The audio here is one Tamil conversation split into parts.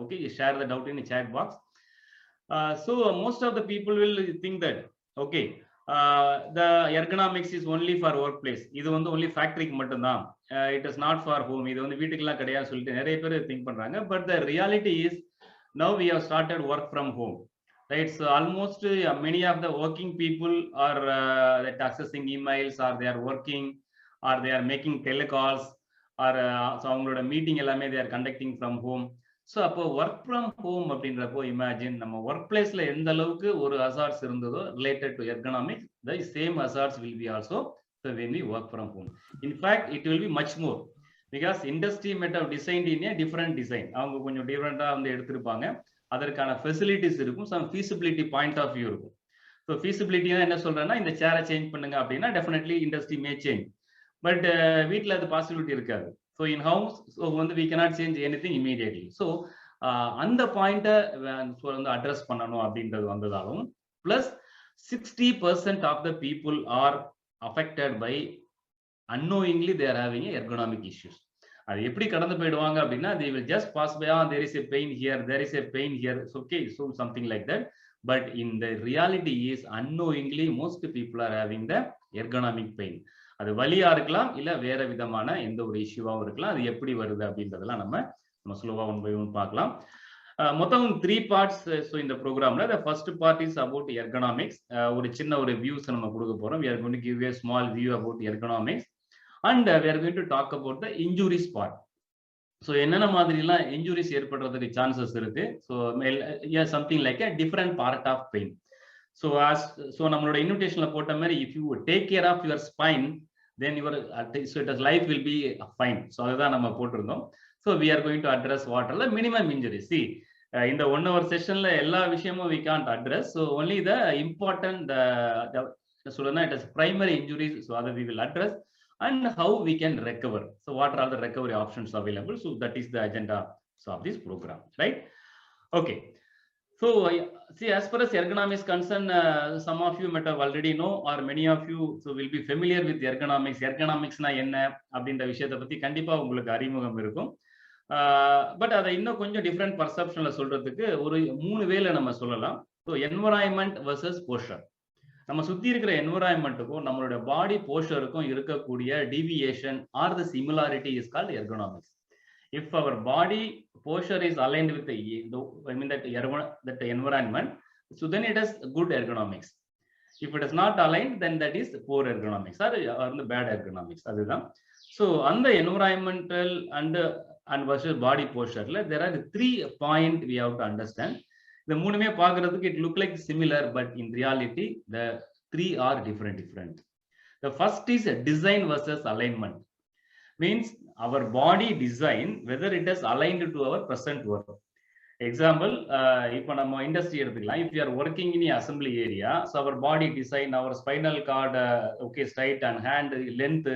okay, share the doubt in the chat box. So most of the people will think that, okay, the ergonomics is only for workplace. இது வந்து only factory க்கு மட்டும் தான். It is not for home. இது வந்து வீட்டுக்குலாம் கிடையாது சொல்லிட்டு நிறைய பேர் think பண்றாங்க. But the reality is now we have started work from home, right? So almost many of the working people are accessing emails, or they are working, or they are making telecalls, or so அவங்களோட மீட்டிங் எல்லாமே they are conducting from home. So அப்போ ஒர்க் ஃப்ரம் ஹோம் அப்படின்றப்போ இமேஜின் நம்ம ஒர்க் பிளேஸ்ல எந்த அளவுக்கு ஒரு அசார்ட்ஸ் இருந்ததோ related to ergonomics, the same hazards will be also when we work from home. In fact it will be much more, because industry made of design in a different design. அவங்க கொஞ்சம் டிஃப்ரெண்டாக வந்து எடுத்திருப்பாங்க. அதற்கான ஃபெசிலிட்டிஸ் இருக்கும், some feasibility point of view இருக்கும். ஸோ ஃபீசிபிலிட்டினா என்ன சொல்றேன்னா, இந்த சேரை சேஞ்ச் பண்ணுங்க அப்படின்னா definitely industry May change, but வீட்டில் அது பாசிபிலிட்டி இருக்காது. So in house, so we cannot change anything immediately. So அந்த பாயிண்ட்டை வந்து அட்ரஸ் பண்ணணும் அப்படின்றது வந்ததாலும், plus 60% of the people are affected by unknowingly they are having ergonomic issues. அது எப்படி கடந்து போயிடுவாங்க அப்படின்னா, they will just pass by, there is a pain here, there is a pain here, it's okay, so something like that. But in the reality is unknowingly most people are having the ergonomic pain. அது வலியா இருக்கலாம், இல்ல வேற விதமான எந்த ஒரு இஷ்யூவாகவும் இருக்கலாம். அது எப்படி வருது அப்படின்றதெல்லாம் நம்ம ஸ்லோவா ஒன் பை ஒன் பார்க்கலாம். மொத்தம் 3 பார்ட்ஸ் இந்த ப்ரோக்ராம்ல. the first part is about ergonomics. ஒரு சின்ன ஒரு வியூஸ் நம்ம கொடுக்க போறோம். we are going to give a small view about ergonomics, and we are going to talk about the injuries part. So என்னென்ன மாதிரிலாம் இன்ஜுரிஸ் ஏற்படுறதுக்கு சான்சஸ் இருக்கு. So something like a different part of pain. So நம்மளோட இன்விடேஷன்ல போட்ட மாதிரி, if you take care of your spine, then your life will be fine. So அதுதான் நம்ம போட்டிருந்தோம். So we are going to address what are the minimum injuries. See, இந்த 1 hour செஷன்ல எல்லா விஷயமும் we can't address. So only the important, சொல்லணும்னா it is primary injuries, so that we will address, and how we can recover. So what are all the recovery options available? So that is the agenda of this program, right? Okay. So see, as far as ergonomics concerned, some of you might have already know, or many of you so will be familiar with ergonomics. Ergonomics na enna அப்படின்ற விஷயத்தை பத்தி கண்டிப்பா உங்களுக்கு அறிமுகம் இருக்கும். பட் அதை இன்னும் கொஞ்சம் டிஃப்ரெண்ட் பர்செப்ஷன்ல சொல்றதுக்கு ஒரு 3 வேல நம்ம சொல்லலாம். So environment versus poster. நம்ம சுத்தி இருக்கிற என்வரான்மெண்ட்டுக்கும் நம்மளோட பாடி போஸ்டருக்கும் இருக்கக்கூடிய deviation R the similarity is called ergonomics. If our body posture is aligned with that environment, so then it has good ergonomics. If it is not aligned, then that is poor ergonomics or the bad ergonomics. So on the environmental and versus body posture, there are 3 points we have to understand. The மூணுமே பார்க்கிறதுக்கு it look like similar, but in reality the 3 are different. The first is design versus alignment. Means our body design, whether it is aligned to our present work. Example, இப்போ நம்ம இண்டஸ்ட்ரி எடுத்துக்கலாம். If you are working in an assembly area, so our body design, our spinal cord, okay, straight and hand length,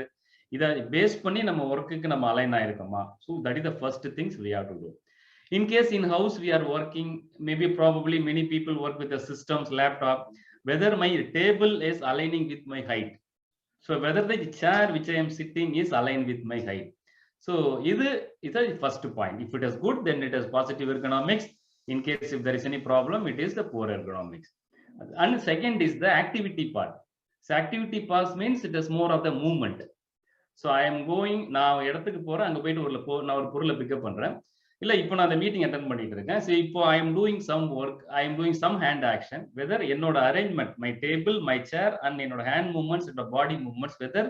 இதை பேஸ் பண்ணி நம்ம ஒர்க்குக்கு நம்ம align ஆயிருக்கோமா? So that is the first things we have to do. In case in house we are working, maybe probably many people work with the systems, laptop, whether my table is aligning with my height. So whether the chair which I am sitting is aligned with my height. So this is the first point. If it is good, then it is positive ergonomics. In case if there is any problem, it is the poor ergonomics. And second is the activity part. So activity part means it is more of the movement. So I am going, நான் இடத்துக்கு போறேன், அங்க போயிட்டு நான் ஒரு பொருளை பிக்கப் பண்றேன். இல்ல இப்போ நான் அந்த மீட்டிங் அட்டெண்ட் பண்ணிட்டு இருக்கேன். ஸோ இப்போ I am doing some work, I am doing some hand action. Whether என்னோட arrangement, my table, my chair and என்னோட ஹேண்ட் மூவ்மெண்ட்ஸ், என்னோட பாடி மூவ்மெண்ட்ஸ், வெதர்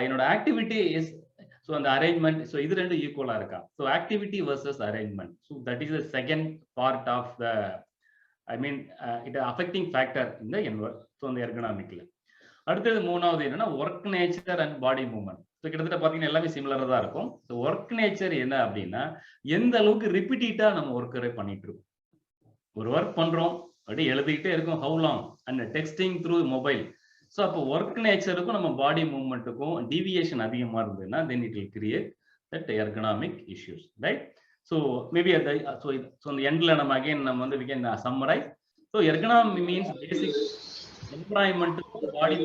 என்னோட ஆக்டிவிட்டி இஸ், ஸோ அந்த அரேஞ்ச்மெண்ட், ஸோ இது ரெண்டு ஈக்குவலா இருக்கா? So activity versus arrangement. So that is the second part of the, I mean it affecting factor இந்த ஸோ அந்த எர்கனாமிக்ல. அடுத்தது மூணாவது என்னன்னா work nature and body movement. So கிட்டத்தட்ட பார்த்தீங்கன்னா எல்லாமே சிமிலராக தான் இருக்கும். ஸோ ஒர்க் நேச்சர் என்ன அப்படின்னா, எந்த அளவுக்கு ரிப்பீட்டா நம்ம ஒர்க்கரை பண்ணிட்டு இருக்கோம். ஒரு ஒர்க் பண்றோம், அப்படியே எழுதிக்கிட்டே இருக்கும், how long, and texting through mobile. So அப்போ ஒர்க் நேச்சருக்கும் நம்ம பாடி மூவ்மெண்ட்டுக்கும் டீவியேஷன் அதிகமாக இருந்ததுன்னா then it will create that ergonomic issues, right? So maybe அந்த ஸோ அந்த எண்ட்ல நம்ம அகைன் நம்ம வந்து we can summarize. So ergonomy means basic என்வரான்மெண்ட்டுக்கும் பாடி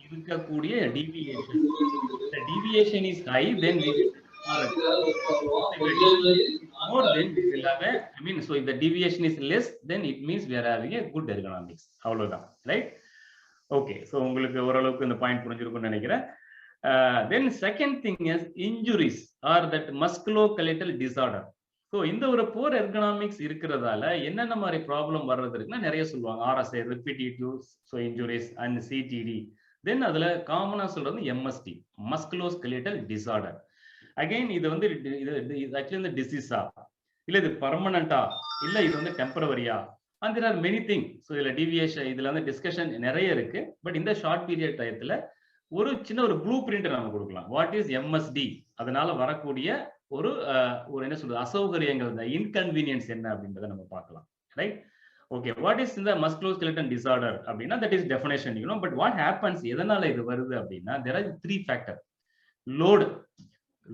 இருக்கக்கூடிய deviation. The deviation is high, then we will more, then we will have a, I mean, so if the deviation is less, then it means we are having a good ergonomics. அவ்வளவுதான், right? Okay, so உங்களுக்கு ஓரளவுக்கு இந்த பாயிண்ட் புரிஞ்சிருக்கும்னு நினைக்கிறேன். Then second thing is injuries or that musculoskeletal disorder. So இந்த ஒரு போர் எர்கனாமிக்ஸ் இருக்கிறதால என்னென்ன மாதிரி ப்ராப்ளம் வர்றது இருக்குன்னா நிறைய சொல்லுவாங்க. RSA, repetitive so injuries and CTD. தென் அதுல காமனா சொல்றது MSD, musculoskeletal disorder. அகைன் இது வந்து இது ஆக்சுவலி இந்த டிசீஸா இல்ல இது பர்மனண்டா இல்ல இது வந்து டெம்பரவரியா, and there are many things. So இதுல டிவியேஷன் இதுல வந்து டிஸ்கஷன் நிறைய இருக்கு. பட் இந்த ஷார்ட் பீரியட் டயத்துல ஒரு சின்ன ஒரு ப்ளூ பிரிண்ட் நம்ம கொடுக்கலாம். வாட் இஸ் MSD, அதனால வரக்கூடிய ஒரு என்ன சொல்றது அசௌகரியங்கள், இன்கன்வீனியன்ஸ் என்ன அப்படின்றத நம்ம பார்க்கலாம், ரைட்? ஓகே, வாட் இஸ் இந்த மஸ்குலோஸ்கெலட்டல் டிசார்டர் அப்படின்னா that is definition, you know. But what happens, எதனால இது வருது அப்படின்னா there are 3 ஃபேக்டர்.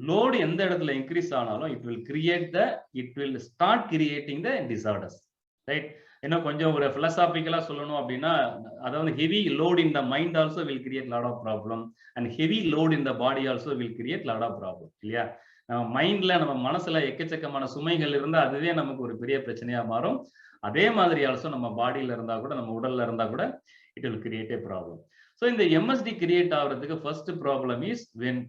லோடு எந்த இடத்துல இன்க்ரீஸ் ஆனாலும் it will start creating the disorders, right? இன்னும் கொஞ்சம் ஒரு பிலசாபிக்கலா சொல்லணும் அப்படின்னா அதாவது heavy load in the mind also will create lot of problem and heavy load in the body also will create lot of problem, இல்லையா? நம்ம மைண்ட்ல நம்ம மனசுல எக்கச்சக்கமான சுமைகள் இருந்தா அதுவே நமக்கு ஒரு பெரிய பிரச்சனையா மாறும். அதே மாதிரி ஆல்சோ நம்ம பாடியில இருந்தா கூட நம்ம உடல்ல இருந்தா கூட it will create A problem. So இந்த MSD கிரியேட் ஆகுறதுக்கு first problem is when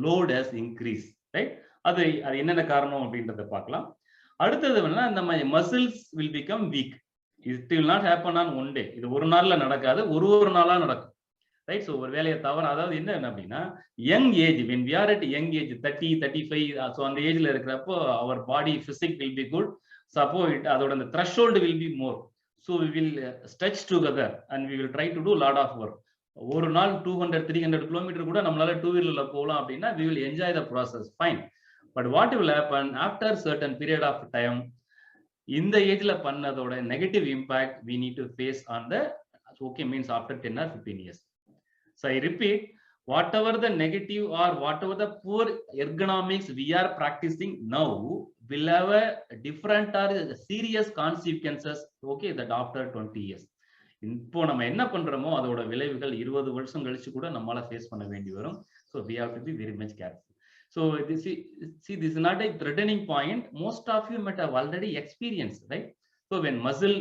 load has increase, right? அது என்னென்ன காரணம் அப்படின்றத பார்க்கலாம். அடுத்தது வேணா நம்ம muscles will become week. It will not happen on one day. இது ஒரு நாள்ல நடக்காது, ஒரு நாளா நடக்கும், ரைட்? ஸோ ஒரு வேலையை தவிர, அதாவது என்ன அப்படின்னா young age, when we are at young age 30, 35, so அந்த ஏஜ்ல இருக்கிறப்போ our body physics will be good. So அப்போ அதோட அந்த threshold will be more. So we will stretch together and we will try to do lot of work. ஒரு நாள் 200, 300 கிலோமீட்டர் கூட நம்மளால 2 வீலர்ல போகலாம் அப்படின்னா we will enjoy the process, fine. But what will happen after certain period of time, இந்த ஏஜ்ல பண்ணதோட negative impact we need to face on the, okay, means after 10 or 15 years. So I repeat, whatever the negative or whatever the poor ergonomics we are practicing now will have a different or serious consequences, okay, that after 20 years. இப்போ நம்ம என்ன பண்றோமோ அதோட விளைவுகள் 20 வருஷம் கழிச்சு கூட நம்மளால ஃபேஸ் பண்ண வேண்டி வரும். So we have to be very much careful. So this is not a threatening point. Most of you might have already experienced, right? So when muscle,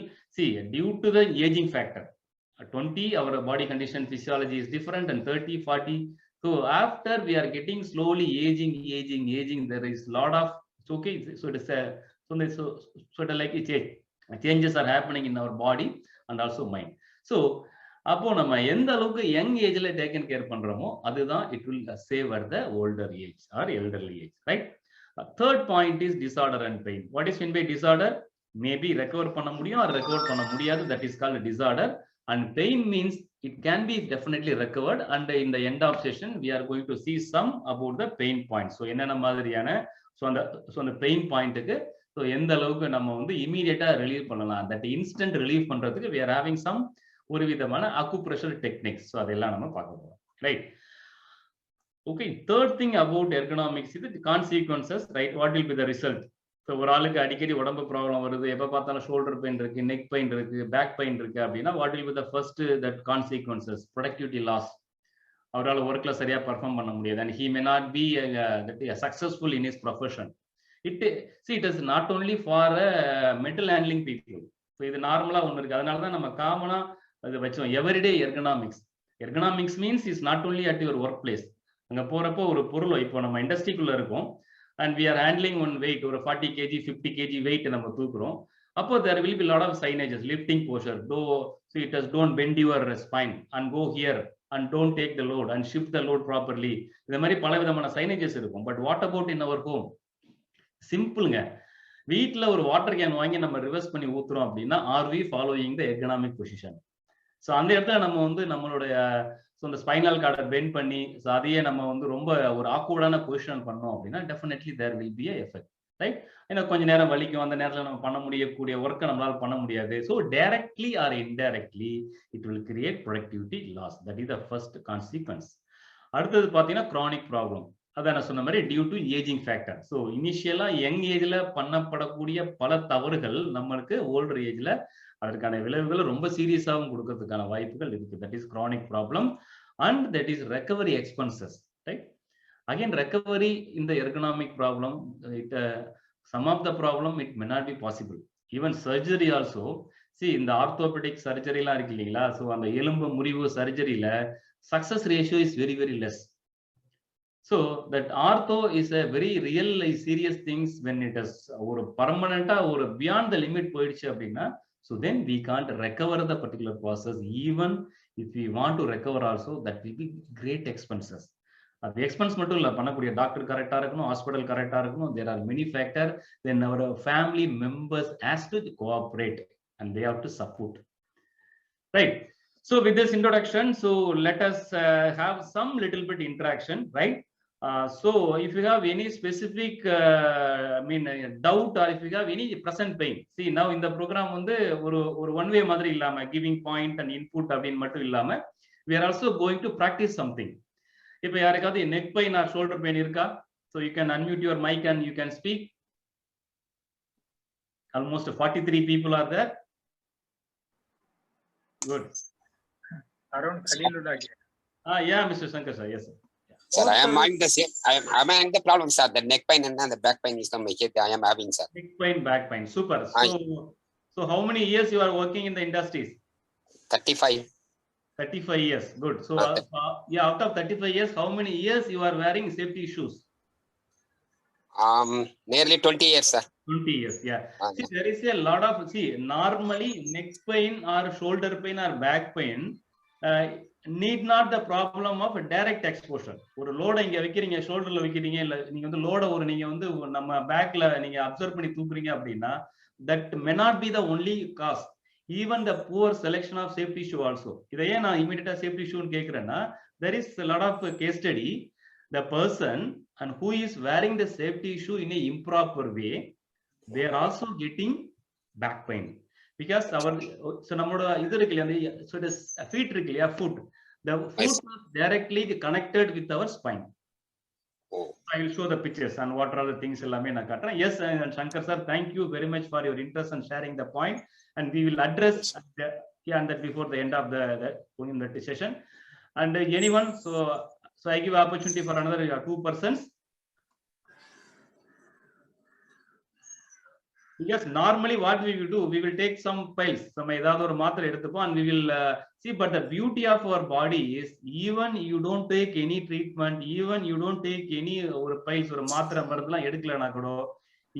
due to the aging factor, at 20 our body condition physiology is different, and 30, 40. So after we are getting slowly aging, there is lot of, okay, so it is like changes are happening in our body and also mind. So அப்போ நம்ம எந்த அளவுக்கு யங் ஏஜ்ல டேக்கன் கேர் பண்றோமோ அதுதான் it will save at the older age or elderly age, right? Third point is disorder and pain. What is mean by disorder? Maybe recover பண்ண முடியும் ஆர் ரெக்கவர் பண்ண முடியாது, that is called disorder. And pain means it can be definitely recovered, and in the end of session we are going to see some about the pain points. So என்னென்ன மாதிரியான அந்த பெயின் பாயிண்ட்டுக்கு ஸோ எந்த அளவுக்கு நம்ம வந்து இமீடியட்டா ரிலீவ் பண்ணலாம், தட் இன்ஸ்டன்ட் ரிலீவ் பண்றதுக்கு we are having some ஒரு விதமான அக்குப்ரெஷர் டெக்னிக்ஸ். ஸோ அதெல்லாம் நம்ம பார்க்க போறோம், right? Okay, third thing about ergonomics இது consequences, right? What will be the result? So ஒரு ஆளுக்கு அடிக்கடி உடம்பு ப்ராப்ளம் வருது, எப்போ பார்த்தாலும் ஷோல்டர் பெயின் இருக்கு, நெக் பெயின் இருக்கு, பேக் பெயின் இருக்கு அப்படின்னா what will be the first that consequences? Productivity loss. அவரால் ஒர்க்ல சரியா பர்ஃபார்ம் பண்ண முடியாது, and he may not be successful in his profession. It is not only for mental handling people. So இது நார்மலா ஒன்று இருக்கு. அதனால தான் நம்ம காமனா அது வச்சோம் everyday ergonomics. Ergonomics means is not only at your work place. அங்க போறப்போ ஒரு பொருள், இப்போ நம்ம இண்டஸ்ட்ரிக்குள்ள இருக்கோம் and we are handling one weight, ஒரு 40 kg 50 kg weight நம்ம தூக்குறோம். அப்போ there will be lot of signages, lifting posture, so it has don't bend your spine and go here and don't take the load and shift the load properly. இந்த மாதிரி பல விதமான சைனேஜஸ் இருக்கும். But what about in our home? சிம்பிள்ங்க. வீட்டில் ஒரு வாட்டர் கேன் வாங்கி நம்ம ரிவர்ஸ் பண்ணி ஊத்துறோம் அப்படின்னா are we following the ergonomic position? So அந்த இடத்துல நம்ம வந்து நம்மளுடைய இந்த ஸ்பைனல் கார்டை பெண்ட் பண்ணி ஸோ அதையே நம்ம வந்து ரொம்ப ஒரு ஆக்வர்டான பொசிஷன் பண்ணோம் அப்படின்னா definitely there will be effect, right? ஏன்னா கொஞ்ச நேரம் வலிக்கும், அந்த நேரத்தில் நம்ம பண்ண முடியக்கூடிய ஒர்க்கை நம்மளால பண்ண முடியாது. So directly or indirectly it will create productivity loss. That is the first consequence. அடுத்தது பார்த்தீங்கன்னா கிரானிக் ப்ராப்ளம். அதான் நான் சொன்ன மாதிரி due to ageing factor. So இனிஷியலா யங் ஏஜ்ல பண்ணப்படக்கூடிய பல தவறுகள் நம்மளுக்கு ஓல்டர் ஏஜ்ல அதற்கான விளைவுகள் ரொம்ப சீரியஸாகவும் கொடுக்கறதுக்கான வாய்ப்புகள் இருக்கு. That is chronic problem and that is recovery expenses, right? Again, recovery in the ergonomic problem, some of the problem it may not be possible. Even surgery also, see in the orthopedic surgery la irukku illingala, so and elumbu murivu surgery la success ratio is very very less. So that ortho is a very real serious things when it is or permanent or beyond the limit poidichu appadina, so then we can't recover the particular process. Even if we want to recover also, that will be great expenses. The expense மட்டும் இல்ல, பண்ணக்கூடிய டாக்டர் கரெக்டா இருக்கணும், ஹாஸ்பிடல் கரெக்டா இருக்கணும். There are many factors. Then our family members has to cooperate and they have to support. Right. So with this introduction, so let us have some little bit interaction, right? So if you have any specific doubt, or if you have any present pain, see now in the program வந்து ஒரு one way மாதிரி இல்லாம giving point and input அப்படிን மட்டும் இல்லாம we are also going to practice something. இப்போ யாருக்காவது neck pain or shoulder pain இருக்கா? So you can unmute your mic and you can speak. Almost 43 people are there. Good. Around Khalilullah. Yeah, Mr. Shankar sir, yes sir. Sir, I am having the same. I am having the problem, sir. The neck pain and the back pain is the major. I am having, sir. Neck pain, back pain. Super. So how many years you are working in the industries? 35. 35 years. Good. So yeah, out of 35 years, how many years you are wearing safety shoes? Nearly 20 years, sir. 20 years. Yeah. See, there is a lot of normally neck pain or shoulder pain or back pain need not the problem of direct exposure. ஒரு லோட இங்க வைக்கிறீங்க, ஷோல்டர்ல வைக்கிறீங்க, இல்ல நீங்க வந்து லோட ஒரு நீங்க வந்து நம்ம பேக்ல நீங்க அப்சர்வ் பண்ணி தூக்குறீங்க அப்படின்னா, that may not be the only cause. Even the poor selection of safety shoe also. இதையே நான் immediate safety shoe ன்னு கேக்குறேன்னா, there is a lot of case study. The person and who is wearing the safety shoe in a improper way, they are also getting back pain. Because our so namoda idu irukilla, so it is feet irukilla, foot, the foot is directly connected with our spine. I will show the pictures and what are the things ellame na kaatren. Yes, and Shankar sir, thank you very much for your interest and sharing the point, and we will address and that before the end of the session. And anyone, so I give opportunity for another 2 persons. Yes, normally what we will do, we will take some pills, some edavadhu or maatra eduthupo, and we will see. But the beauty of our body is, even you don't take any treatment, even you don't take any or pills or maatra marudla edukalana kudo,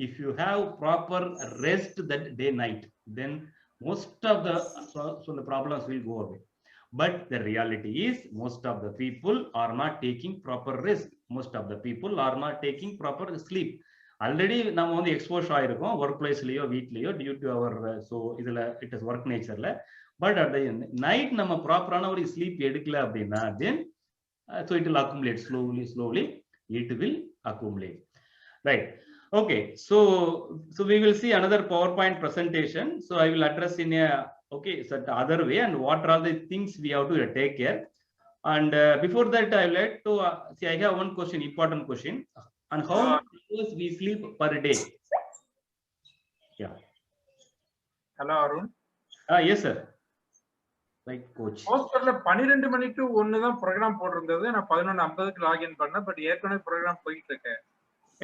if you have proper rest that day night, then most of the the problems will go away. But the reality is, most of the people are not taking proper rest. Most of the people are not taking proper sleep. Already நம்ம வந்து எக்ஸ்போஸ் ஆயிருக்கோம் ஒர்க் பிளேஸ்லயோ வீட்லயோ டியூ டு அவர் இதுல இட் இஸ் ஒர்க் நேச்சர்ல. பட் அட் நைட் நம்ம ப்ராப்பரான ஒரு ஸ்லீப் எடுக்கல அப்படின்னா, தென் so it will accumulate slowly it will accumulate, right? Okay, so we will see another PowerPoint presentation. So I will address in a so the other way, and what are the things we have to take care. And before that, I would like to see, I have one question, important question. And how many hours we sleep per day? Yeah. Hello, Arun. Yes, sir. Like coach. ஹாஸ்பிடல்ல 12 மணி டு 1 தான் ப்ரோகிராம் போட்டிருந்தது. நான் 11:50க்கு லாகின் பண்ணேன். பட் ஏற்கனவே ப்ரோகிராம் போயிட்டு இருக்கு.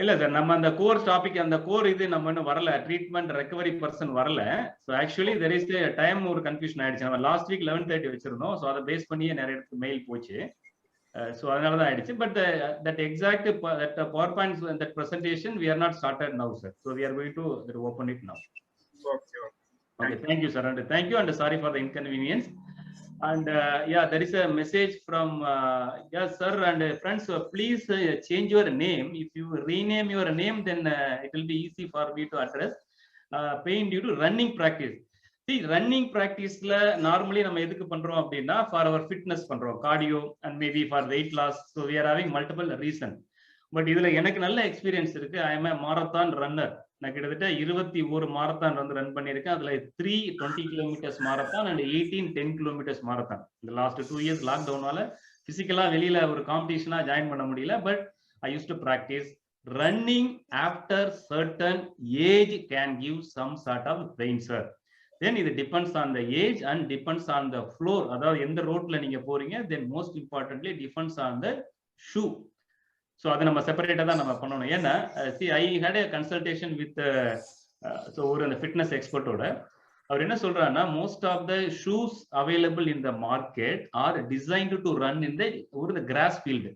இல்ல சார், நம்ம அந்த கோர் டாபிக், அந்த கோர் இது நம்ம இன்னும் வரல, ட்ரீட்மெண்ட் ரெக்கவரி பர்சன் வரல. So actually there is time ஒரு கன்ஃபியூஷன் ஆயிடுச்சு. நம்ம லாஸ்ட் வீக் 11:30 வச்சிருந்தோம். ஸோ அதை பேஸ் பண்ணியே நிறைய இடத்துக்கு மெயில் போச்சு. So அதனால தான் ஆயிடுச்சு. But that exact that PowerPoint, that presentation we are not started now, sir. So we are going to open it now. Okay, thank you, sir, and thank you, and sorry for the inconvenience. And yeah, there is a message from yes sir and friends, please change your name. If you rename your name, then it will be easy for me to address. Pain due to running practice. See, running practice la normally நம்ம எதுக்கு பண்றோம் அப்படின்னா, for our fitness பண்றோம், cardio and maybe for weight loss. So we are having multiple reason. But இதுல எனக்கு நல்ல எக்ஸ்பீரியன்ஸ் இருக்கு. I am a marathon runner. நான் கிட்டத்தட்ட 21 மாரத்தான் வந்து ரன் பண்ணியிருக்கேன். அதுல 3 20 kilometers marathon and 18 10 kilometers marathon. இந்த லாஸ்ட் 2 years லாக்டவுனால பிசிக்கலா வெளியில ஒரு காம்படிஷனா ஜாயின் பண்ண முடியல. But I used to practice running. After certain age can give some sort of pain, sir. Then it depends on the age and depends on the floor. அதாவது எந்த ரோட்ல நீங்க போறீங்க, then most importantly depends on the shoe. So அதை நம்ம செப்பரேட்டாக தான் நம்ம பண்ணணும். ஏன்னா see I had a consultation with so ஒரு அந்த ஃபிட்னஸ் எக்ஸ்பர்ட்டோட அவர் என்ன சொல்றாருன்னா most of the shoes available in the market are designed to run in the ஒரு கிராஸ் ஃபீல்டு.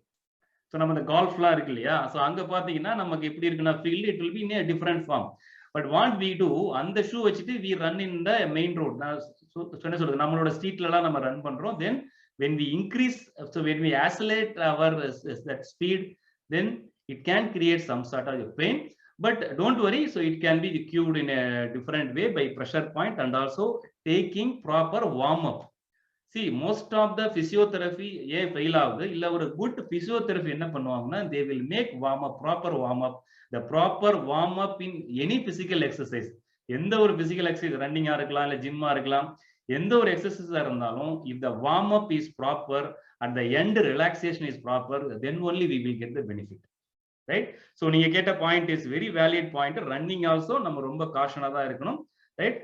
ஸோ நம்ம இந்த கால்ஃப்லாம் இருக்கு இல்லையா, ஸோ அங்கே பார்த்தீங்கன்னா நமக்கு எப்படி இருக்குன்னா field it will be in different form. But what we do, அந்த ஷூ வச்சுட்டு we run in the main road. நான் என்ன சொல்றது, நம்மளோட ஸ்ட்ரீட்லலாம் நம்ம ரன் பண்றோம். தென் when we increase, so when we accelerate our that speed, then it can create some sort of pain. But don't worry, so it can be cured in a different way by pressure point and also taking proper warm up. See, most of the physiotherapy fail ஆகுது இல்ல, ஒரு good physiotherapy என்ன பண்ணுவாங்கன்னா they will make warm up, proper warm up, the proper warm up in any physical exercise. எந்த ஒரு physical exercise, ரன்னிங்கா இருக்கலாம் இல்ல ஜிம்மா இருக்கலாம், எந்த ஒரு எக்ஸசைஸா இருந்தாலும் if the warm up is proper, at the end relaxation is proper, then only we will get the benefit. Right? So நீங்க கேட்ட point is very valid point. Running also நம்ம ரொம்ப காஷனா தான் இருக்கணும். Right?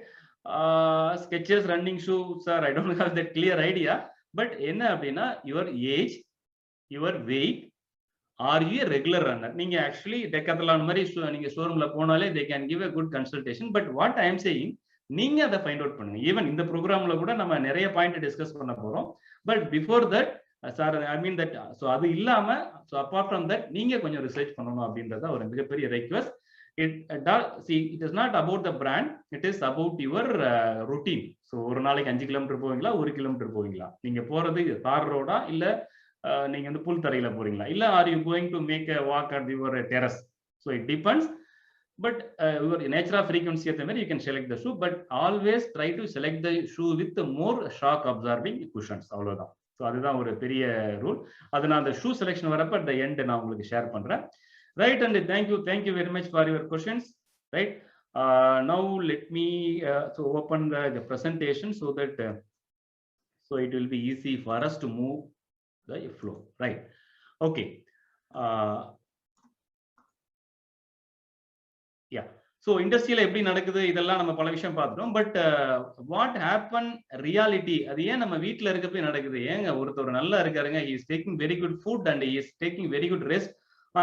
Sketches running shoe sir, I don't have that clear idea. But என்ன அப்படின்னா your age, your wait, are you regular runner. நீங்க ஆக்சுவலி டெக்காத்லான் மாதிரி நீங்க ஷோரூம்ல போனாலே they can give a good consultation. But what I am saying, நீங்க அதை ஃபைண்ட் அவுட் பண்ணுங்க. ஈவன் இந்த ப்ரோக்ராம்ல கூட நம்ம நிறைய பாயிண்ட் டிஸ்கஸ் பண்ண போறோம். But before that sir I mean that, so அது இல்லாம ஸோ அப்பார்ட் ஃப்ரம் தட் நீங்க கொஞ்சம் ரிசர்ச் பண்ணணும் அப்படின்றத ஒரு மிகப்பெரிய request. It is not about the brand, it is about your routine. So ஒரு நாளைக்கு 5 கிலோமீட்டர் போவீங்களா, 1 கிலோமீட்டர் போவீங்களா, நீங்க போறது தார் ரோடா இல்ல நீங்க வந்து புல் தரையில போறீங்களா, இல்ல are you going to make a walk at your terrace. So it depends. But your nature of frequency at the moment you can select the shoe, but always try to select the shoe with more shock absorbing cushions. அவ்வளவுதான். ஸோ அதுதான் ஒரு பெரிய ரூல். அது நான் அந்த ஷூ செலெக்ஷன் வரப்ப at the end நான் உங்களுக்கு ஷேர் பண்றேன். Right? And thank you very much for your questions. Right? Now let me so open the presentation so that so it will be easy for us to move the flow. Right? Okay. Yeah. So இண்டஸ்ட்ரியில எப்படி நடக்குது இதெல்லாம் நம்ம பல விஷயம் பார்த்துட்டோம். பட் வாட் ஹேப்பன் ரியாலிட்டி, அது ஏன் நம்ம வீட்டில் இருக்கப்பே நடக்குது? ஏங்க ஒருத்தர் நல்லா இருக்காருங்க, he is taking very good food and he is taking very good rest.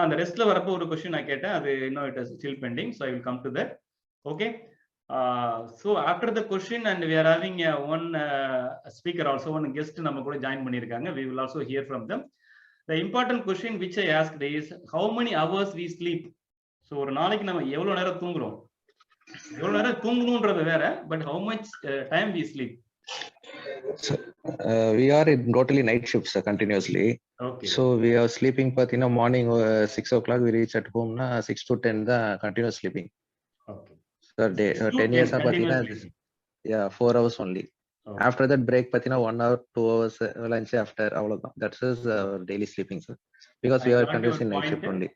அந்த ரெஸ்ட்ல வரப்போ ஒரு கொஸ்டின் நான் கேட்டேன், அது இன்னும் it is still pending. So I will come to that. Okay. So after the question and we are having one speaker also, one guest நம்ம கூட ஜாயின் பண்ணியிருக்காங்க. We will also hear from them. The important question which I asked is how many hours we sleep. So ஒரு நாளைக்கு நம்ம எவ்வளவு நேரம் தூங்குறோம், எவ்வளவு நேரம் தூங்கணும்ன்றது வேற, but how much time we sleep? We are in totally night shifts continuously. Okay. So we are sleeping pathina morning 6 o'clock we reach at home na 6 to 10 the continuous sleeping. Okay. So 10 years pathina, yeah, 4 hours only. Okay. After that break pathina 1 hour 2 hours lunch after avladha. That's daily sleeping, sir, because we are continuously night shift only.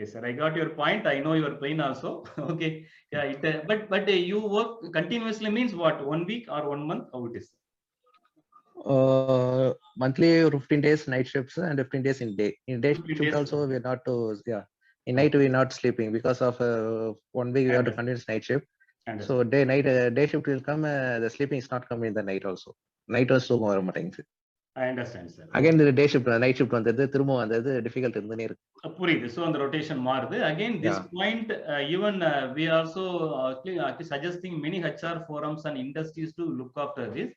Yes sir, I got your point. I know your pain also. Okay. Yeah, but you work continuously means what, 1 week or 1 month, how it is? Monthly 15 days night shifts and 15 days in day. In day shift also we are not to, yeah, in night we are not sleeping because of 1 week we have to continuous night shift. So day shift will come, the sleeping is not coming in the night also. Night also vara mattengudhu. I understand sir. Again the day shift night shift vandadhu thirumba vandadhu difficult irundane irukku. புரியுது. So அந்த rotation மாறுது. Again this point even we also suggesting many HR forums and industries to look after this.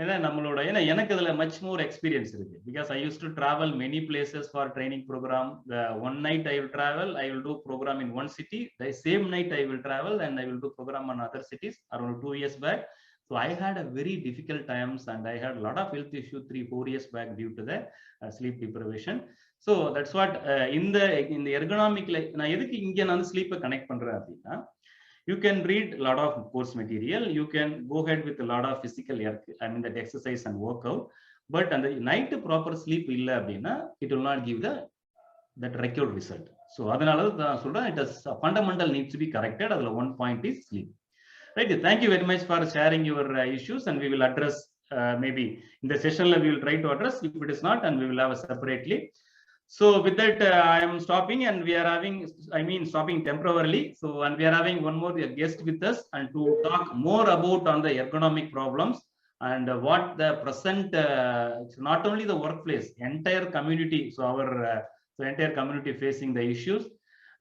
ஏன்னா நம்மளோட எனக்கு அதுல much more experience இருக்கு, because I used to travel many places for training program. The one night I will travel, I will do program in one city, the same night I will travel and I will do program on other cities. Around 2 years back, so I had a very difficult times and I had a lot of health issue 3-4 years back due to the sleep deprivation. So that's what in the ergonomic, நான் எதுக்கு இங்க நான் sleep connect பண்றேன் அப்படின்னா, you can read a lot of course material, you can go ahead with a lot of physical that exercise and workout, but and the night proper sleep illa appadina it will not give that required result. So adanal da solra it is fundamental needs to be corrected. Adula one point is sleep. Right? Thank you very much for sharing your issues, and we will address maybe in the session we will try to address. If it is not, and we will have a separately. So with that, I am stopping, and we are having, stopping temporarily. So, and we are having one more guest with us, and to talk more about on the ergonomic problems and what the present, not only the workplace, entire community. So our So entire community facing the issues,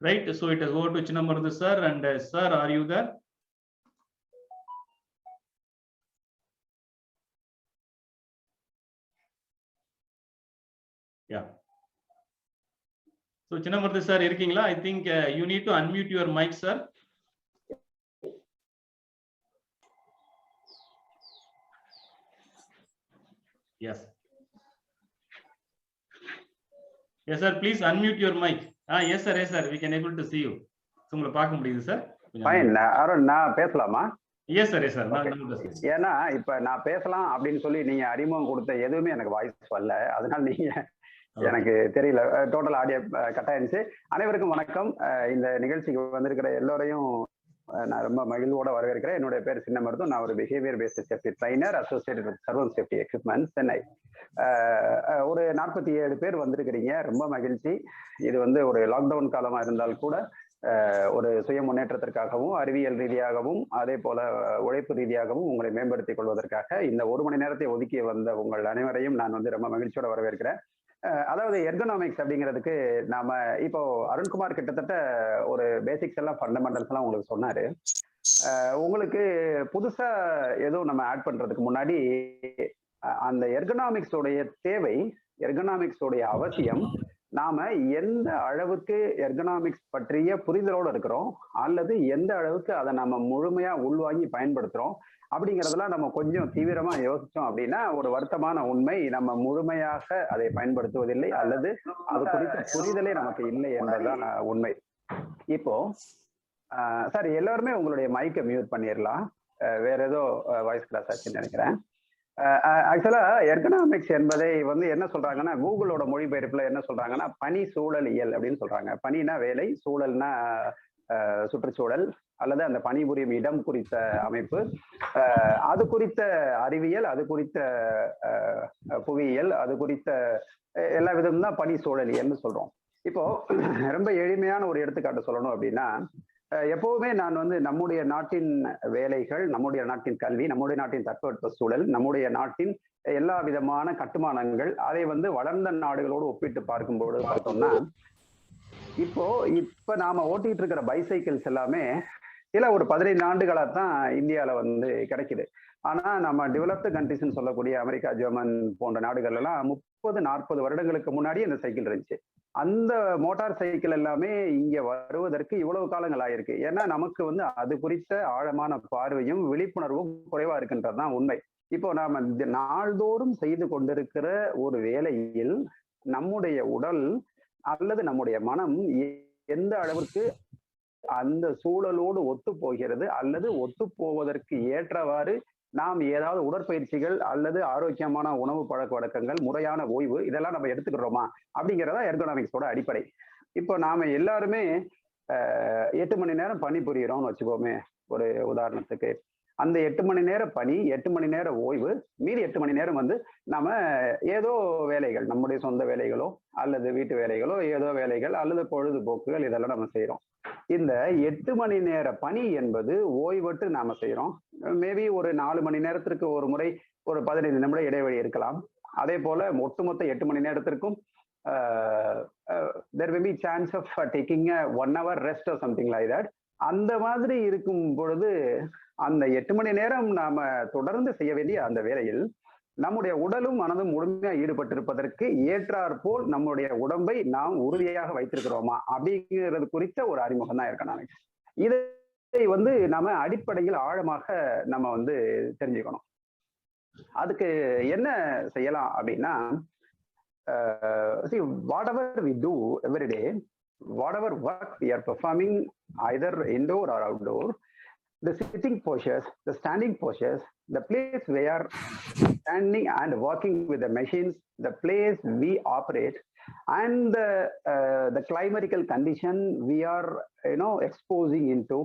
right? So it is over to Chinnamarthu sir, and sir, are you there? Yeah. So Chinnamarthu sir, irukingla? I think you need to unmute your mic, sir. Yes. Yes, sir. Please unmute your mic. Yes, sir. Yes, sir. We can able to see you. So, உங்களை பார்க்க முடியுது சார். Fine. அருண், நான் பேசலாமா? Yes, sir. Yes, sir. ஏன்னா இப்ப நான் பேசலாம் அப்படின்னு சொல்லி நீங்க அறிமுகம் கொடுத்த எதுவுமே எனக்கு வாய்ஸ் வரல. அதனால நீங்க எனக்கு தெரியல. டோட்டல் ஆடியோ கட் ஆயிருச்சு. அனைவருக்கும் வணக்கம். இந்த நிகழ்ச்சிக்கு வந்திருக்கிற எல்லோரையும் நான் ரொம்ப மகிழ்வோட வரவேற்கிறேன். என்னுடைய பேர் சின்னமருது. நான் ஒரு behaviour based safety trainer associated with Sarvan safety equipments, Chennai. ஒரு 47 பேர் வந்திருக்கிறீங்க, ரொம்ப மகிழ்ச்சி. இது ஒரு லாக்டவுன் காலமா இருந்தால் கூட ஒரு சுய முன்னேற்றத்திற்காகவும் அறிவியல் ரீதியாகவும் அதே போல உழைப்பு ரீதியாகவும் உங்களை மேம்படுத்திக் கொள்வதற்காக இந்த 1 மணி நேரத்தை ஒதுக்கி வந்த உங்கள் அனைவரையும் நான் ரொம்ப மகிழ்ச்சியோட வரவேற்கிறேன். அதாவது எர்கனாமிக்ஸ் அப்படிங்கிறதுக்கு நாம இப்போ அருண்குமார் கிட்டத்தட்ட ஒரு பேசிக்ஸ் எல்லாம் ஃபண்டமெண்டல்ஸ் எல்லாம் உங்களுக்கு சொன்னாரு. உங்களுக்கு புதுசா எதுவும் நம்ம ஆட் பண்றதுக்கு முன்னாடி அந்த எர்கனாமிக்ஸோடைய தேவை, எர்கனாமிக்ஸோடைய அவசியம், நாம எந்த அளவுக்கு எர்கனாமிக்ஸ் பற்றிய புரிதலோடு இருக்கிறோம் அல்லது எந்த அளவுக்கு அதை நம்ம முழுமையா உள்வாங்கி பயன்படுத்துறோம் அப்படிங்கிறதெல்லாம் நம்ம கொஞ்சம் தீவிரமா யோசிச்சோம் அப்படின்னா ஒரு வருத்தமான உண்மை, நம்ம முழுமையாக அதை பயன்படுத்துவதில்லை அல்லது அது குறித்த புரிதலே நமக்கு இல்லை என்பதுதான் உண்மை. இப்போ சார் எல்லாருமே உங்களுடைய மைக்கை மியூட் பண்ணிடலாம். வேற ஏதோ வாய்ஸ் கிராஸ் ஆச்சுன்னு நினைக்கிறேன். ஆக்சுவலா எர்கனாமிக்ஸ் என்பதை என்ன சொல்றாங்கன்னா, கூகுளோட மொழிபெயர்ப்புல என்ன சொல்றாங்கன்னா பணி சூழலியல் அப்படின்னு சொல்றாங்க. பணினா வேலை, சூழல்னா சுற்றுச்சூழல் அல்லது அந்த பணிபுரியும் இடம் குறித்த அமைப்பு, அது குறித்த அறிவியல், அது குறித்த புவியியல், அது குறித்த எல்லா விதமும் தான் பணி சூழலியல்னு சொல்றோம். இப்போ ரொம்ப எளிமையான ஒரு எடுத்துக்காட்டு சொல்லணும் அப்படின்னா, எப்பவுமே நான் நம்முடைய நாட்டின் வேலைகள், நம்முடைய நாட்டின் கல்வி, நம்முடைய நாட்டின் தட்பவெட்ப சூழல், நம்முடைய நாட்டின் எல்லா விதமான கட்டுமானங்கள், அதை வளர்ந்த நாடுகளோடு ஒப்பிட்டு பார்க்கும்போது பார்த்தோம்னா, இப்ப நாம ஓட்டிட்டு இருக்கிற பைசைக்கிள்ஸ் எல்லாமே சில ஒரு 15 ஆண்டுகளா தான் இந்தியால கிடைக்குது. ஆனா நம்ம டெவலப்டு கண்ட்ரிஸ்ன்னு சொல்லக்கூடிய அமெரிக்கா, ஜெர்மன் போன்ற நாடுகள் எல்லாம் 30-40 வருடங்களுக்கு முன்னாடி இந்த சைக்கிள் இருந்துச்சு. அந்த மோட்டார் சைக்கிள் எல்லாமே இங்க வருவதற்கு இவ்வளவு காலங்கள் ஆயிருக்கு. ஏன்னா நமக்கு அது குறித்த ஆழமான பார்வையும் விழிப்புணர்வும் குறைவா இருக்கின்றதுதான் உண்மை. இப்போ நாம நாள்தோறும் செய்து கொண்டிருக்கிற ஒரு வேலையில் நம்முடைய உடல் அல்லது நம்முடைய மனம் எந்த அளவிற்கு அந்த சூழலோடு ஒத்து போகிறது அல்லது ஒத்து போவதற்கு ஏற்றவாறு நாம் ஏதாவது உடற்பயிற்சிகள் அல்லது ஆரோக்கியமான உணவு பழக்க வழக்கங்கள், முறையான ஓய்வு இதெல்லாம் நம்ம எடுத்துக்கிறோமா அப்படிங்கிறதா எர்கனாமிக்ஸோட அடிப்படை. இப்போ நாம எல்லாருமே 8 மணி நேரம் பணிபுரிகிறோம்னு வச்சுக்கோமே ஒரு உதாரணத்துக்கு. அந்த 8 மணி நேர பணி, 8 மணி நேர ஓய்வு, மீதி 8 மணி நேரம் நாம ஏதோ வேலைகள், நம்முடைய சொந்த வேலைகளோ அல்லது வீட்டு வேலைகளோ, ஏதோ வேலைகள் அல்லது பொழுதுபோக்குகள் இதெல்லாம் நம்ம செய்யறோம். இந்த 8 மணி நேர பணி என்பது ஓய்வற்று நாம செய்யறோம். மேபி ஒரு 4 மணி நேரத்திற்கு ஒரு முறை ஒரு 15 நிமிடம் இடைவெளி இருக்கலாம். அதே போல ஒட்டுமொத்த 8 மணி நேரத்திற்கும் there will be chance of taking a 1 hour rest or something like that. அந்த மாதிரி இருக்கும் பொழுது அந்த 8 மணி நேரம் நாம தொடர்ந்து செய்ய வேண்டிய அந்த வேலையில் நம்முடைய உடலும் மனதும் முழுமையா ஈடுபட்டிருப்பதற்கு ஏற்றாற்போல் நம்முடைய உடம்பை நாம் உறுதியாக வைத்திருக்கிறோமா அப்படிங்கிறது குறித்த ஒரு அறிமுகம் தான் எர்கனாமிக்ஸ். இதை நாம அடிப்படையில் ஆழமாக நம்ம தெரிஞ்சுக்கணும். அதுக்கு என்ன செய்யலாம் அப்படின்னா, see whatever we do every day, whatever work we are performing either indoor or outdoor, the sitting postures, the standing postures, the place we are standing and working with the machines, the place we operate, and the climatical condition we are exposing into,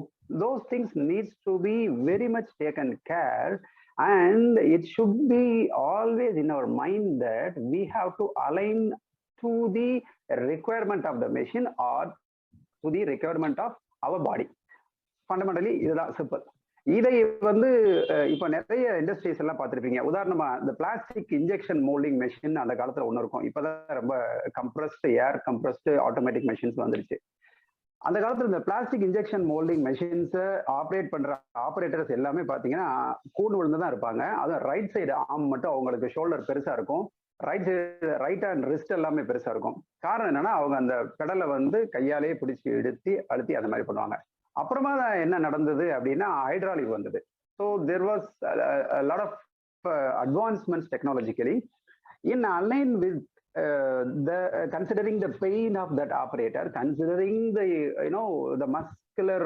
those things needs to be very much taken care, and it should be always in our mind that we have to align to the requirement of the machine or to the requirement of our body. Fundamentally இதுதான் சிம்பிள். இதை வந்து இப்போ நிறைய இண்டஸ்ட்ரீஸ் எல்லாம் பார்த்துருப்பீங்க. உதாரணமா இந்த பிளாஸ்டிக் இன்ஜெக்ஷன் மோல்டிங் மெஷின் அந்த காலத்துல ஒன்று இருக்கும். இப்போதான் ரொம்ப கம்ப்ரஸ்டு ஏர் கம்ப்ரஸ்டு ஆட்டோமேட்டிக் மெஷின்ஸ் வந்துருச்சு. அந்த காலத்துல இந்த பிளாஸ்டிக் இன்ஜெக்ஷன் மோல்டிங் மெஷின்ஸை ஆப்ரேட் பண்ற ஆப்ரேட்டர்ஸ் எல்லாமே பாத்தீங்கன்னா கூடு விழுந்து தான் இருப்பாங்க. அதுவும் ரைட் சைடு ஆர்ம் மட்டும் அவங்களுக்கு ஷோல்டர் பெருசா இருக்கும், ரைட் ஹேண்ட் ரிஸ்ட் எல்லாமே பெருசா இருக்கும். காரணம் என்னன்னா அவங்க அந்த பெடலை வந்து கையாலேயே பிடிச்சி அழுத்தி அந்த மாதிரி பண்ணுவாங்க. அப்புறமா தான் என்ன நடந்தது அப்படின்னா ஹைட்ராலிக் வந்தது. So there was lot of advancements technologically in align with considering the pain of that operator, considering the the muscular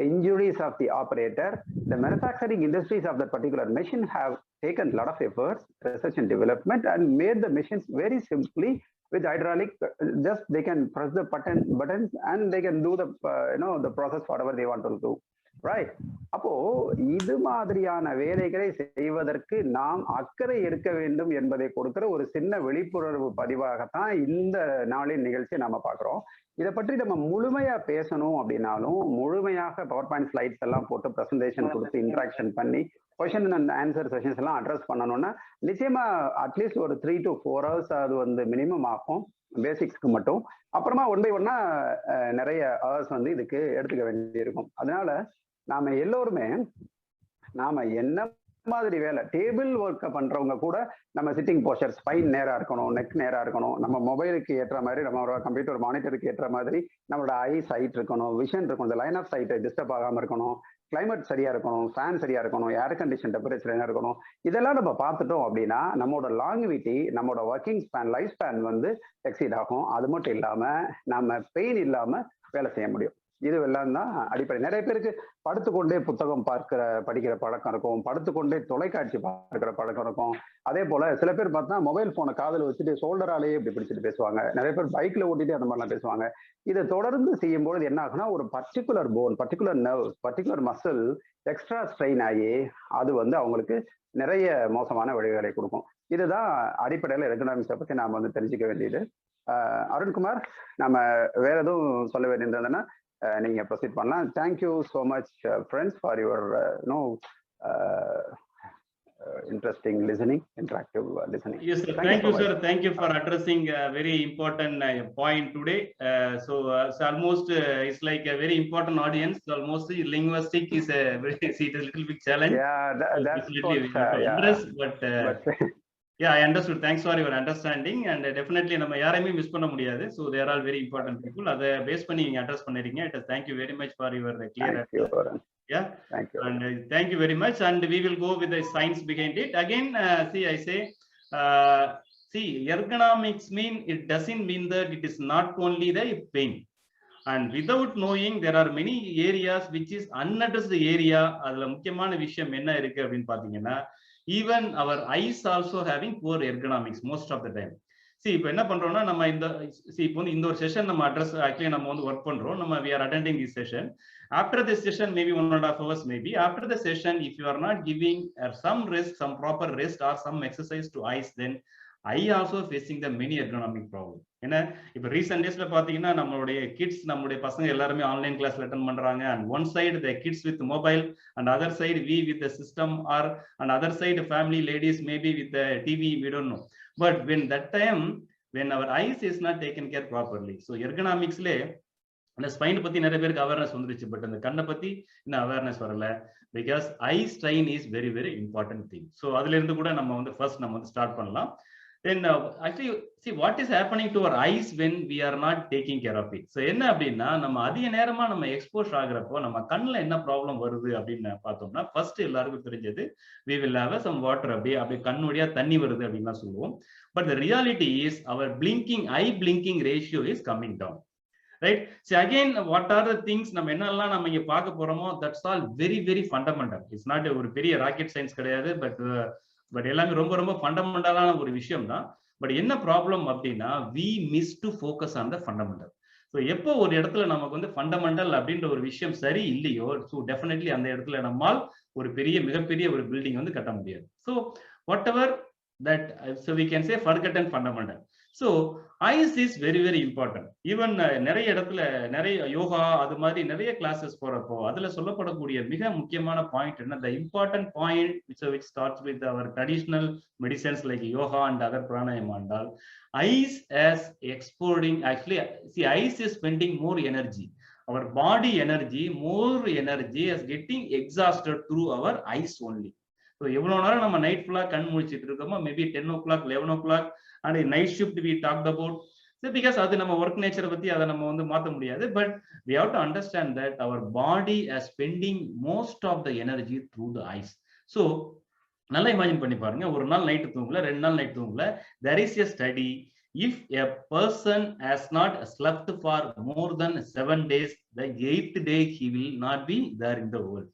injuries of the operator, the manufacturing industries of that particular machine have taken a lot of efforts, research and development, and made the machines very simply with hydraulic. Just they can press the buttons and they can do the the process whatever they want to do. Right. அப்போ இது மாதிரியான வேலைகளை செய்வதற்கு நாம் அக்கறை எடுக்க வேண்டும் என்பதை கொடுக்கிற ஒரு சின்ன விழிப்புணர்வு பதிவாகத்தான் இந்த நாளின் நிகழ்ச்சியை நாம பாக்குறோம். இதை பற்றி நம்ம முழுமையா பேசணும் அப்படின்னாலும் முழுமையாக பவர் பாயிண்ட் ஸ்லைட்ஸ் எல்லாம் போட்டு ப்ரெசன்டேஷன் கொடுத்து இன்ட்ராக்ஷன் பண்ணி கொஸ்டின் அண்ட் ஆன்சர் செஷன்ஸ் எல்லாம் அட்ரஸ் பண்ணணும்னா நிச்சயமா அட்லீஸ்ட் ஒரு 3 to 4 hours அது வந்து மினிமம் ஆகும் பேசிக்ஸ்க்கு மட்டும். அப்புறமா 1 by 1 நிறைய ஹவர்ஸ் வந்து இதுக்கு எடுத்துக்க வேண்டியிருக்கும். அதனால நாம எல்லோருமே நாம என்ன மாதிரி வேலை டேபிள் ஒர்க்கை பண்றவங்க கூட நம்ம சிட்டிங் போஸ்டர், ஸ்பைன் நேரா இருக்கணும், நெக் நேரா இருக்கணும், நம்ம மொபைலுக்கு ஏற்ற மாதிரி நம்ம கம்ப்யூட்டர் மானிட்டருக்கு ஏற்ற மாதிரி நம்மளோட ஐ சைட் இருக்கணும், விஷன் இருக்கணும், இந்த லைன் ஆஃப் சைட்டை டிஸ்டர்ப் ஆகாம இருக்கணும், கிளைமேட் சரியா இருக்கணும், ஃபேன் சரியா இருக்கணும், ஏர் கண்டிஷன் டெம்பரேச்சர் என்ன இருக்கணும். இதெல்லாம் நம்ம பார்த்துட்டோம் அப்படின்னா நம்மளோட லாங்குவிட்டி, நம்மளோட ஒர்க்கிங் ஸ்பேன், லைஃப் ஸ்பேன் வந்து எக்ஸீட் ஆகும். அது மட்டும் இல்லாம நம்ம பெயின் இல்லாம வேலை செய்ய முடியும். இது எல்லாம் தான் அடிப்படை. நிறைய பேருக்கு படுத்துக்கொண்டே புத்தகம் படிக்கிற பழக்கம் இருக்கும், படுத்துக்கொண்டே தொலைக்காட்சி பார்க்கிற பழக்கம் இருக்கும். அதே போல சில பேர் பார்த்தா மொபைல் போனை காதில் வச்சுட்டு ஷோல்டராலேயே இப்படி பிடிச்சிட்டு பேசுவாங்க. நிறைய பேர் பைக்ல ஓட்டிட்டு அந்த மாதிரிலாம் பேசுவாங்க. இதை தொடர்ந்து செய்யும்போது என்ன ஆகுனா ஒரு particular phone, particular nerve, particular muscle extra strain ஆகி அது வந்து அவங்களுக்கு நிறைய மோசமான விளைவுகளை கொடுக்கும். இதுதான் அடிப்படையில் எர்கனாமிக்ஸை பற்றி நாம் வந்து தெரிஞ்சுக்க வேண்டியது. அருண்குமார், நம்ம வேற எதுவும் சொல்ல வேண்டியதுன்னா நீங்க ப்ரொசீட் பண்ணலாம். Thank you so much friends for your interesting listening, interactive listening. Yes, sir. Thank you, sir. Thank you for addressing a very important point today. So almost it's like a very important audience. Almost linguistic is a very it is a little bit challenge. Yeah, that's address, but yeah, I understood. Thanks for your understanding, and definitely நம்ம யாரையுமே மிஸ் பண்ண முடியாது. So they are all very important people. அதை பேஸ் பண்ணி நீங்க அட்ரஸ் பண்ணிருக்கீங்க. Thank you very much for your clear answer. Yeah, thank you. And thank you very much. And we will go with the science behind it. Again, see, ergonomics it doesn't mean that it is not only the pain. And without knowing, there are many areas which is unaddressed area. அதுல முக்கியமான விஷயம் என்ன இருக்கு அப்படின்னு பாத்தீங்கன்னா, even our eyes also having poor ergonomics most of the time. See, இப்போ என்ன பண்றோம்னா நம்ம இப்போ இந்த ஒரு செஷன் நம்ம அட்ரஸ் ஆக்சுவலி நம்ம வந்து ஒர்க் பண்றோம். நம்ம we are attending this session. After this session, maybe 1.5 hours, maybe after the session, if you are not giving some rest, some proper rest or some exercise to eyes, then I also facing the many ergonomic problem. ஏன்னா இப்போ ரீசெண்ட் டேஸ்ல பாத்தீங்கன்னா நம்மளுடைய கிட்ஸ், நம்மளுடைய பசங்க எல்லாருமே ஆன்லைன் கிளாஸ்ல அட்டென்ட் பண்றாங்க. And one side the kids with mobile, and other side we with the system, or and other side family ladies maybe with the TV, we don't know. But when that time, when our eyes is not taken care properly, so ergonomicsல அந்த ஸ்பைன் பத்தி நிறைய பேருக்கு அவேர்னஸ் வந்துருச்சு, பட் அந்த கண்ணை பத்தி இன்னும் அவேர்னஸ் வரல. Because eye strain is very very important thing. So அதுல இருந்து கூட நம்ம வந்து ஃபர்ஸ்ட் நம்ம வந்து ஸ்டார்ட் பண்ணலாம். Then actually see what is happening to our eyes when we are not taking care of it. So என்ன அப்படின்னா நம்ம அதிக நேரமா நம்ம எக்ஸ்போஸ் ஆகுறப்போ நம்ம கண்ணுல என்ன ப்ராப்ளம் வருது அப்படின்னு பார்த்தோம்னா, ஃபர்ஸ்ட் எல்லாருக்கும் தெரிஞ்சது we will have some water, அப்படியே கண்ணு வழியா தண்ணி வருது அப்படின்னு சொல்லுவோம். But the reality is our eye blinking ratio is coming down. Right? So again, what are the things நம்ம என்னெல்லாம் நம்ம இங்க பார்க்க போறோமோ, that's all very very fundamental. It's not ஒரு பெரிய ராக்கெட் சயின்ஸ் கிடையாது, பட் எல்லாமே ரொம்ப ரொம்ப ஃபண்டமெண்டலான ஒரு விஷயம் தான். பட் என்ன ப்ராப்ளம் அப்படின்னா, we miss to focus on the fundamental. So எப்போ ஒரு இடத்துல நமக்கு வந்து ஃபண்டமெண்டல் அப்படின்ற ஒரு விஷயம் சரி இல்லையோ, ஸோ டெஃபினெட்லி அந்த இடத்துல நம்மால் ஒரு மிகப்பெரிய ஒரு பில்டிங் வந்து கட்ட முடியாது. So what ever that so we can say forgotten fundamental. So eyes is very very important. Even நிறைய இடத்துல நிறைய யோகா அது மாதிரி நிறைய கிளாஸஸ் போறப்போ அதுல சொல்லப்படக்கூடிய மிக முக்கியமான பாயிண்ட் என்ன, the important point which starts with our traditional medicines like yoga and other pranayama and all, eyes as exporting, actually see eyes is spending more energy, our body energy, more energy is getting exhausted through our eyes only. So எவ்வளவு நேரம் நம்ம நைட் ஃபுல்லா கண் முழிச்சிட்டு இருக்கோமோ, maybe 10 o'clock 11 o'clock and night shift we talked about, so because அது நம்ம work nature பத்தி அதை நம்ம வந்து மாத்த முடியாது, but we have to understand that our body is spending most of the energy through the eyes. So நல்லா இமேஜின் பண்ணி பாருங்க, ஒரு நாள் நைட் தூங்கல, 2 நாள் நைட் தூங்கல, there is a study, if a person has not slept for more than 7 days, the 8th day he will not be there in the world,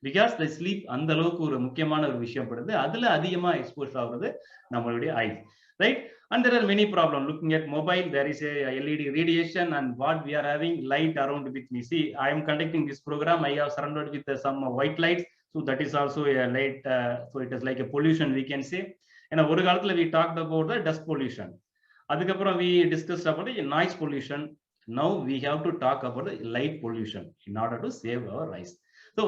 because the sleep அந்த அளவுக்கு ஒரு முக்கியமான ஒரு விஷயம் படுது, அதுல அதிகமா எக்ஸ்போஸ் ஆகுறது நம்மளுடைய ice, right? And there are many problems. Looking at mobile, there is a LED radiation, and what we are having light around with me. See, I am conducting this program, I have surrounded with some white lights, so that is also a light, so it is like a pollution we can say. And ஒரு காலத்துல we talked about the dust pollution, அதுக்கப்புறம் we discussed about the noise pollution. Now we have to talk about the light pollution in order to save our eyes. So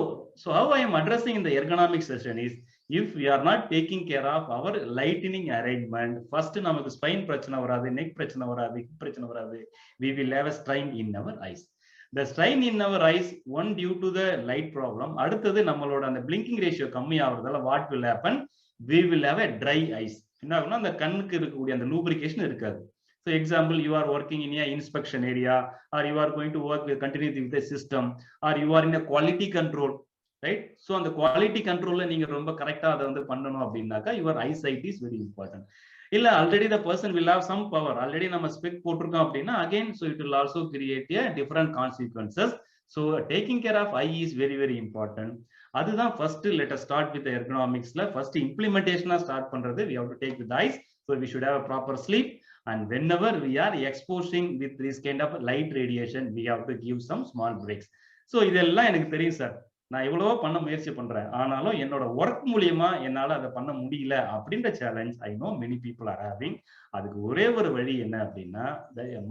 how I am addressing in the ergonomic session is, if we are not taking care of our lightening arrangement, first நமக்கு spine பிரச்சனை வராது, neck பிரச்சனை வராது, hip பிரச்சனை வராது, we will have a strain in our eyes. The strain in our eyes, one due to the light problem, அடுத்தது நம்மளோட அந்த blinking ratio கம்மி ஆகுறதால what will happen, we will have a dry eyes. என்ன ஆகும்னா அந்த கண்ணுக்கு இருக்கக்கூடிய அந்த lubrication இருக்காது. So example, you are working in a inspection area, or you are going to work with continuity with the system, or you are in a quality control, right? So on the quality control நீங்க ரொம்ப கரெக்ட்டா அதை வந்து பண்ணணும் அப்படின்னாக்கா your eyesight is very important. இல்ல already the person will have some power, already நம்ம spec போட்டிருக்கோம் அப்படின்னா again, so it will also create a different consequences. So taking care of eye is very very important. அதுதான் first let us start with the ergonomicsல first implementation start பண்றது, we have to take with eyes. So we should have a proper sleep, and whenever we are exposing with this kind of light radiation, we have to give some small breaks. So இதெல்லாம் எனக்கு தெரியும் சார், நான் எவ்வளவோ பண்ண முயற்சி பண்றேன், ஆனாலும் என்னோட ஒர்க் மூலியமா என்னால அதை பண்ண முடியல அப்படின்ற challenge I know many people are having. அதுக்கு ஒரே ஒரு வழி என்ன அப்படின்னா,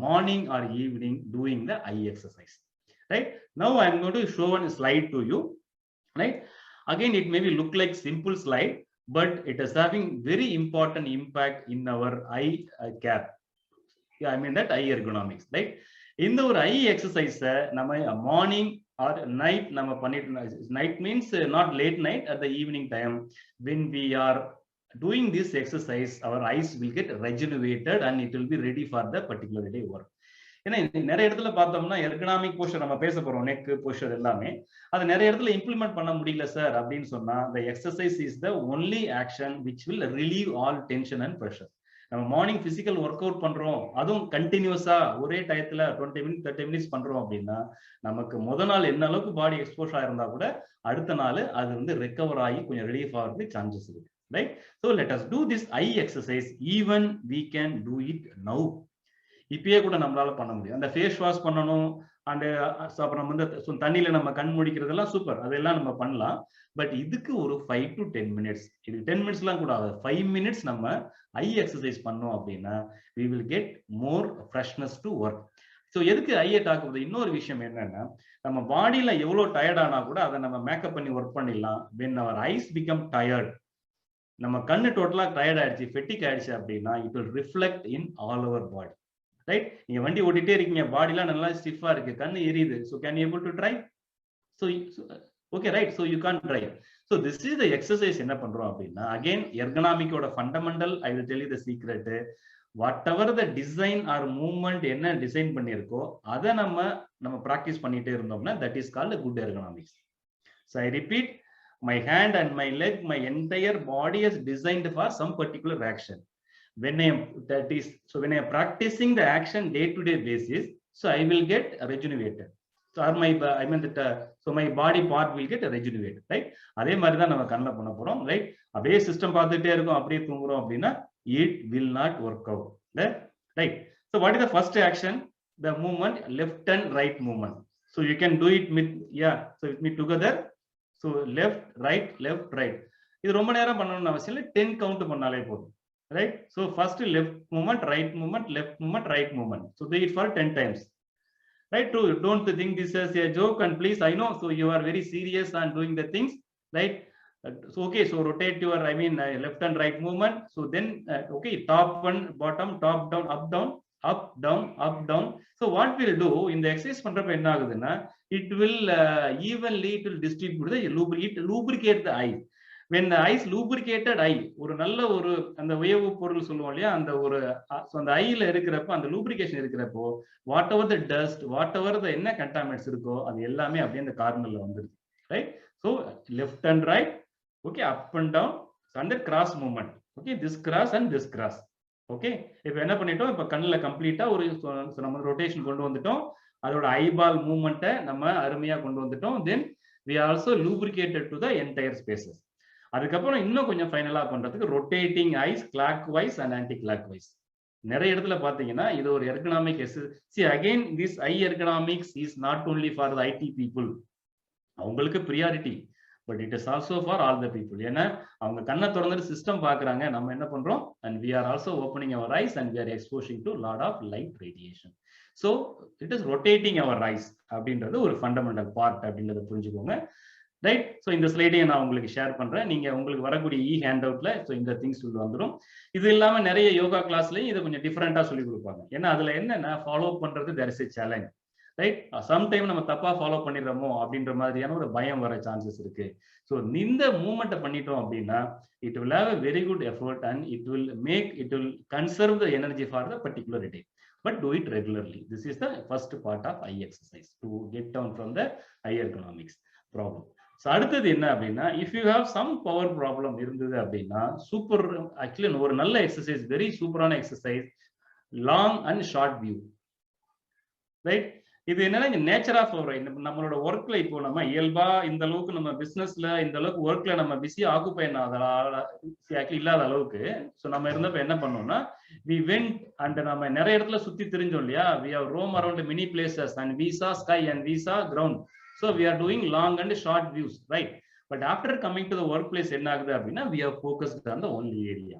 morning or evening doing the eye exercise, right? Now I am going to show one slide to you, right? Again, it may be look like simple slide, but it is having very important impact in our eye care. Yeah, I mean that eye ergonomics, right? இந்த ஒரு ஐ எக்ஸசைஸ நம்ம மார்னிங் ஆர் நைட் நம்ம பண்ணிட்டு, night means not late night, at the evening time when we are doing this exercise, our eyes will get rejuvenated and it will be ready for the particular day work. ஏன்னா நிறைய இடத்துல பார்த்தோம்னா எர்கனாமிக் போஸ்டர் நம்ம பேச போறோம், நெக் போஸ்டர் எல்லாமே, அது நிறைய இடத்துல இம்ப்ளிமெண்ட் பண்ண முடியல சார் அப்படின்னு சொன்னா, the exercise is the only action which will relieve all tension and pressure. நம்ம மார்னிங் பிசிக்கல் ஒர்க் அவுட் பண்றோம், அதுவும் கண்டினியூஸா ஒரே டயத்துல 20 minutes 30 minutes பண்றோம் அப்படின்னா, நமக்கு முதல் நாள் என்ன அளவுக்கு பாடி எக்ஸ்போஸ் ஆயிருந்தா கூட அடுத்த நாள் அது வந்து ரெக்கவர் ஆகி கொஞ்சம் ரிலீஃப் ஆகிறதுக்கு சான்சஸ் இருக்கு, right? So let us do this I exercise, even we can do it now. இப்பயே கூட நம்மளால பண்ண முடியும். அந்த ஃபேஸ் வாஷ் பண்ணணும், அந்த அப்புறம் வந்து தண்ணியில நம்ம கண் முடிக்கிறதெல்லாம் சூப்பர், அதெல்லாம் நம்ம பண்ணலாம். பட் இதுக்கு ஒரு 5 to 10 minutes, இது 10 minutes எல்லாம் கூட ஆகாது, 5 minutes நம்ம ஐ எக்ஸசைஸ் பண்ணோம் அப்படின்னா we will get more freshness to work. So எதுக்கு ஐயை டாக்குறது? இன்னொரு விஷயம் என்னன்னா, நம்ம பாடியில எவ்வளவு டயர்ட் ஆனா கூட அதை நம்ம மேக்கப் பண்ணி ஒர்க் பண்ணிடலாம். when our eyes become tired, நம்ம கண்ணு டோட்டலா டயர்ட் ஆயிடுச்சு, ஃபெட்டிக் ஆயிடுச்சு அப்படின்னா it will reflect in all our body, right? நீங்க வண்டி ஓட்டிட்டே இருக்கீங்க, பாடிலாம் நல்லா ஸ்டிஃபா இருக்கு, கண்ணு எரியுது, so can you able to drive? So okay, right? So you can't drive. So this is the exercise. என்ன பண்றோம் அப்படின்னா, again ergonomic ஓட fundamental, I will tell you the secret. whatever the design or movement என்ன டிசைன் பண்ணியிருக்கோ அதை நம்ம பிராக்டிஸ் பண்ணிட்டே இருந்தோம்னா that is called a good ergonomics. So I repeat, my hand and my leg, my entire body is designed for some particular action. When I am practicing the action day to day basis, so I will get rejuvenated. So my body part will get rejuvenated, right? அதே மாதிரி தான் நம்ம கண்ணல பண்ண போறோம், ரைட்? அப்படியே சிஸ்டம் பார்த்துட்டே இருக்கும், அப்படியே தூங்குறோம் அப்படின்னா it will not work out, right? So what is the first action? The movement, left and right movement. So you can do it with, yeah, so with me together. So left, right, இது ரொம்ப நேரம் பண்ணணும்னு அவசியம் இல்லை, 10 கவுண்ட் பண்ணாலே போதும். Right? So first left movement, right movement, left movement, right movement. So do it for 10 times. Right? Don't think this as a joke, and please, I know, so you are very serious on doing the things, right? So okay, so rotate your, left and right movement. So then, okay, top one, bottom, top down, up down, up down, up down. So what we'll do in the exercise பண்றப்ப என்ன ஆகுதுன்னா, it will evenly, it will distribute the lubricate the eye. When the eye is lubricated, eye ஒரு நல்ல ஒரு அந்த உயவு பொருள் சொல்லுவோம் இல்லையா, அந்த ஒரு அந்த ஐல இருக்கிறப்ப அந்த லூப்ரிகேஷன் இருக்கிறப்போ whatever the dust, whatever the என்ன கண்டாமினேட்ஸ் இருக்கோ அது எல்லாமே அப்படியே அந்த கார்னர்ல வந்துருது. Right? So left and right, okay, up and down, under cross movement, okay, this cross and this cross. Okay, இப்போ என்ன பண்ணிட்டோம், இப்போ கண்ணில் கம்ப்ளீட்டா ஒரு நம்ம ரொட்டேஷன் கொண்டு வந்துட்டோம், அதோட ஐபால் மூவ்மெண்ட்டை நம்ம அருமையா கொண்டு வந்துட்டோம். தென் we are also lubricated to the entire spaces. அதுக்கப்புறம் இன்னும் கொஞ்சம் ஃபைனலா பண்றதுக்கு rotating eyes clockwise and anticlockwise. நிறைய இடத்துல பாத்தீங்கன்னா இது ஒரு ergonomic see again this eye ergonomics is not only for the IT people, அவங்களுக்கு priority, but it is also for all the people. ஏன்னா அவங்க கண்ணை திறந்துட்டு சிஸ்டம் பாக்குறாங்க, நம்ம என்ன பண்றோம், and we are also opening our eyes and we are exposing to lot of light radiation. So it is rotating our eyes அப்படின்றது ஒரு ஃபண்டமெண்டல் பார்ட் அப்படின்றத புரிஞ்சுக்கோங்க. ரைட்? ஸோ இந்த ஸ்லைடையும் நான் உங்களுக்கு ஷேர் பண்றேன், நீங்க உங்களுக்கு வரக்கூடிய ஹேண்ட் அவுட்ல ஸோ இந்த திங்ஸ் வந்துடும். இது இல்லாம நிறைய யோகா கிளாஸ்லயும் இதை கொஞ்சம் டிஃபரெண்டா சொல்லி கொடுப்பாங்க. ஏன்னா அதுல என்னன்னா ஃபாலோ பண்றது there is a challenge. Right? Sometime நம்ம தப்பா ஃபாலோ பண்ணிடுறோமோ அப்படின்ற மாதிரியான ஒரு பயம் வர சான்சஸ் இருக்கு. ஸோ இந்த மூவ்மெண்ட்டை பண்ணிட்டோம் அப்படின்னா it will have a very good effort and it will conserve the energy for the particular day. But do it regularly. This is the first part of eye exercise to get down from the eye ergonomics problem. So அடுத்தது என்ன அப்படின்னா, if you have some power problem இருந்தது அப்படின்னா சூப்பர், ஆக்சுவலி ஒரு நல்ல எக்ஸசைஸ், வெரி சூப்பரான exercise, long and short view. Right? இது என்னன்னா நேச்சர் ஆஃப் நம்மளோட ஒர்க்ல இப்போ நம்ம இயல்பா இந்த அளவுக்கு நம்ம பிசினஸ்ல இந்த அளவுக்கு ஒர்க்ல நம்ம பிஸியா ஆக்குப்பை இல்லாத அளவுக்கு ஸோ நம்ம இருந்தப்ப என்ன பண்ணோம்னா we went and நம்ம நிறைய இடத்துல சுத்தி தெரிஞ்சோம் இல்லையா, we have roam around many places and we saw sky and we saw ground. So we are doing long and short views, right? But after coming to the workplace என்ன ஆகுது அப்படின்னா we are focused on the only area.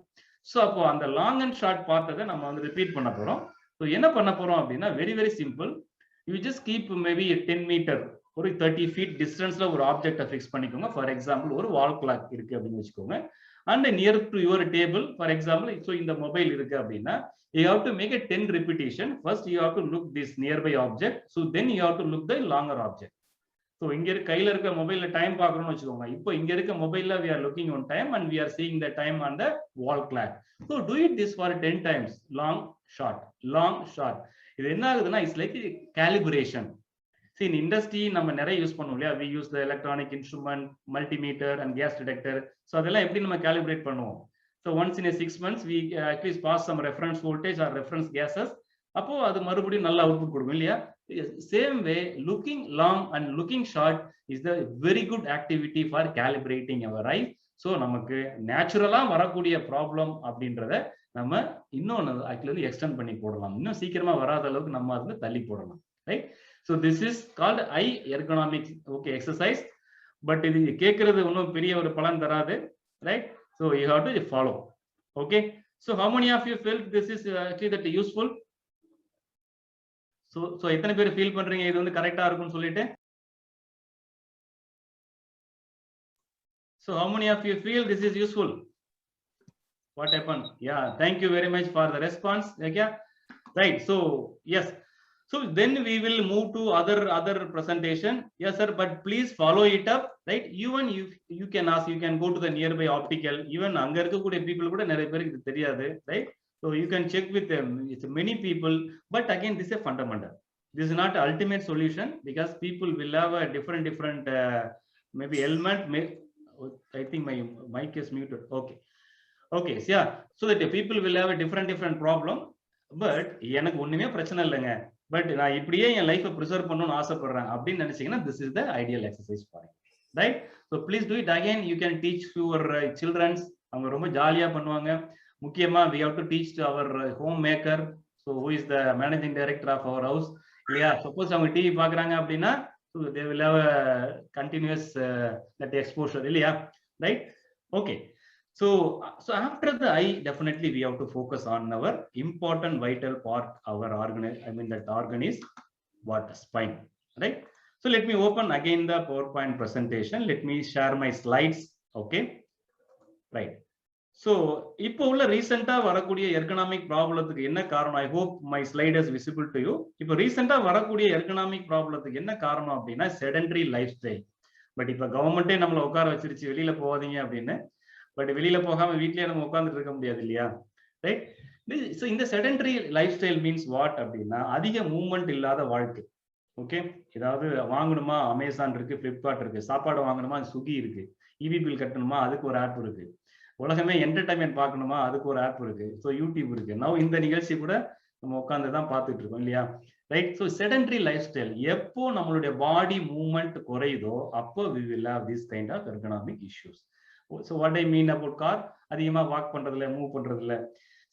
So அப்போ அந்த லாங் அண்ட் ஷார்ட் பார்த்ததை நம்ம வந்து ரிப்பீட் பண்ண போறோம். ஸோ என்ன பண்ண போறோம் அப்படின்னா very very simple. You just keep maybe a 10 meter ஒரு 30 feet டிஸ்டன்ஸ்ல ஒரு ஆப்ஜெக்டை ஃபிக்ஸ் பண்ணிக்கோங்க. ஃபார் எக்ஸாம்பிள் ஒரு வால் கிளாக் இருக்கு அப்படின்னு வச்சுக்கோங்க. And near to your table, for example so இந்த மொபைல் இருக்கு அப்படின்னா you have to make a 10 repetition. First you have to look this nearby object, so then you have to look the longer object. So இங்க இருக்க கையில இருக்க மொபைல்ல டைம் பார்க்கணும்னு வச்சுக்கோங்க. இப்போ இங்க இருக்க மொபைல்ல we are looking on time and we are seeing the time on the wall clock. So do it this for 10 times, long short, long short. இது என்ன ஆகுதுன்னா it's like calibration. See in industry நம்ம நிறைய யூஸ் பண்ணுவோம் இல்லையா, we use the electronic instrument, multimeter and gas detector. So அதெல்லாம் எப்படி நம்ம கேலிபிரேட் பண்ணுவோம். So once in a 6 months we at least pass some reference voltage or reference gases. அப்போ அது மறுபடியும் நல்ல அவுட்புட் கொடுக்கும் இல்லையா. Same way looking long and looking short is the very good activity for calibrating our eye. So நமக்கு நேச்சுரலா வரக்கூடிய ப்ராப்ளம் அப்படின்றத நம்ம இன்னொன்று ஆக்சுவலி எக்ஸ்டெண்ட் பண்ணி போடலாம், இன்னும் சீக்கிரமா வராத அளவுக்கு நம்ம அதுல தள்ளி போடலாம். Right? So this is called eye ergonomics okay exercise. But இது கேட்கறது ஒன்றும் பெரிய ஒரு பலன் தராது. Right? So you have to follow. Okay, so how many of you feel this is actually that useful? So எத்தனை பேர் ஃபீல் பண்றீங்க இது வந்து கரெக்டா இருக்கும்னு சொல்லிட்டு? So how many of you feel this is useful? What happened? Yeah, thank you very much for the response. Okay, right. So yes, so then we will move to other presentation. Yes sir, but please follow it up, right? Even you can ask, you can go to the nearby optical. Even அங்க இருக்கக்கூடிய people கூட நிறைய பேருக்கு இது தெரியாது, right? So you can check with them. It's many people, but again this is a fundamental. This is not ultimate solution because people will have a different maybe element. I think my mic is muted. Okay, so yeah, so that people will have a different problem. But எனக்கு ஒண்ணுமே பிரச்சனை இல்லைங்க, பட் நான் இப்படியே என் லைஃபை ப்ரிசர்வ் பண்ணணும்னு ஆசைப்படுறேன் அப்படின்னு நினைச்சீங்கன்னா this is the ideal exercise for you, right? So please do it. Again you can teach to your children. அவங்க ரொம்ப ஜாலியா பண்ணுவாங்க. முக்கியமா we have to teach to our homemaker, so who is the managing director of our house இல்லையா. சப்போஸ் அவங்க டிவி பாக்குறாங்க அப்படின்னா so they will have a continuous that exposure இல்லையா, right? Okay. So after the eye, definitely we have to focus on our important vital part, our organ. I mean that organ is what? Spine, right? So let me open again the PowerPoint presentation. Let me share my slides. Okay, right. So இப்போ உள்ள ரீசெண்டா வரக்கூடிய எர்கனாமிக் ப்ராப்ளத்துக்கு என்ன காரணம்? I hope my slide is visible to you. இப்போ ரீசெண்டா வரக்கூடிய எர்கனாமிக் ப்ராப்ளத்துக்கு என்ன காரணம் அப்படின்னா செடென்டரி லைஃப் ஸ்டைல். பட் இப்ப கவர்மெண்டே நம்மளை உட்கார வச்சிருச்சு வெளியில போகாதீங்க அப்படின்னு. பட் வெளியில போகாம வீட்லயே நம்ம உட்கார்ந்துட்டு இருக்க முடியாது இல்லையா, ரைட்? ஸோ இந்த sedentary life style means what அப்படின்னா அதிக மூவ்மெண்ட் இல்லாத வாழ்க்கை. ஓகே, ஏதாவது வாங்கணுமா அமேசான் இருக்கு, பிளிப்கார்ட் இருக்கு, சாப்பாடு வாங்கணுமா ஸ்விக்கி இருக்கு, இவி பில் கட்டணுமா அதுக்கு ஒரு ஆப் இருக்கு, உலகமே என்டர்டைன்மெண்ட் பார்க்கணுமா அதுக்கு ஒரு ஆப் இருக்கு, ஸோ யூடியூப் இருக்கு. நான் இந்த நிகழ்ச்சி கூட நம்ம உட்காந்து தான் பார்த்துட்டு இருக்கோம் இல்லையா, right? So sedentary life style எப்போ நம்மளுடைய பாடி மூவ்மெண்ட் குறையுதோ அப்போ we will have this kind of ergonomic issues. So what I mean about car, அதிகமா வாக் பண்றதுல மூவ் பண்றதுல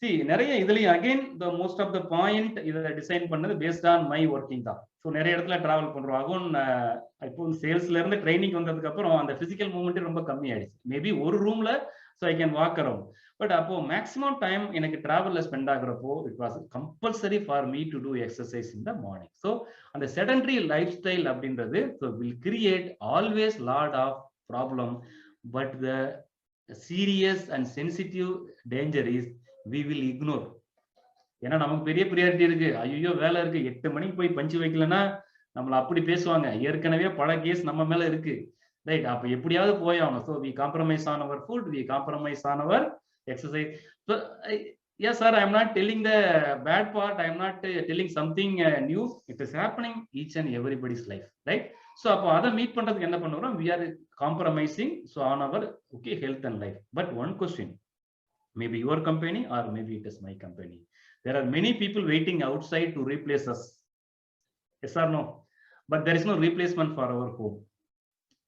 see நிறைய இதுலயும் again the most of the point இதை டிசைன் பண்ணது பேஸ்ட் ஆன் மை ஒர்க்கிங் தான். ஸோ நிறைய இடத்துல டிராவல் பண்றோம். அகோன் இப்போ சேல்ஸ்ல இருந்து ட்ரைனிங் வந்ததுக்கு அப்புறம் அந்த பிசிக்கல் மூவ்மெண்ட் ரொம்ப கம்மி ஆயிடுச்சு. மேபி ஒரு ரூம்ல so I can walk around. But அப்போ மேக்ஸிமம் டைம் எனக்கு டிராவல்ல ஸ்பெண்ட் ஆகுறப்போ it was compulsory for me to do exercise in the morning. So அந்த செடென்டரி லைஃப் ஸ்டைல் அப்படின்றது will create always lot of problem. But the serious and sensitive danger is we will ignore. ஏன்னா நமக்கு பெரிய ப்ரியாரிட்டி இருக்கு, ஐயோ வேலை இருக்கு, 8 மணிக்கு போய் பஞ்சு வைக்கலன்னா நம்மள அப்படி பேசுவாங்க, ஏற்கனவே பல கேஸ் நம்ம மேல இருக்கு, ரைட்? அப்ப எப்படியாவது போய் ஆகணும். So we compromise on our food, we compromise on our exercise. Yes sir, I am not telling the bad part, I am not telling something new, it is happening each and everybody's life, right? So அப்போ அதை மீட் பண்றதுக்கு என்ன பண்ணுறோம், we are compromising so on our okay health and life. But one question, maybe your company or maybe it is my company, there are many people waiting outside to replace us. Yes or no? But there is no replacement for our home.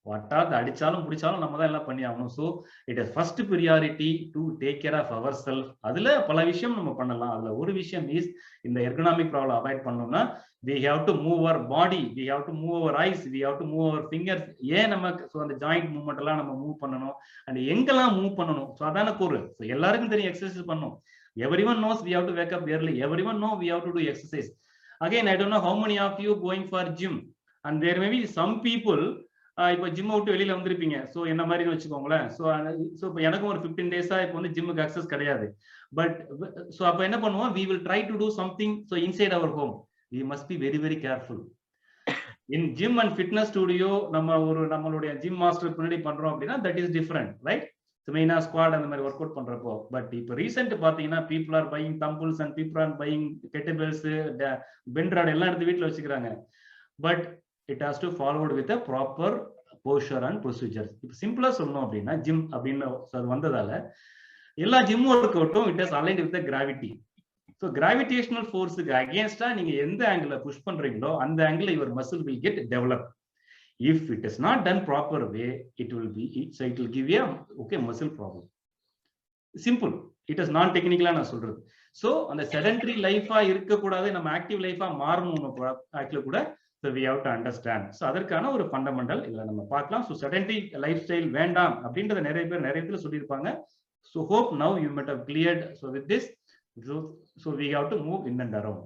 வாட்டாவது அடிச்சாலும் பிடிச்சாலும் நம்ம தான் எல்லாம் பண்ணி ஆகணும். So it is first priority to take care of our self. அதுல பல விஷயம் நம்ம பண்ணலாம். அதுல ஒரு விஷயம் இஸ் இந்த எர்கனாமிக் ப்ராப்ளம் அவாய்ட் பண்ணணும்னா we have to move our body, we have to move our eyes, we have to move our fingers. ஏன் நம்ம ஸோ அந்த ஜாயிண்ட் மூவ்மெண்ட் எல்லாம் நம்ம மூவ் பண்ணணும் அண்ட் எங்கெல்லாம் மூவ் பண்ணணும். ஸோ அதான கூறு. ஸோ எல்லாருக்கும் தெரியும் எக்ஸசைஸ் பண்ணணும். Everyone knows we have to wake up early, everyone know we have to do exercise. Again, I don't know how many of you going for gym, and there may be some people இப்போ ஜிம் விட்டு வெளியில வந்திருப்பீங்க. ஸோ என்ன மாதிரி வச்சுக்கோங்களேன். ஸோ இப்போ எனக்கும் ஒரு 15 டேஸா இப்போ வந்து ஜிம்முக்கு அக்சஸ் கிடையாது. பட் ஸோ அப்போ என்ன பண்ணுவோம், we will try to do something so inside our home. We must be very very careful. In gym and fitness studio நம்ம ஒரு நம்மளுடைய ஜிம் மாஸ்டர் பின்னாடி பண்றோம் அப்படின்னா that is different, right? So மெயினா ஸ்குவாட் அந்த மாதிரி ஒர்க் அவுட் பண்றப்போ. பட் இப்போ ரீசெண்ட் பாத்தீங்கன்னா people are buying dumbbells and people are buying kettlebells, bend rod எல்லாம் எடுத்து வீட்டில் வச்சுக்கிறாங்க. But it has to followed with a proper posture and procedures. இப்போ சிம்பிளா சொல்லணும் அப்படின்னா ஜிம் அப்படின்னு அது வந்ததால எல்லா ஜிம் ஒர்க் அவுட்டும் it is aligned with gravity. So gravitational ஃபோர்ஸுக்கு அகேன்ஸ்டா நீங்க எந்த ஆங்கிள் புஷ் பண்றீங்களோ அந்த angle your muscle will get develop. If it is not done proper way, it will give you a muscle problem. Simple. It is non technical நான் சொல்றது. ஸோ அந்த செடென்டரி லைஃபா இருக்கக்கூடாது, நம்ம ஆக்டிவ் லைஃபா மாறணும் ஆக்சுவலி கூட. So we have to understand. So அதற்கான ஒரு ஃபண்டமெண்டல் இதுல நம்ம பார்க்கலாம். So sedentary lifestyle வேண்டாம் அப்படின்றத நிறைய பேர் நிறைய பேர் சொல்லியிருப்பாங்க. So hope now you might have cleared. So with this, so we have to move in and around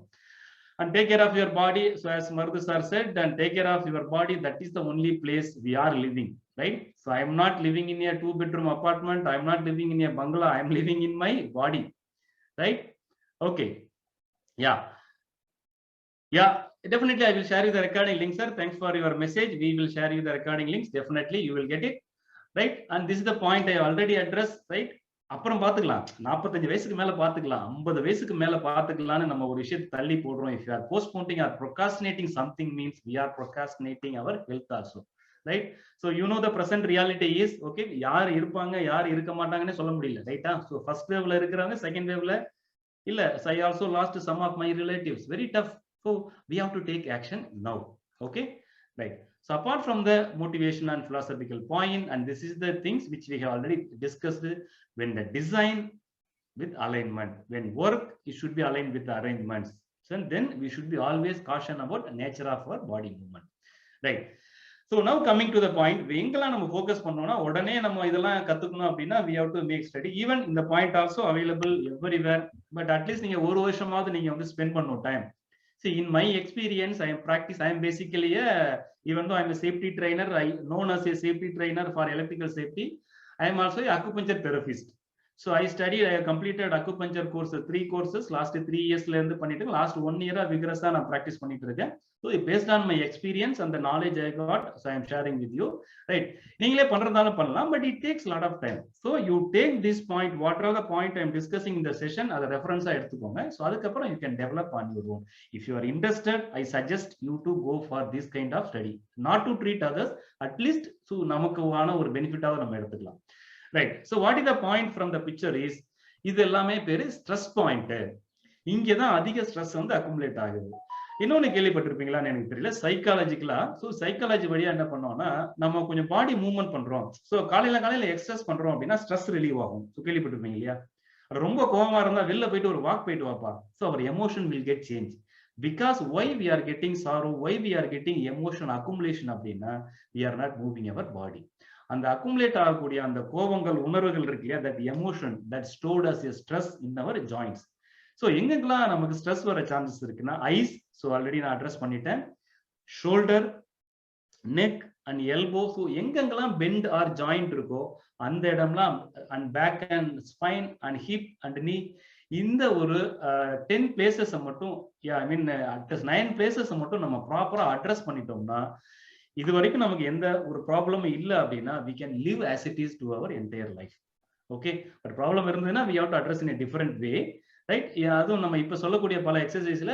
and take care of your body. So as Mardu sir said, and take care of your body. That is the only place we are living, right? So I am not living in a 2-bedroom apartment, I am not living in a bungalow, I am living in my body, right? Okay, yeah, definitely I will share you the recording link, sir. Thanks for your message. We will share you the recording links. Definitely you will get it, right? And this is the point I already addressed, right? அப்புறம் பாத்துக்கலாம், 45 வயசுக்கு மேல பாத்துக்கலாம், 50 வயசுக்கு மேல பாத்துக்கலாம்னு நம்ம ஒரு விஷயத்தை தள்ளி போடுறோம். If you are postponing or procrastinating something means we are procrastinating our health also, right? So you know the present reality is, okay, யார் இருப்பாங்க யார் இருக்க மாட்டாங்கன்னு சொல்ல முடியல, ரைட்டா? So first waveல இருக்கிறவங்க second waveல இல்ல. So I also lost some of my relatives, very tough. So we have to take action now, okay, right? So apart from the motivation and philosophical point, and this is the things which we have already discussed, when the design with alignment, when work it should be aligned with the arrangements. So then we should be always caution about the nature of our body movement, right? So now coming to the point, எங்கெல்லாம் நம்ம ஃபோக்கஸ் பண்ணோம்னா உடனே நம்ம இதெல்லாம் கத்துக்கணும் அப்படின்னா we have to make study. Even in the point also available everywhere, but at least நீங்க ஒரு வருஷமாவது நீங்க வந்து ஸ்பெண்ட் பண்ணணும் time. See, in my experience, I am basically even though I am a safety trainer, I known as a safety trainer for electrical safety, I am also a acupuncture therapist. So I completed acupuncture courses, 3 courses, last 3 years la irundhu pannittu, last 1 year vigorously na practice pannittu irukken. So based on my experience and the knowledge I got, so I am sharing with you, right? Neengale pandradhaala pannalam, but it takes a lot of time. So you take this point, whatever the point I am discussing in the session, as a reference ah eduthukonga. So adukapra you can develop on your own. If you are interested, I suggest you to go for this kind of study, not to treat others, at least so namakku vaana or benefit ah nam eduthikalam. Right. So what is the point from the picture is, இது எல்லாமே பேரு ஸ்ட்ரெஸ் பாயிண்ட். இங்கதான் அதிக ஸ்ட்ரெஸ் வந்து அக்குமுலேட் ஆகுது. இன்னொன்னு கேள்விப்பட்டிருப்பீங்களான்னு எனக்கு தெரியல, சைக்காலஜிக்கலா. ஸோ சைக்காலஜி வழியா என்ன பண்ணோம்னா, நம்ம கொஞ்சம் பாடி மூவ்மெண்ட் பண்றோம். ஸோ காலையில எக்ஸசைஸ் பண்றோம் அப்படின்னா ஸ்ட்ரெஸ் ரிலீவ் ஆகும். ஸோ கேள்விப்பட்டிருப்பீங்க இல்லையா? ரொம்ப கோபமா இருந்தா வெளில போயிட்டு ஒரு வாக் போயிட்டு வாப்பா. So our emotion will get change. Because why we are getting sorrow, why we are getting emotion accumulation அப்படின்னா, we are not moving our body. அந்த அக்குமுலேட் ஆகக்கூடிய அந்த கோபங்கள், உணர்வுகள் இருக்கு இல்லையா, that emotion that stored as a stress in our joints. So எங்கெங்கெல்லாம் நமக்கு ஸ்ட்ரெஸ் வர சான்சஸ் இருக்குன்னா, ஐஸ், ஸோ ஆல்ரெடி நான் அட்ரஸ் பண்ணிட்டேன், shoulder, neck and elbow. So எங்கெங்கெல்லாம் பெண்ட் ஆர் ஜாயிண்ட் இருக்கோ அந்த இடம்லாம், and back and spine and hip and knee, இந்த ஒரு 10 பிளேசஸ் மட்டும், ஐ மீன் 9 பிளேசஸ் மட்டும் நம்ம ப்ராப்பரா அட்ரஸ் பண்ணிட்டோம்னா, இது வரைக்கும் நமக்கு எந்த ஒரு ப்ராப்ளமும் இல்லை அப்படின்னா, we can live as it is to our entire life. Okay, but problem இருந்ததுன்னா we have to address in a different way, right? அதுவும் நம்ம இப்ப சொல்லக்கூடிய பல எக்ஸசைஸ்ல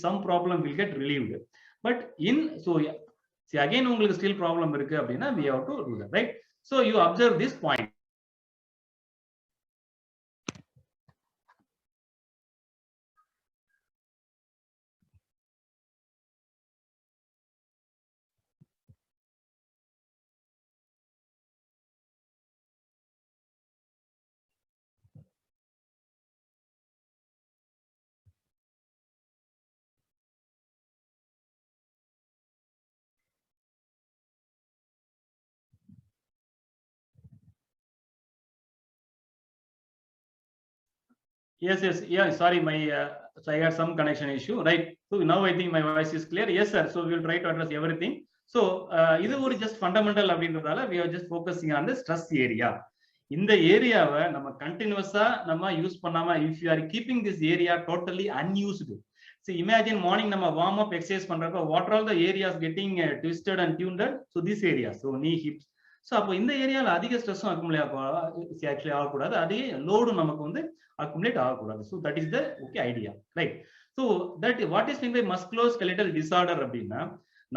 some problem will get relieved, but in so see again உங்களுக்கு still problem இருக்கு அப்படின்னா we have to do that, right? So you observe this point. Yes, yeah, sorry, my so I had some connection issue, right? So now I think my voice is clear. Yes sir, so we will try to address everything. So இது ஒரு just fundamental அப்படின்றதால we are just focusing on the stress area. இந்த ஏரியாவை நம்ம கண்டினியூஸா நம்ம யூஸ் பண்ணாம, if you are keeping this area totally unused, see imagine morning நம்ம warm up exercise பண்றப்ப what are all the areas getting twisted and tuned? So this area, so knee, hips. So அப்போ இந்த ஏரியாவில் அதிக ஸ்ட்ரெஸ்ஸும் அக்குமுலேட் ஆக்சுவலி ஆகக்கூடாது, அதிக லோடும் நமக்கு வந்து அக்குமுலேட் ஆகக்கூடாது. So that is the okay idea, right? So that what is mean by musculoskeletal disorder அப்படின்னா,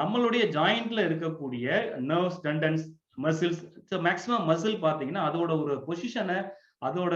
நம்மளுடைய ஜாயிண்ட்ல இருக்கக்கூடிய nerves, tendons, muscles. So maximum muscle பார்த்தீங்கன்னா அதோட ஒரு பொசிஷனை, அதோட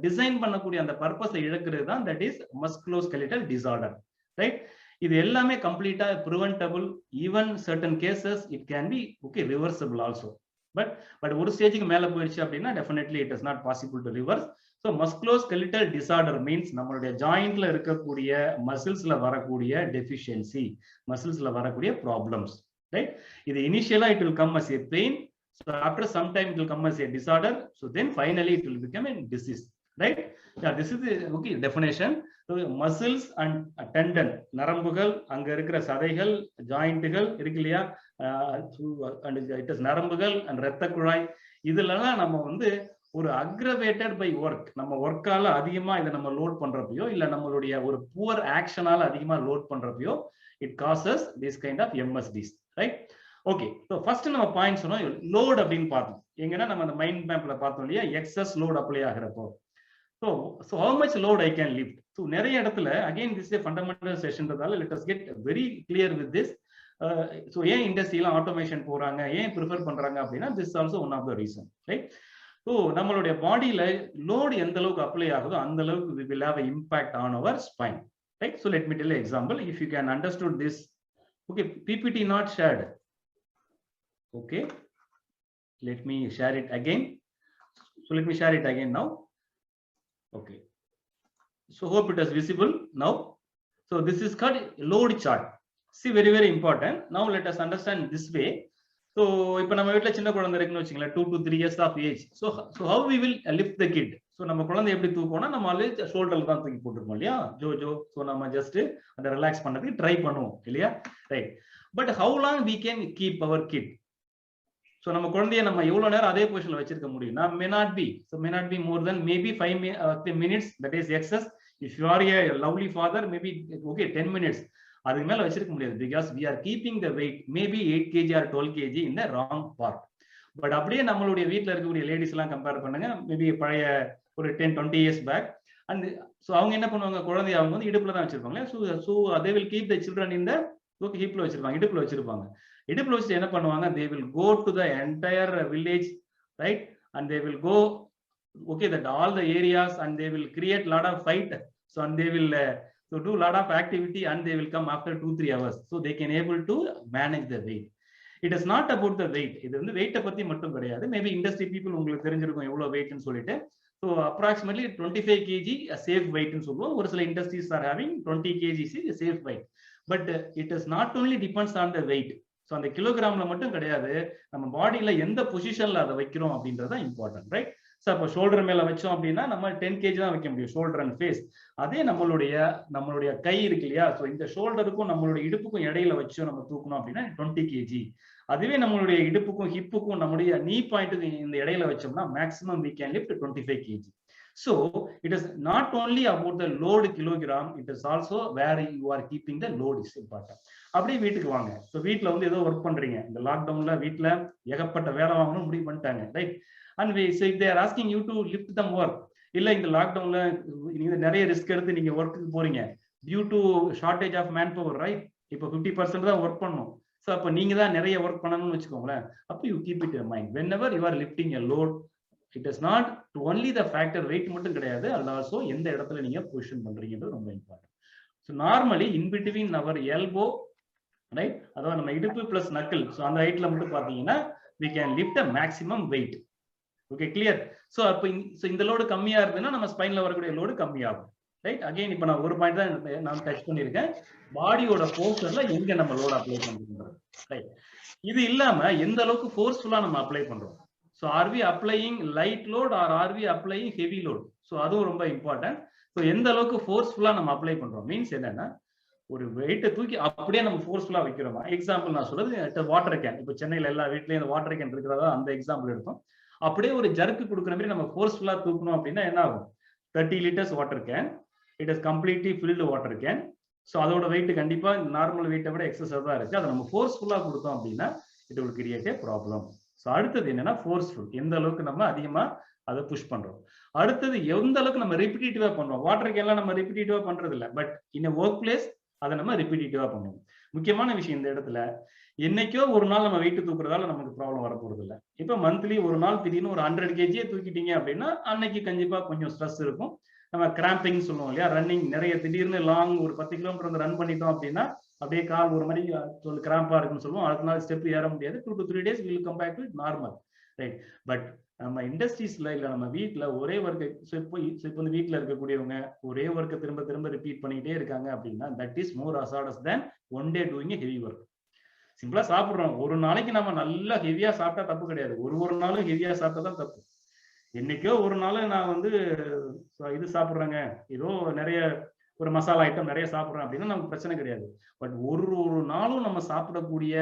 டிசைன் பண்ணக்கூடிய அந்த பர்பஸை இழக்கிறது தான் that is musculoskeletal disorder, right? இது எல்லாமே கம்ப்ளீட்டா preventable. Even certain cases it can be okay reversible also. But ஒரு ஸ்டேஜுக்கு மேல போயிடுச்சு அப்படின்னா definitely it is not possible to reverse. So musculoskeletal disorder means நம்மளுடைய ஜாயிண்ட்ல இருக்கக்கூடிய மசில்ஸ்ல வரக்கூடிய டெஃபிஷியன்சி, மசில்ஸ்ல வரக்கூடிய ப்ராப்ளம்ஸ், ரைட்? இது இனிஷியலா it will come as a pain. So after some time it will come as a disorder. So then finally it will become a disease, right? Yeah, this is the okay definition. So muscles and tendon, நரம்புகள், அங்க இருக்கிற சதைகள், ஜாயிண்ட்டுகள் இருக்கு இல்லையா, and it is நரம்புகள் and இரத்த குழாய். இதுலலாம் நம்ம வந்து ஒரு அக்ரவேட்டட் பை ஒர்க், நம்ம ஒர்க்கால அதிகமா இதை நம்ம லோட் பண்றப்பயோ, இல்ல நம்மளுடைய ஒரு புவர் ஆக்ஷனால அதிகமா லோட் பண்றப்பயோ, it causes this kind of MSDs, right? Okay, so first நம்ம பாயிண்ட் சொன்னோம், லோட் அப்படின்னு பார்த்தோம். எங்கன்னா நம்ம அந்த மைண்ட் மேப்ல பார்த்தோம் இல்லையா, எக்ஸஸ் லோட் அப்ளை ஆகிறப்போ. So how much load I can lift. So நிறைய இடத்துல அகைன் திஸ் ஏ ஃபண்டமெண்டல் செஷன்றதால let us get very clear with this. So ஏன் இண்டஸ்ட்ரியெலாம் ஆட்டோமேஷன் போறாங்க, ஏன் ப்ரிஃபர் பண்றாங்க அப்படின்னா this also one of the reason, right? So நம்மளுடைய பாடியில லோடு எந்த அளவுக்கு அப்ளை ஆகுதோ அந்த அளவுக்கு we will have an impact on our spine, right? So let me tell you example, if you can understood this. Okay, PPT not shared. Okay, let me share it again. So let me share it again now. Okay, so hope it is visible now. So this is called load chart. See, very, very important. Now let us understand this way. So, இப்போ நம்ம வீட்ல சின்ன குழந்தை இருக்குன்னு வச்சுங்களேன், 2 to 3 years of age. So how we will lift the kid? So நம்ம குழந்தை எப்படி தூக்கோம்னா நம்ம ஆல்வேஸ் ஷோல்டர்ல தான் தூக்கி போட்டுருப்போம் இல்லையா, ஜோ. ஸோ நம்ம ஜஸ்ட் அதை ரிலாக்ஸ் பண்ணதுக்கு ட்ரை பண்ணுவோம் இல்லையா, right. But how long we can keep our kid? So நம்ம குழந்தைய நம்ம எவ்வளவு நேரம் அதே பொசிஷன்ல வச்சிருக்க முடியும்? may not be more than maybe 5 minutes. That is excess. If you are a lovely father, maybe okay 10 minutes. அதுக்கு மேல வச்சிருக்க முடியாது, because we are keeping the weight maybe 8 kg or 12 kg in the wrong part. But அப்படியே நம்மளுடைய வீட்டில் இருக்கக்கூடிய லேடிஸ் எல்லாம் கம்பேர் பண்ணுங்க, மேபி பழைய ஒரு 10-20 years பேக். அண்ட் ஸோ அவங்க என்ன பண்ணுவாங்க, குழந்தைய அவங்க வந்து இடுப்புல தான் வச்சிருப்பாங்க. So they will keep the children in the ஹிப்ல வச்சிருப்பாங்க, இடுப்புல வச்சிருப்பாங்க. இடுப்புல வச்சுட்டு என்ன பண்ணுவாங்க, they will go to the entire village, right? And they will go that all the areas, and they will create lot of fight. So and they will so do lot of activity, and they will come after 2-3 hours. So they can able to manage the weight. It is not about the weight. இது வந்து வெயிட்டை பத்தி மட்டும் கிடையாது. மேபி இண்டஸ்ட்ரி பீப்புள் உங்களுக்கு தெரிஞ்சிருக்கும் எவ்வளவு வெயிட்னு சொல்லிட்டு. ஸோ அப்ராக்சிமேட்லி 25 kg சேஃப் வெயிட்னு சொல்லுவோம். ஒரு சில industries are having 20 kg safe weight. But it is not only depends on the weight. So அந்த கிலோகிராம்ல மட்டும் கிடையாது, நம்ம பாடியில எந்த பொசிஷன்ல அதை வைக்கிறோம் அப்படின்றது இம்பார்ட்டன்ட், ரைட்? ஸோ அப்போ ஷோல்டர் மேல வச்சோம் அப்படின்னா நம்ம 10 kg தான் வைக்க முடியும், ஷோல்டர் அண்ட் ஃபேஸ். அதே நம்மளுடைய கை இருக்கு இல்லையா, ஸோ இந்த ஷோல்டருக்கும் நம்மளுடைய இடுப்புக்கும் இடையில வச்சோம் நம்ம தூக்கணும் அப்படின்னா 20 kg. அதுவே நம்மளுடைய இடுப்புக்கும் ஹிப்புக்கும் நம்மளுடைய நீ பாயிண்ட்டுக்கு இந்த இடையில வச்சோம்னா maximum we can lift 25 kg. So it is not only about the load kilogram, it is also where you are keeping the load is important. அப்படியே வீட்டுக்கு வாங்க. ஸோ வீட்டில் வந்து ஏதோ ஒர்க் பண்றீங்க, இந்த லாக்டவுன்ல வீட்டில் ஏகப்பட்ட வேலை வாங்கணும் முடிவு பண்ணிட்டாங்க, right? And they are asking you to lift them work. இல்ல இந்த லாக்டவுன்ல நீங்க நிறைய ரிஸ்க் எடுத்து நீங்க ஒர்க்குக்கு போறீங்க, due to shortage of manpower, right? இப்போ 50% தான் ஒர்க் பண்ணணும். ஸோ அப்போ நீங்க தான் நிறைய ஒர்க் பண்ணணும்னு வச்சுக்கோங்களேன். அப்போ you keep it in mind whenever you are lifting a load. It is not only the factor weight மட்டும் கிடையாது, அது ஆல்சோ எந்த இடத்துல நீங்க பொசிஷன் பண்றீங்கிறது ரொம்ப important. So normally in between our elbow, right, அதாவது நம்ம இடுப்பு பிளஸ் நக்கல், ஸோ அந்த ஹைட்ல மட்டும் பார்த்தீங்கன்னா we can lift a maximum weight. Okay, clear? So அப்போ இந்த லோடு கம்மியா இருந்ததுன்னா நம்ம ஸ்பைன்ல வரக்கூடிய லோடு கம்மியாகும், ரைட்? அகைன் இப்போ நான் ஒரு பாயிண்ட் தான் நான் டச் பண்ணியிருக்கேன், பாடியோட போர்ஷன்ல எங்க நம்ம லோடு அப்ளை பண்றோம், ரைட்? இது இல்லாம எந்த அளவுக்கு ஃபோர்ஸ்ஃபுல்லா நம்ம அப்ளை பண்றோம். So are we applying light load or are we applying heavy load? So அதுவும் ரொம்ப இம்பார்ட்டன்ட். ஸோ எந்த அளவுக்கு ஃபோர்ஸ்ஃபுல்லா நம்ம அப்ளை பண்றோம் மீன்ஸ் என்னன்னா, ஒரு வெயிட்டை தூக்கி அப்படியே நம்ம ஃபோர்ஸ்ஃபுல்லா வைக்கிறோமா? எக்ஸாம்பிள் நான் சொல்றது வாட்டர் கேன். இப்போ சென்னையில எல்லா வீட்லயும் இந்த வாட்டர் கேன் இருக்கிறதா அந்த எக்ஸாம்பிள் எடுத்தோம். அப்படியே ஒரு ஜர்க்கு கொடுக்குற மாதிரி நம்ம ஃபோர்ஸ்ஃபுல்லா தூக்கணும் அப்படின்னா என்ன ஆகும்? 30 liters water can, it is completely field water can. So அதோட வெயிட் கண்டிப்பா நார்மல் வெயிட்டை விட எக்ஸஸா தான் இருக்கு. அதை நம்ம ஃபோர்ஸ்ஃபுல்லா கொடுத்தோம் அப்படின்னா it will create A problem. So அடுத்தது என்னன்னா ஃபோர்ஸ்ஃபுல், எந்த அளவுக்கு நம்ம அதிகமா அதை புஷ் பண்றோம். அடுத்தது எந்த அளவுக்கு நம்ம ரிப்பீட்டிவா பண்றோம். வாட்டர் கேன்லாம் நம்ம ரிப்பீட்டிவா பண்றது இல்லை, பட் இன் ஒர்க் பிளேஸ் அதை நம்ம ரிப்பீட்டிவா பண்ணுவோம். முக்கியமான விஷயம் இந்த இடத்துல, என்னைக்கோ ஒரு நாள் நம்ம வெயிட் தூக்குறதால நமக்கு ப்ராப்ளம் வரப்போறது இல்லை. இப்போ மந்த்லி ஒரு நாள் திடீர்னு ஒரு 100 kg தூக்கிட்டீங்க அப்படின்னா அன்னைக்கு கண்டிப்பா கொஞ்சம் ஸ்ட்ரெஸ் இருக்கும். நம்ம கிராம்பிங் சொல்லுவோம் இல்லையா, ரன்னிங் நிறைய திடீர்னு லாங் ஒரு 10 கிலோமீட்டர் வந்து ரன் பண்ணிட்டோம் அப்படின்னா அப்படியே கால் ஒரு மாதிரி கிராம்பா இருக்குன்னு சொல்லுவோம். அடுத்த நாள் ஸ்டெப் ஏற முடியாது. 2 to 3 days will come back to normal, right? But நம்ம இண்டஸ்ட்ரீஸ்ல இல்ல நம்ம வீட்டுல ஒரே ஒர்க்கை இப்போ வந்து வீட்டுல இருக்கக்கூடியவங்க ஒரே ஒர்க்கை திரும்ப திரும்ப ரிப்பீட் பண்ணிட்டே இருக்காங்க அப்படின்னா that is more hazards than one day doing A heavy work. சிம்பிளா சாப்பிடுறோம், ஒரு நாளைக்கு நம்ம நல்லா ஹெவியா சாப்பிட்டா தப்பு கிடையாது, ஒரு நாளும் ஹெவியா சாப்பிட்டா தான் தப்பு. என்னைக்கோ ஒரு நாள் நான் வந்து இது சாப்பிட்றேங்க, ஏதோ நிறைய ஒரு மசாலா ஐட்டம் நிறைய சாப்பிட்றேன் அப்படின்னா நமக்கு பிரச்சனை கிடையாது. பட் ஒரு நாளும் நம்ம சாப்பிடக்கூடிய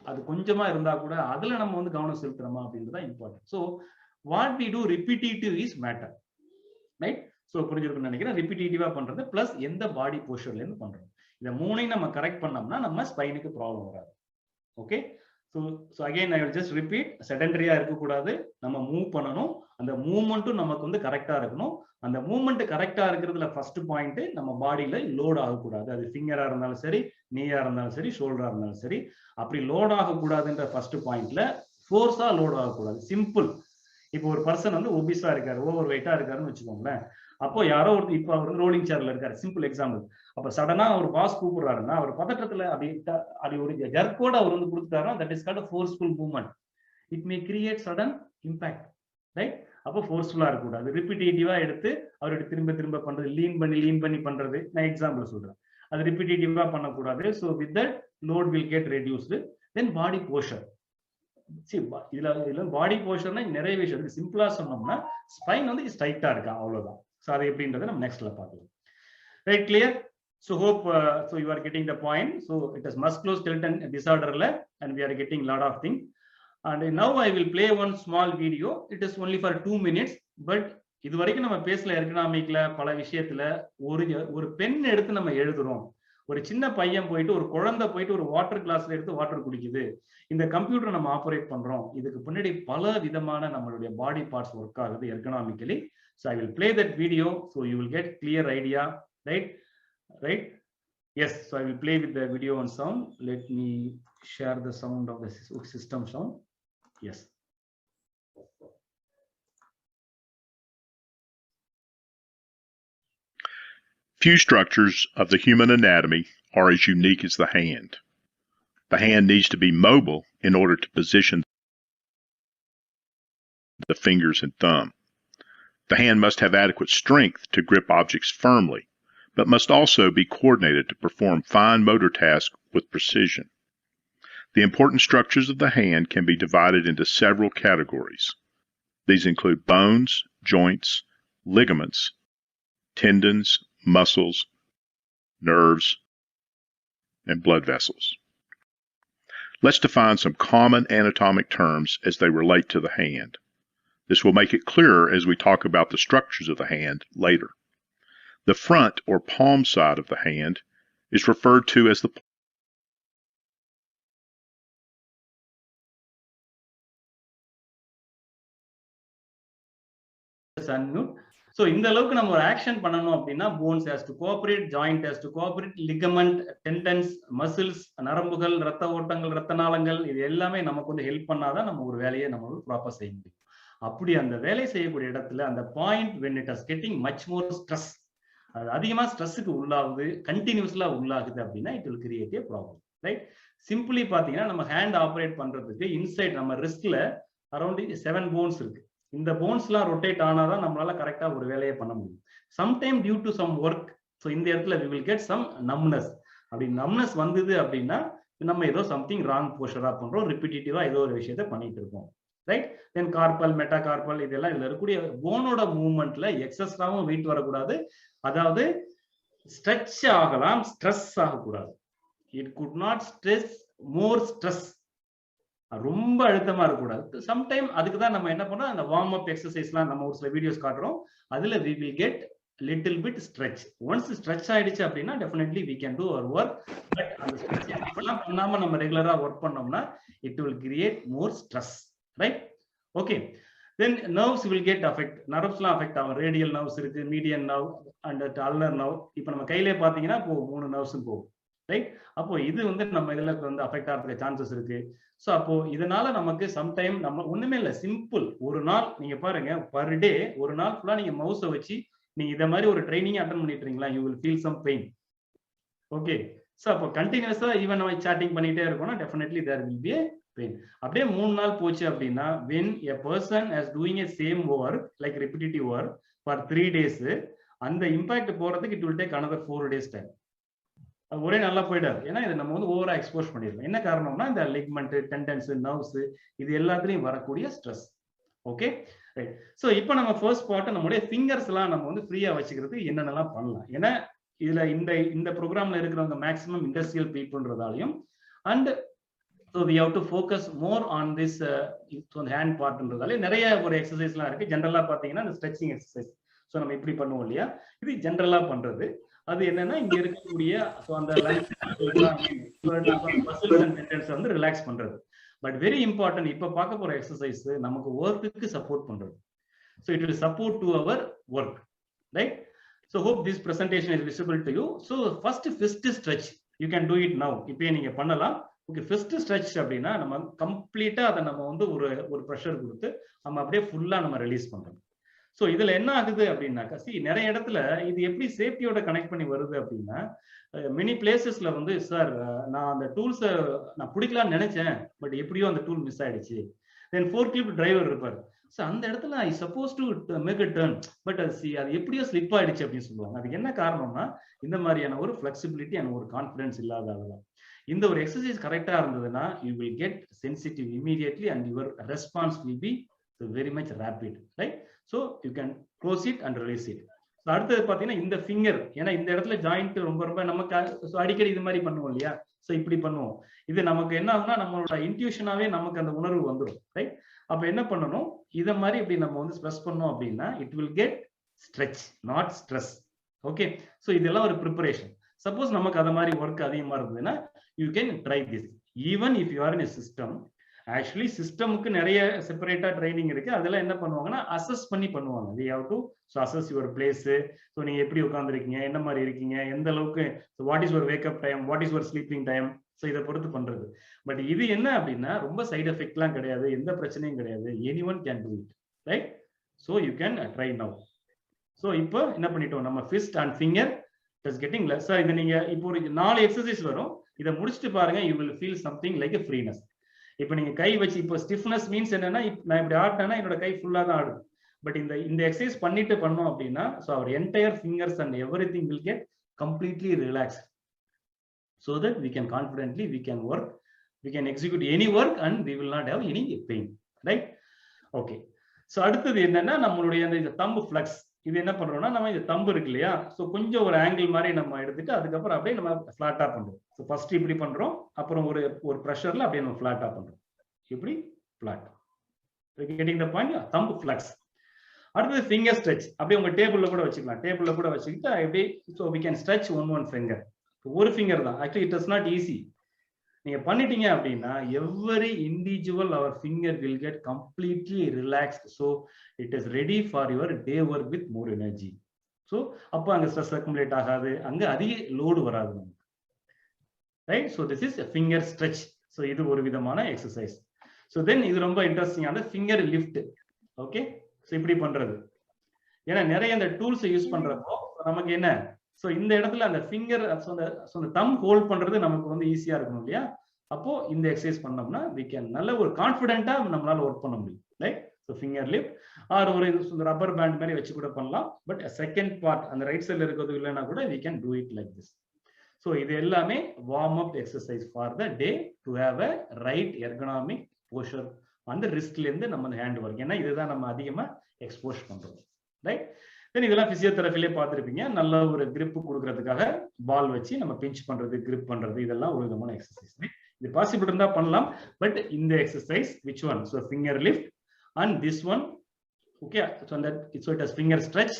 அது கொஞ்சமா இருந்தா கூட அதுல நம்ம வந்து கவனம் செலுத்துறோமா அப்படின்றதான் important. So what we do repetitive is matter, right? So புரிஞ்சிருக்குன்னு நினைக்கிறேன். ரிப்பீட்டிவா பண்றது பிளஸ் எந்த பாடி போஸ்டர்ல இருந்து பண்றோம், இதை மூணையும் நம்ம கரெக்ட் பண்ணோம்னா நம்ம ஸ்பைனுக்கு ப்ராப்ளம் வராது. Okay, so again I will just repeat, செடென்டரியா இருக்கக்கூடாது, நம்ம மூவ் பண்ணணும், அந்த மூவ்மெண்ட்டும் நமக்கு வந்து கரெக்டா இருக்கணும். அந்த மூவ்மெண்ட் கரெக்டா இருக்கிறதுல ஃபர்ஸ்ட் பாயிண்ட், நம்ம பாடியில லோட் ஆகக்கூடாது. அது ஃபிங்கரா இருந்தாலும் சரி, நீயா இருந்தாலும் சரி, ஷோல்டரா இருந்தாலும் சரி, அப்படி லோட் ஆகக்கூடாதுன்ற ஃபர்ஸ்ட் பாயிண்ட்ல ஃபோர்ஸா லோட் ஆகக்கூடாது. சிம்பிள். இப்போ ஒரு பர்சன் வந்து ஒபிஸா இருக்காரு, ஓவர் வெயிட்டா இருக்காருன்னு வச்சுக்கோங்களேன். அப்போ யாரோ ஒரு இப்போ அவர் வந்து ரோலிங் சேர்ல இருக்காரு, சிம்பிள் எக்ஸாம்பிள். அப்ப சடனா ஒரு பாஸ் கூப்பிடுறாருன்னா அவர் பதற்றத்துல அப்படி ஒரு ஜர்க்கோட அவர் வந்து கொடுத்துட்டாருன்னா that is called forceful movement. It may create sudden impact, right? அப்போ ஃபோர்ஸ்ஃபுல்லா இருக்கக்கூடாது. ரிப்பீட்டேட்டிவா எடுத்து அவருடைய திரும்ப திரும்ப பண்றது, லீன் பண்ணி பண்றது. நான் எக்ஸாம்பிள் சொல்றேன். அது ரிப்பீட்டேட்டிவா பண்ணக்கூடாது. So with that load will get reduced. Then body poster. இதுல பாடி போஸ்டர்னா நிறைய விஷயம் இருக்கு. சிம்பிளா சொன்னோம்னா ஸ்பைன் வந்து ஸ்ட்ரைட்டா இருக்கா, அவ்வளவுதான். ஸோ அது எப்படின்றத நம்ம நெக்ஸ்ட்ல பார்க்கலாம். Right, clear? So hope so you are getting the point. So it is musculoskeletal disorder and we are getting lot of things. And now I will play one small video. It is only for 2 minutes. But இது வரைக்கும் நம்ம பேசல எர்கனாமிக்ல பல விஷயத்துல ஒரு பென் எடுத்து நம்ம எழுதுறோம். ஒரு சின்ன பையன் போயிட்டு ஒரு குழந்தை போயிட்டு ஒரு வாட்டர் கிளாஸ்ல எடுத்து வாட்டர் குடிக்குது. இந்த கம்ப்யூட்டர் நம்ம ஆபரேட் பண்றோம். இதுக்கு பின்னாடி பல விதமான நம்மளுடைய பாடி பார்ட்ஸ் ஒர்க் ஆகுது எர்கனாமிக்கலி. So I will play that video so you will get clear idea, right? Right? Yes, so I will play with the video and sound. Let me share the sound of the system sound. Yes. Few structures of the human anatomy are as unique as the hand. The hand needs to be mobile in order to position the fingers and thumb. The hand must have adequate strength to grip objects firmly, but must also be coordinated to perform fine motor tasks with precision. The important structures of the hand can be divided into several categories. These include bones, joints, ligaments, tendons, muscles, nerves, and blood vessels. Let's define some common anatomic terms as they relate to the hand. This will make it clearer as we talk about the structures of the hand later. The front or palm side of the hand is referred to as the unmute. So இந்த அளவுக்கு நம்ம ஒரு ஆக்ஷன் பண்ணணும் அப்படின்னா bones has to cooperate, joint has to cooperate, ligament, tendons, muscles, நரம்புகள், ரத்த ஓட்டங்கள், ரத்த நாளங்கள், இது எல்லாமே நமக்கு வந்து ஹெல்ப் பண்ணாதான் நம்ம ஒரு வேலையை நம்ம ப்ராப்பரா செய்ய முடியும். அப்படி அந்த வேலை செய்யக்கூடிய இடத்துல அந்த point when it is getting much more stress, அது அதிகமா ஸ்ட்ரெஸ்ஸுக்கு உள்ளாகுது, கண்டினியூஸ்லா உள்ளாகுது அப்படின்னா it will create a problem, right? Simply பாத்தீங்கன்னா நம்ம ஹேண்ட் ஆபரேட் பண்றதுக்கு இன்சைட் நம்ம ரிஸ்க்ல அரௌண்ட் 7 போன்ஸ் இருக்கு. இந்த போன்ஸ்லாம் ரொட்டேட் ஆனாதான் நம்மளால கரெக்டா ஒரு வேலையை பண்ண முடியும். Sometime due to some work, so இந்த இடத்துல we will get some numbness. அப்படி numbness வந்தது அப்படின்னா நம்ம ஏதோ சம்திங் ராங் போஸ்டரா பண்றோம், ரிப்பீட்டேட்டிவா ஏதோ ஒரு விஷயத்த பண்ணிட்டு இருக்கோம், ரைட்? தென் கார்பல், மெட்டாகார்பல், இதெல்லாம் இதுல இருக்கக்கூடிய போனோட மூவ்மெண்ட்ல எக்ஸஸ்ட்ராவும் வெயிட் வரக்கூடாது. அதாவது ஸ்ட்ரெச் ஆகலாம், ஸ்ட்ரெஸ் ஆகக்கூடாது. It could not stress more stress, ரொம்ப அழுத்தமா இருக்கக்கூடாது. சம்டைம் அதுக்கு தான் நம்ம என்ன பண்ணோம், அந்த வார்ம் அப் எக்ஸசைஸ்லாம் நம்ம ஒரு சில வீடியோஸ் காட்டுறோம். அதுல we will get little bit stretch. once stretch ஆயிடுச்சு அப்படின்னா definitely we can do our work. but அந்த stretch எல்லாம் பண்ணாம நம்ம ரெகுலரா ஒர்க் பண்ணோம்னா it will create more stress, right? okay, then nerves will get affect. nervesலாம் affect ஆகும். radial nerves இருக்கு, median nerve and ulnar nerve. இப்போ நம்ம கையிலே பாத்தீங்கன்னா 3 nerves போகும், ரைட்? அப்போ இது வந்து நம்ம இதுல வந்து அஃபெக்ட் ஆகிறதுக்கு சான்சஸ் இருக்கு. ஸோ அப்போ இதனால நமக்கு சம்டைம் நம்ம ஒண்ணுமே இல்லை, சிம்பிள் ஒரு நாள் நீங்க பாருங்க, பர் டே ஒரு நாள் ஃபுல்லா நீங்க மவுஸை வச்சு நீங்க இதை மாதிரி ஒரு ட்ரைனிங் அட்டன் பண்ணிட்டுறீங்களா, you will feel some pain. Okay, so அப்போ கண்டினியூஸா ஈவன் நம்ம சாட்டிங் பண்ணிட்டே இருக்கோம்னா definitely there will be pain. அப்படியே 3 நாள் போச்சு அப்படின்னா when a person is doing a same work like repetitive work for 3 days, அந்த இம்பாக்ட் போறதுக்கு it will take another 4 days time. ஒரே நல்லா போயிடாது. ஏன்னா இதை நம்ம வந்து ஓவரா எக்ஸ்போஸ் பண்ணிடுறோம். என்ன காரணம்னா இந்த லிக்மெண்ட், டெண்டன்ஸ், நர்வ்ஸ் இது எல்லாத்துலயும் வரக்கூடிய ஸ்ட்ரெஸ். Okay, right. ஸோ இப்போ நம்ம ஃபர்ஸ்ட் பார்ட் நம்மளுடைய ஃபிங்கர்ஸ் எல்லாம் நம்ம வந்து ஃப்ரீயா வச்சுக்கிறதுக்கு என்னென்னலாம் பண்ணலாம். ஏன்னா இதுல இந்த ப்ரோக்ராம்ல இருக்கிறவங்க மேக்ஸிமம் இண்டஸ்ட்ரியல் பீப்புள்ன்றதாலையும் and so we have to focus more on this hand பார்ட்ன்றதாலே நிறைய ஒரு எக்ஸசைஸ்லாம் இருக்கு. ஜென்ரலா பாத்தீங்கன்னா இந்த ஸ்ட்ரெச்சிங் எக்ஸசைஸ், ஸோ நம்ம இப்படி பண்ணுவோம் இல்லையா, இது ஜென்ரலா பண்றது. அது என்னன்னா இங்க இருக்கக்கூடிய அந்த மசில்ஸ் அண்ட் டெண்டன்ஸ் வந்து ரிலாக்ஸ் பண்றது. பட் வெரி இம்பார்ட்டன்ட், இப்ப பார்க்க போற எக்ஸசைஸ் நமக்கு ஒர்க்குக்கு சப்போர்ட் பண்றது. So it will support to our work, right? So hope this presentation is visible to you. So first fist stretch you can do it now. இப்பயே நீங்க பண்ணலாம். ஓகே, ஃபிஸ்ட் ஸ்ட்ரெச் அப்படின்னா நம்ம கம்ப்ளீட்டா அதை நம்ம வந்து ஒரு ப்ரெஷர் கொடுத்து நம்ம அப்படியே ஃபுல்லா நம்ம ரிலீஸ் பண்றோம். ஸோ இதுல என்ன ஆகுது அப்படின்னாக்கா, நிறைய இடத்துல இது எப்படி சேஃப்டியோட கனெக்ட் பண்ணி வருது அப்படின்னா, மெனி பிளேசஸ்ல வந்து சார் நான் அந்த டூல்ஸை நான் பிடிக்கலாம்னு நினைச்சேன், பட் எப்படியோ அந்த டூல் மிஸ் ஆயிடுச்சு. தென் ஃபோர் கிளிப் டிரைவர் இருப்பார், ஸோ அந்த இடத்துல I suppose to make a turn, but அது எப்படியோ ஸ்லிப் ஆயிடுச்சு அப்படின்னு சொல்லுவாங்க. அதுக்கு என்ன காரணம்னா இந்த மாதிரியான ஒரு ஃபிளெக்சிபிலிட்டி அண்ட் ஒரு கான்ஃபிடன்ஸ் இல்லாததான். இந்த ஒரு எக்ஸசைஸ் கரெக்டா இருந்ததுன்னா you will get sensitive immediately and your response will be very much rapid, right? So you can close it and release it. அடுத்தது பாத்தீங்கன்னா இந்த ஃபிங்கர், ஏன்னா இந்த இடத்துல ஜாயிண்ட் ரொம்ப ரொம்ப நமக்கு அடிக்கடி இது மாதிரி பண்ணுவோம் இல்லையா? ஸோ இப்படி பண்ணுவோம். இது நமக்கு என்ன ஆகும்னா நம்மளோட இன்ட்யூஷனாவே நமக்கு அந்த உணர்வு வந்துடும், ரைட்? அப்ப என்ன பண்ணணும், இதை மாதிரி இப்படி நம்ம வந்து ஸ்ட்ரெஸ் பண்ணோம் அப்படின்னா it will get stretch, not stress. Okay, so இதெல்லாம் ஒரு ப்ரிப்பரேஷன். சப்போஸ் நமக்கு அது மாதிரி ஒர்க் அதிகமா இருந்ததுன்னா you can try this. Even if you are in a system, actually சிஸ்டமுக்கு நிறைய செப்பரேட்டா ட்ரைனிங் இருக்கு. அதெல்லாம் என்ன பண்ணுவாங்கன்னா அசஸ் பண்ணி பண்ணுவாங்க. We have to assess your place. So நீங்க எப்படி உட்காந்துருக்கீங்க, என்ன மாதிரி இருக்கீங்க, எந்த அளவுக்கு, what is your wakeup time, what is your sleeping time. So இதை பொறுத்து பண்றது. பட் இது என்ன அப்படின்னா ரொம்ப சைட் எஃபெக்ட்லாம் கிடையாது, எந்த பிரச்சனையும் கிடையாது. Any one can do it, right? So you can try now. So இப்போ என்ன பண்ணிட்டோம், நம்ம fist and finger is getting less. இது நீங்க இப்போ ஒரு 4 எக்ஸசைஸ் வரும், இதை முடிச்சுட்டு பாருங்க, you will feel something like a freeness. இப்போ நீங்க கை வச்சு, இப்போ ஸ்டிஃப்னஸ் மீன்ஸ் என்னன்னா, நான் இப்படி ஆட்டினேன்னா என்னோட கை ஃபுல்லா தான் ஆடுது. பட் இந்த எக்ஸசைஸ் பண்ணிட்டு பண்ணோம் அப்படின்னா, so our entire fingers and everything will get completely relax, so that we can confidently we can work, we can execute any work and we will not have any pain, right? Okay, so அடுத்தது என்னன்னா நம்மளுடைய அந்த தம்பு ஃப்ளெக்ஸ். இது என்ன பண்றோம்னா, நம்ம இந்த தம்பு இருக்கு இல்லையா, ஸோ கொஞ்சம் ஒரு ஆங்கிள் மாதிரி நம்ம எடுத்துட்டு அதுக்கப்புறம் அப்படியே நம்ம ஃபிளாட்டா பண்றோம். ஸோ ஃபர்ஸ்ட் இப்படி பண்றோம், அப்புறம் ஒரு ப்ரெஷர்ல அப்படியே நம்ம ஃபிளாட்டா பண்றோம், இப்படி flat. Getting the point? Thumb flex. அடுத்தது ஃபிங்கர் ஸ்ட்ரெச். அப்படியே உங்க டேபிள்ல கூட வச்சுக்கலாம், டேபிள்ல கூட வச்சுக்கிட்டு எப்படி, so we can stretch one finger. ஒரு ஃபிங்கர் தான், actually it is not easy. நீங்க பண்ணிட்டீங்க அப்படின்னா every individual our finger will get completely relaxed. So it is ready for your day work with more energy. So அப்போ அங்கே ஸ்ட்ரெஸ் அக்குமுலேட் ஆகாது, அங்கே அதிக லோடு வராது நமக்கு, right? So this is finger stretch. So இது ஒரு விதமான எக்ஸசைஸ். ஸோ தென் இது ரொம்ப இன்ட்ரெஸ்டிங்கான ஃபிங்கர் லிஃப்ட். ஓகே, ஸோ இப்படி பண்றது, ஏன்னா நிறைய இந்த டூல்ஸ் யூஸ் பண்றப்போ நமக்கு என்ன, ஸோ இந்த இடத்துல அந்த ஃபிங்கர், அந்த தம் ஹோல்ட் பண்றது நமக்கு வந்து ஈஸியா இருக்கணும் இல்லையா? அப்போ இந்த எக்ஸசைஸ் பண்ணோம்னா we can நல்ல ஒரு கான்ஃபிடென்ட்டா நம்மளால ஒர்க் பண்ண முடியும், right? So finger lift or ஒரு ரப்பர் பேண்ட் மாதிரி வச்சு கூட பண்ணலாம். பட் செகண்ட் பார்ட் அந்த ரைட் சைட்ல இருக்கிறது இல்லைன்னா கூட we can do it like this. So இது எல்லாமே warm up exercise for the day to have a right ergonomic poster அந்த ரிஸ்ட்ல இருந்து நம்ம ஹேண்ட் ஒர்க், ஏன்னா இதுதான் நம்ம அதிகமா எக்ஸ்போஸ் பண்றோம், ரைட்? தென் இதெல்லாம் பிசியோதெரபிலே பார்த்துருப்பீங்க. நல்ல ஒரு கிரிப் கொடுக்கறதுக்காக பால் வச்சு நம்ம பிஞ்ச் பண்றது, கிரிப் பண்றது, இதெல்லாம் ஒரு விதமான எக்ஸசைஸ். இது பாசிபிள் இருந்தா பண்ணலாம். பட் இந்த exercise which one? So finger lift and this one, okay, so it has finger stretch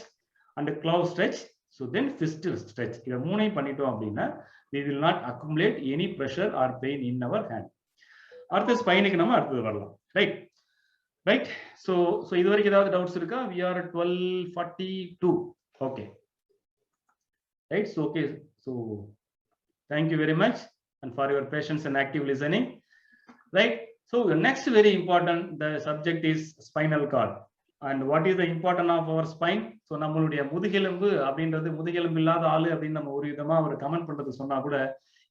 and claw stretch, so then fist stretch. இத மூணையும் பண்ணிட்டோம் அப்படின்னா we will not accumulate any pressure or pain in our hand. அடுத்த ஸ்பைனுக்கு நம்ம அடுத்தது வரலாம், ரைட்? so இது வரைக்கும் ஏதாவது டவுட்ஸ் இருக்கா? we are at 12:42. okay, right? so okay, so thank you very much and for your patience and active listening, right? so the next very important the subject is spinal cord. and what is the importance of our spine? so நம்மளுடைய முதுகெலும்பு அப்படின்றது, முதுகெலும்பு இல்லாத ஆளு அப்படின்னு நம்ம ஒரு விதமா ஒரு கமெண்ட் பண்றது சொன்னா கூட,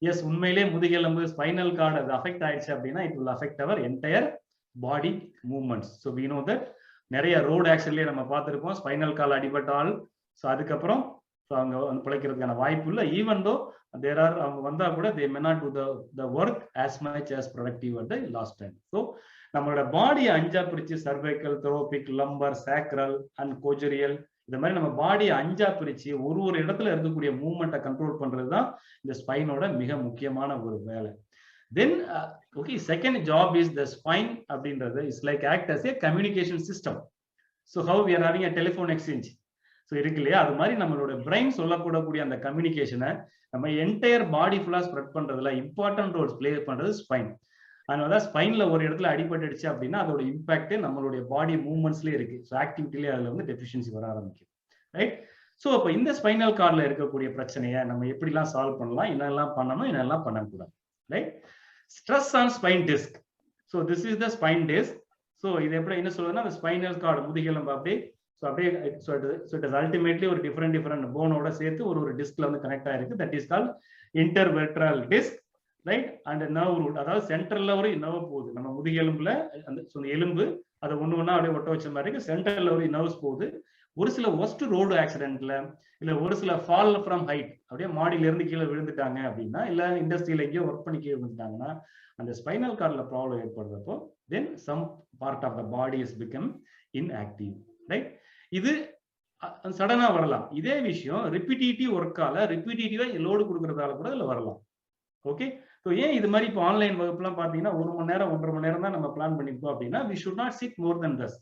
எஸ் உண்மையிலே முதுகெலும்பு ஸ்பைனல் கார்டு அது அஃபெக்ட் ஆயிடுச்சு அப்படின்னா it will affect our entire body movements. so we know that நிறைய ரோட் ஆக்சிடென்ட்லயே நம்ம பார்த்திருப்போம், ஸ்பைனல் கால் அடிபட்டால் ஸோ அதுக்கப்புறம் அவங்க வந்து பிழைக்கிறதுக்கான வாய்ப்பு இல்லை. ஈவன் தோ தேர் ஆர், அவங்க வந்தா கூட they may not do the work as much as productive at the last time. so நம்மளோட பாடியை 5ஆ பிரிச்சு சர்வைக்கல், தோரோபிக், லம்பர், சாக்ரல் அண்ட் கோஜரியல், இந்த மாதிரி நம்ம பாடியை 5ஆ பிரிச்சு ஒரு இடத்துல இருக்கக்கூடிய மூவ்மெண்ட்டை கண்ட்ரோல் பண்றதுதான் இந்த ஸ்பைனோட மிக முக்கியமான ஒரு வேலை. then okay, second job is the spine அப்படின்றது is like act as a communication system. so how we are having a telephone exchange, so இருக்கு இல்லையா, அது மாதிரி நம்மளோட பிரெயின் சொல்லக்கூடக்கூடிய அந்த கம்யூனிகேஷனை நம்ம என்டையர் பாடி ஃபுல்லா ஸ்ப்ரெட் பண்றதுல இம்பார்ட்டன்ட் ரோல்ஸ் பிளே பண்றது ஸ்பைன். அதனால ஸ்பைன்ல ஒரு இடத்துல அடிபட்டுடுச்சு அப்படின்னா அதோட இம்பாக்ட் நம்மளுடைய பாடி மூவ்மெண்ட்ஸ்லயே இருக்கு. ஸோ ஆக்டிவிட்டிலேயே அதுல வந்து டெஃபிஷியன்சி வர ஆரம்பிக்கும், ரைட்? ஸோ அப்போ இந்த ஸ்பைனல் கார்ட்ல இருக்கக்கூடிய பிரச்சனையை நம்ம எப்படிலாம் சால்வ் பண்ணலாம், என்னெல்லாம் பண்ணணும், என்னெல்லாம் பண்ணக்கூடாது, right? Stress on spine disc. So this is the spine disc. So இது எப்படி என்ன சொல்றதுன்னா, அந்த ஸ்பைனல் கார்டு முதுகெலும்பு அப்படியே ஸோ இட் இஸ் அல்டிமேட்லி ஒரு டிஃப்ரெண்ட் போனோட சேர்த்து ஒரு டிஸ்க்ல வந்து கனெக்ட் ஆயிருக்கு. That is called intervertebral disc, right? And nerve root, அதாவது சென்ட்ரல்ல ஒரு நர்வ் போகுது நம்ம முதுகெலும்புல, அந்த எலும்பு அதை ஒண்ணு ஒண்ணா அப்படியே ஒட்ட வச்ச மாதிரி இருக்கு. சென்டர்ல ஒரு நர்வ்ஸ் போகுது. ஒரு சில ஒஸ்ட் ரோடு ஆக்சிடென்ட்ல இல்ல ஒரு சில ஃபால் ஃப்ரம் ஹைட், அப்படியே மாடியில இருந்து கீழே விழுந்துட்டாங்க அப்படின்னா, இல்ல இண்டஸ்ட்ரியில எங்கேயோ ஒர்க் பண்ணி கீழே விழுந்துட்டாங்கன்னா, அந்த ஸ்பைனல் கார்ட்ல ப்ராப்ளம் ஏற்படுறப்போ then some part of the body is become inactive, right? இது சடனா வரலாம். இதே விஷயம் ரிப்பீட்டிவ் ஒர்க்கால ரிப்பீட்டிவா லோடு கொடுக்கறதால கூட இதுல வரலாம். ஓகே, ஸோ ஏன் இது மாதிரி இப்போ ஆன்லைன் வகுப்புலாம் பார்த்தீங்கன்னா 1 மணி நேரம் 1.5 மணி நேரம் தான் நம்ம பிளான் பண்ணிருக்கோம் அப்படின்னா, we should not sit more than thus.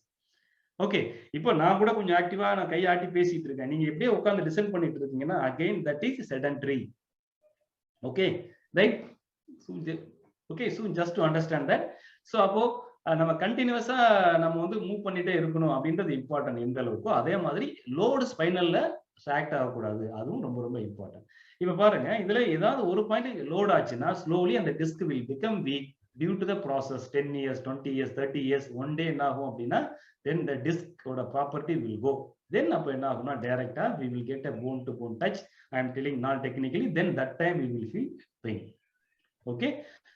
Okay, இப்போ நான் கூட கொஞ்சம் ஆக்டிவா நான் கையாட்டி பேசிட்டு இருக்கேன். நீங்க எப்படியே உட்காந்து லிசன் பண்ணிட்டு இருக்கீங்கன்னா again that is sedentary. Okay, right? Okay, so just to understand that. So அப்போ நம்ம கண்டினியூஸா நம்ம வந்து மூவ் பண்ணிட்டே இருக்கணும் அப்படின்றது இம்பார்ட்டன்ட். எந்த அளவுக்கோ அதே மாதிரி லோடு ஸ்பைனல்ல ஆக்ட் ஆகக்கூடாது, அதுவும் ரொம்ப ரொம்ப இம்பார்ட்டன்ட். இப்ப பாருங்க, இதுல ஏதாவது ஒரு பாயிண்ட் லோட் ஆச்சுன்னா ஸ்லோலி அந்த disc will become weak due to the process. 10 years 20 years 30 years one day என்ன ஆகும் அப்படின்னா then the disc ஓட ப்ராப்பர்ட்டி will go. then அப்ப என்ன ஆகும்னா டைரக்டா we will get a bone to bone touch. I am telling non technically, then that time we will feel pain. Okay,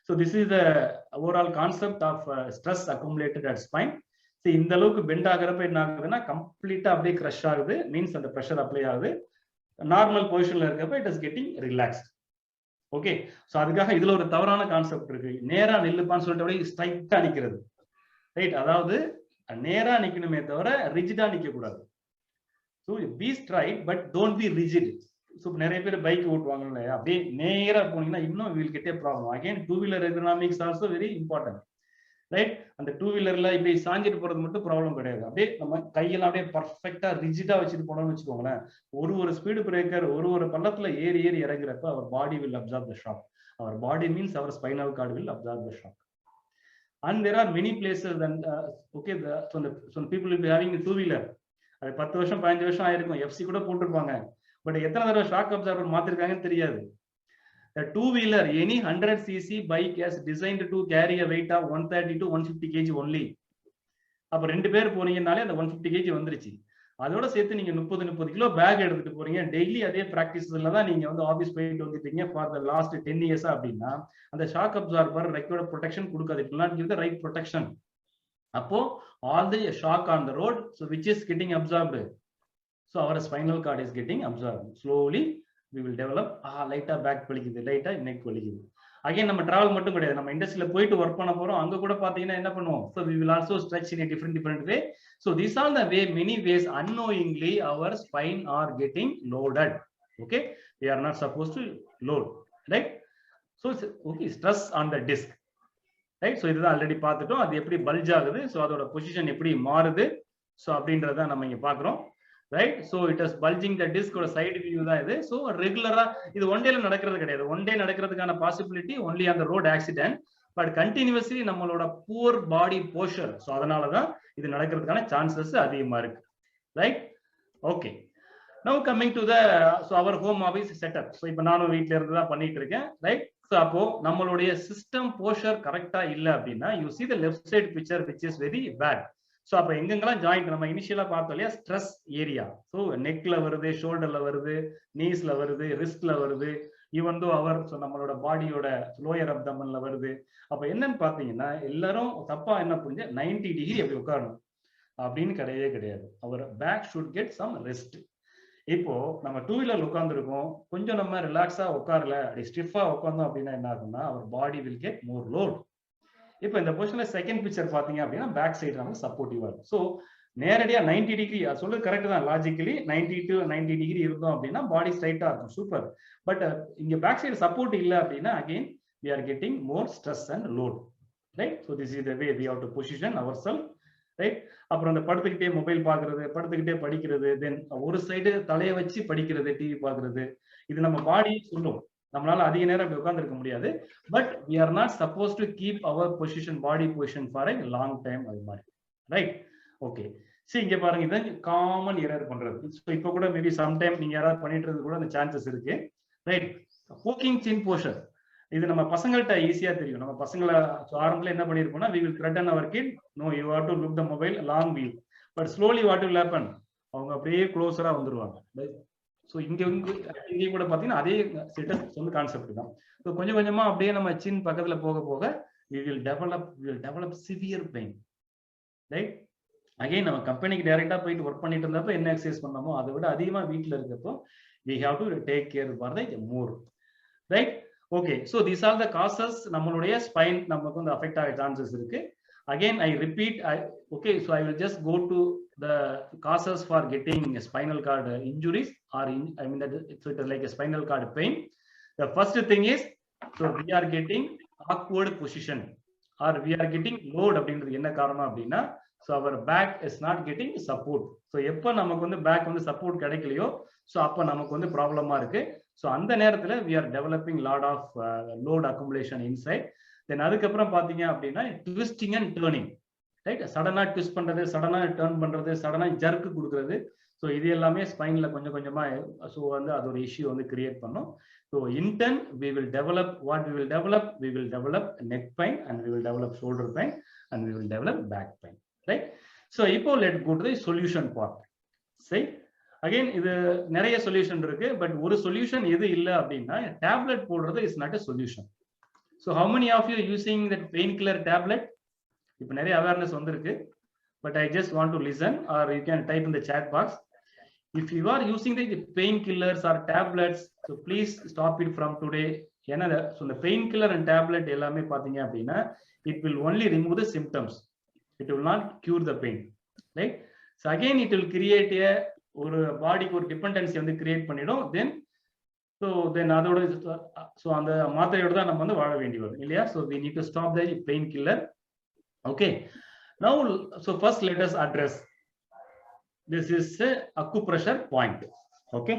so this is the overall concept of stress accumulated at spine. see இந்த அளவுக்கு பெண்ட் ஆகிறப்ப என்ன ஆகுதுன்னா கம்ப்ளீட்டா அப்படியே கிரஷ் ஆகுது, மீன்ஸ் அந்த ப்ரெஷர் அப்ளை ஆகுது. நார்மல் பொசிஷன்ல இருக்கப்ப it is getting relaxed. Okay, so அதுக்காக இதுல ஒரு தவறான கான்செப்ட் இருக்கு. நேரா நில்லுப்பான்னு சொல்லிட்டு அப்படியே ஸ்ட்ரைட்டா நிக்கிறது, ரைட்? அதாவது நேரா நிக்கணுமே தவிர ரிஜிடா நிக்க கூடாது. So be straight but don't be rigid. So நிறைய பேர் பைக் ஓட்டுவாங்கல்ல, அப்படியே நேரா போனீங்கன்னா இன்னும் will get a problem. Again two wheeler ergonomics also very important, right? அந்த டூ வீலர்ல இப்படி சாஞ்சிட்டு போறது மட்டும் ப்ராப்ளம் கிடையாது. அப்படியே நம்ம கையெல்லாம் அப்படியே பர்ஃபெக்டா ரிஜிடா வச்சுட்டு போனோம்னு வச்சுக்கோங்களேன், ஒரு ஸ்பீடு பிரேக்கர் ஒரு பள்ளத்துல ஏறி இறங்குறப்ப our body will absorb the shock. Our body means our spinal cord will absorb the shock. And there are many places and okay, some people will be having a two wheeler. அது 10 வருஷம் 15 வருஷம் ஆயிருக்கும், எஃப்சி கூட போட்டிருப்பாங்க. பட் எத்தனை தடவை ஷாக் அப்சார்பர் மாத்திருக்காங்கன்னு தெரியாது. The two-wheeler, any 100cc bike is designed to carry a weight of 130 to 150 kg only. அப்ப 2 பேர் போறீங்கனாலே அந்த 150 kg வந்துருச்சு. அதோட சேர்த்து நீங்க 30 கிலோ பேக் எடுத்துட்டு போறீங்க, டெய்லி அதே பிராக்டிஸ்ல தான் நீங்க வந்து ஆபீஸ் போயிட்டு வந்துட்டீங்க ஃபார் த லாஸ்ட் 10 years அப்படின்னா அந்த ஷாக் அப்சார்பர் ரெக்கோர்ட் ப்ரொடெக்ஷன் கொடுக்காது. It will not give the right protection. அப்போ all the shock on the road, so which is getting absorbed, so our spinal cord is getting absorbed. Slowly we will develop லைட்டா பேக் வலிக்குது, லைட்டா நெக் வலிக்குது. அகைன் நம்ம டிராவல் மட்டும் கிடையாது, நம்ம இண்டஸ்ட்ரியில போயிட்டு ஒர்க் பண்ண போறோம், அங்க கூட பாத்தீங்கன்னா என்ன பண்ணுவோம், so we will also stretch in a different way. So these are the way, many ways unknowingly our spine are getting loaded. Okay, we are not supposed to load, right? So okay, stress on the disc, right? So இதுதான் ஆல்ரெடி பார்த்துட்டோம், அது எப்படி பல்ஜ் ஆகுது, so அதோட பொசிஷன் எப்படி மாறுது, so அப்படின்றத நம்ம இங்க பாக்குறோம், right? So it is bulging the டிஸ்கோட சைடு வியூ தான் இது. சோ ரெகுலரா இது ஒன் டேல நடக்கிறது கிடையாது. ஒன் டே நடக்கிறதுக்கான possibility only on the road accident, but continuously நம்மளோட புவர் பாடி போஸ்டர், சோ அதனாலதான் இது நடக்கிறதுக்கான சான்சஸ் அதிகமா இருக்கு, right? Okay, now coming to the our home office setup. So இப்போ நானும் வீட்டில இருந்து தான் பண்ணிட்டு இருக்கேன், ரைட்? ஸோ அப்போ நம்மளுடைய சிஸ்டம் போஸ்டர் கரெக்டா இல்லை அப்படின்னா you see the left side picture which is very bad. So அப்போ எங்கெங்கெல்லாம் ஜாயிண்ட் நம்ம இனிஷியலா பார்த்தோம் இல்லையா, ஸ்ட்ரெஸ் ஏரியா, ஸோ நெக்ல வருது, ஷோல்டர்ல வருது, நீஸ்ல வருது, ரிஸ்ட்ல வருது, ஈவன் தோ அவர் நம்மளோட பாடியோட லோயர் அப்டமன்ல வருது. அப்ப என்னன்னு பாத்தீங்கன்னா எல்லாரும் தப்பா என்ன புரிஞ்சு 90 டிகிரி அப்படி உட்காரணும் அப்படின்னு கிடையவே கிடையாது. Our back should get some rest. இப்போ நம்ம டூ வீலர் உட்காந்துருக்கோம், கொஞ்சம் நம்ம ரிலாக்ஸா உட்காரல, அப்படி ஸ்டிஃபா உட்காந்தோம் அப்படின்னா என்ன ஆகும்னா our body will get more load. இப்போ இந்த பொசிஷன்ல செகண்ட் பிக்சர் பாத்தீங்க அப்படின்னா பேக் சைடு நமக்கு சப்போர்ட்டிவா இருக்கும். ஸோ நேரடியா 90 டிகிரி சொல்றது கரெக்ட் தான், லாஜிக்கலி 90 to 90 டிகிரி இருந்தோம் அப்படின்னா பாடி ஸ்ட்ரைட்டா இருக்கும், சூப்பர். பட் இங்க பேக் சைடு சப்போர்ட் இல்லை அப்படின்னா again we are getting more stress and load, right? So this is the way we have to position ourselves, right? அப்புறம் அந்த படுத்துக்கிட்டே மொபைல் பாக்குறது, படுத்துக்கிட்டே படிக்கிறது, தென் ஒரு சைடு தலையை வச்சு படிக்கிறது, டிவி பாக்குறது, இது நம்ம பாடி சொல்லும். நம்மளால அதிக நேரம் அப்படி உட்கார்ந்து இருக்க முடியாது, but we are not supposed to keep our position, body position for a long time, அது மாதிரி, ரைட்? ஓகே, சரி இங்க பாருங்க, இதான் காமன் எரர் பண்றது. இப்போ கூட மேபி சம்டைம் நீங்க யாராவது பண்ணிட்டு இருந்து கூட அந்த சான்சஸ் இருக்கு, ரைட்? போக்கிங் சின் போஸ்டர், இது நம்ம பசங்கள்ட்ட ஈஸியா தெரியும். நம்ம பசங்களை ஆரம்பத்துல என்ன பண்ணிருப்போம்னா we will threaten our kid, no you have to look the mobile long view, but slowly what will happen, அவங்க அப்படியே க்ளோஸரா வந்துருவாங்க. ஸோ இங்க கூட பாத்தீங்கன்னா அதே செட்டப் வந்து கான்செப்ட் தான். ஸோ கொஞ்சம் கொஞ்சமா அப்படியே நம்ம சின் பக்கத்துல போக போக we will develop severe pain. Right. Again நம்ம கம்பெனிக்கு டைரக்டா போயிட்டு ஒர்க் பண்ணிட்டு இருந்தப்போ என்ன எக்ஸசைஸ் பண்ணோமோ அதை விட அதிகமா வீட்டில் இருக்கப்போ we have to take care for the more, right? Okay, so these are the causes நம்மளுடைய spine நமக்கு வந்து affect ஆக chances இருக்கு. Again I repeat, okay, so I will just go to the causes for getting spinal cord injuries or I mean that so it is like a spinal cord pain. The first thing is, so we are getting awkward position or we are getting load அப்படின்றது என்ன காரணம் அப்படின்னா, so our back is not getting support. So எப்ப நமக்கு வந்து back வந்து support கிடைக்கலையோ, so அப்ப நமக்கு வந்து ப்ராப்ளமா இருக்கு. So அந்த நேரத்துல we are developing lot of load accumulation inside. Then அதுக்கப்புறம் பாத்தீங்க அப்படின்னா twisting and turning, right? சடனா ட்விஸ்ட் பண்றது, சடனா டர்ன் பண்றது, சடனா ஜர்க் கொடுக்கறது. ஸோ இது எல்லாமே ஸ்பைன்ல கொஞ்சம் கொஞ்சமா ஸோ வந்து அது ஒரு இஷ்யூ வந்து கிரியேட் பண்ணும். So in turn we will develop what we will develop, we will develop neck pain and we will develop shoulder pain and we will develop back pain, right? So இப்போ let's go to the solution part. சரி, அகைன் இது நிறைய சொல்யூஷன் இருக்கு, பட் ஒரு சொல்யூஷன் எது இல்லை அப்படின்னா டேப்லெட் போடுறது is not a solution. So how many of you are using that painkiller tablet? இப்போ நிறைய அவேர்னஸ் வந்திருக்கு, but I just want to listen, or you can type in the chat box. If you are using the painkillers or tablets, so please stop it from today. ஏன்னா so the painkiller and tablet எல்லாமே பாத்தீங்க அப்படின்னா it will only remove the symptoms, it will not cure the pain, right? So again it will create a ஒரு பாடிக்கு ஒரு டிபெண்டன்சி வந்து கிரியேட் பண்ணிடும். தென் அதோட ஸோ அந்த மாத்திரையோட தான் நம்ம வந்து வாழ வேண்டி வரும் இல்லையா? So we need to stop the painkiller. Okay, now so first let us address this is a acupressure point. Okay,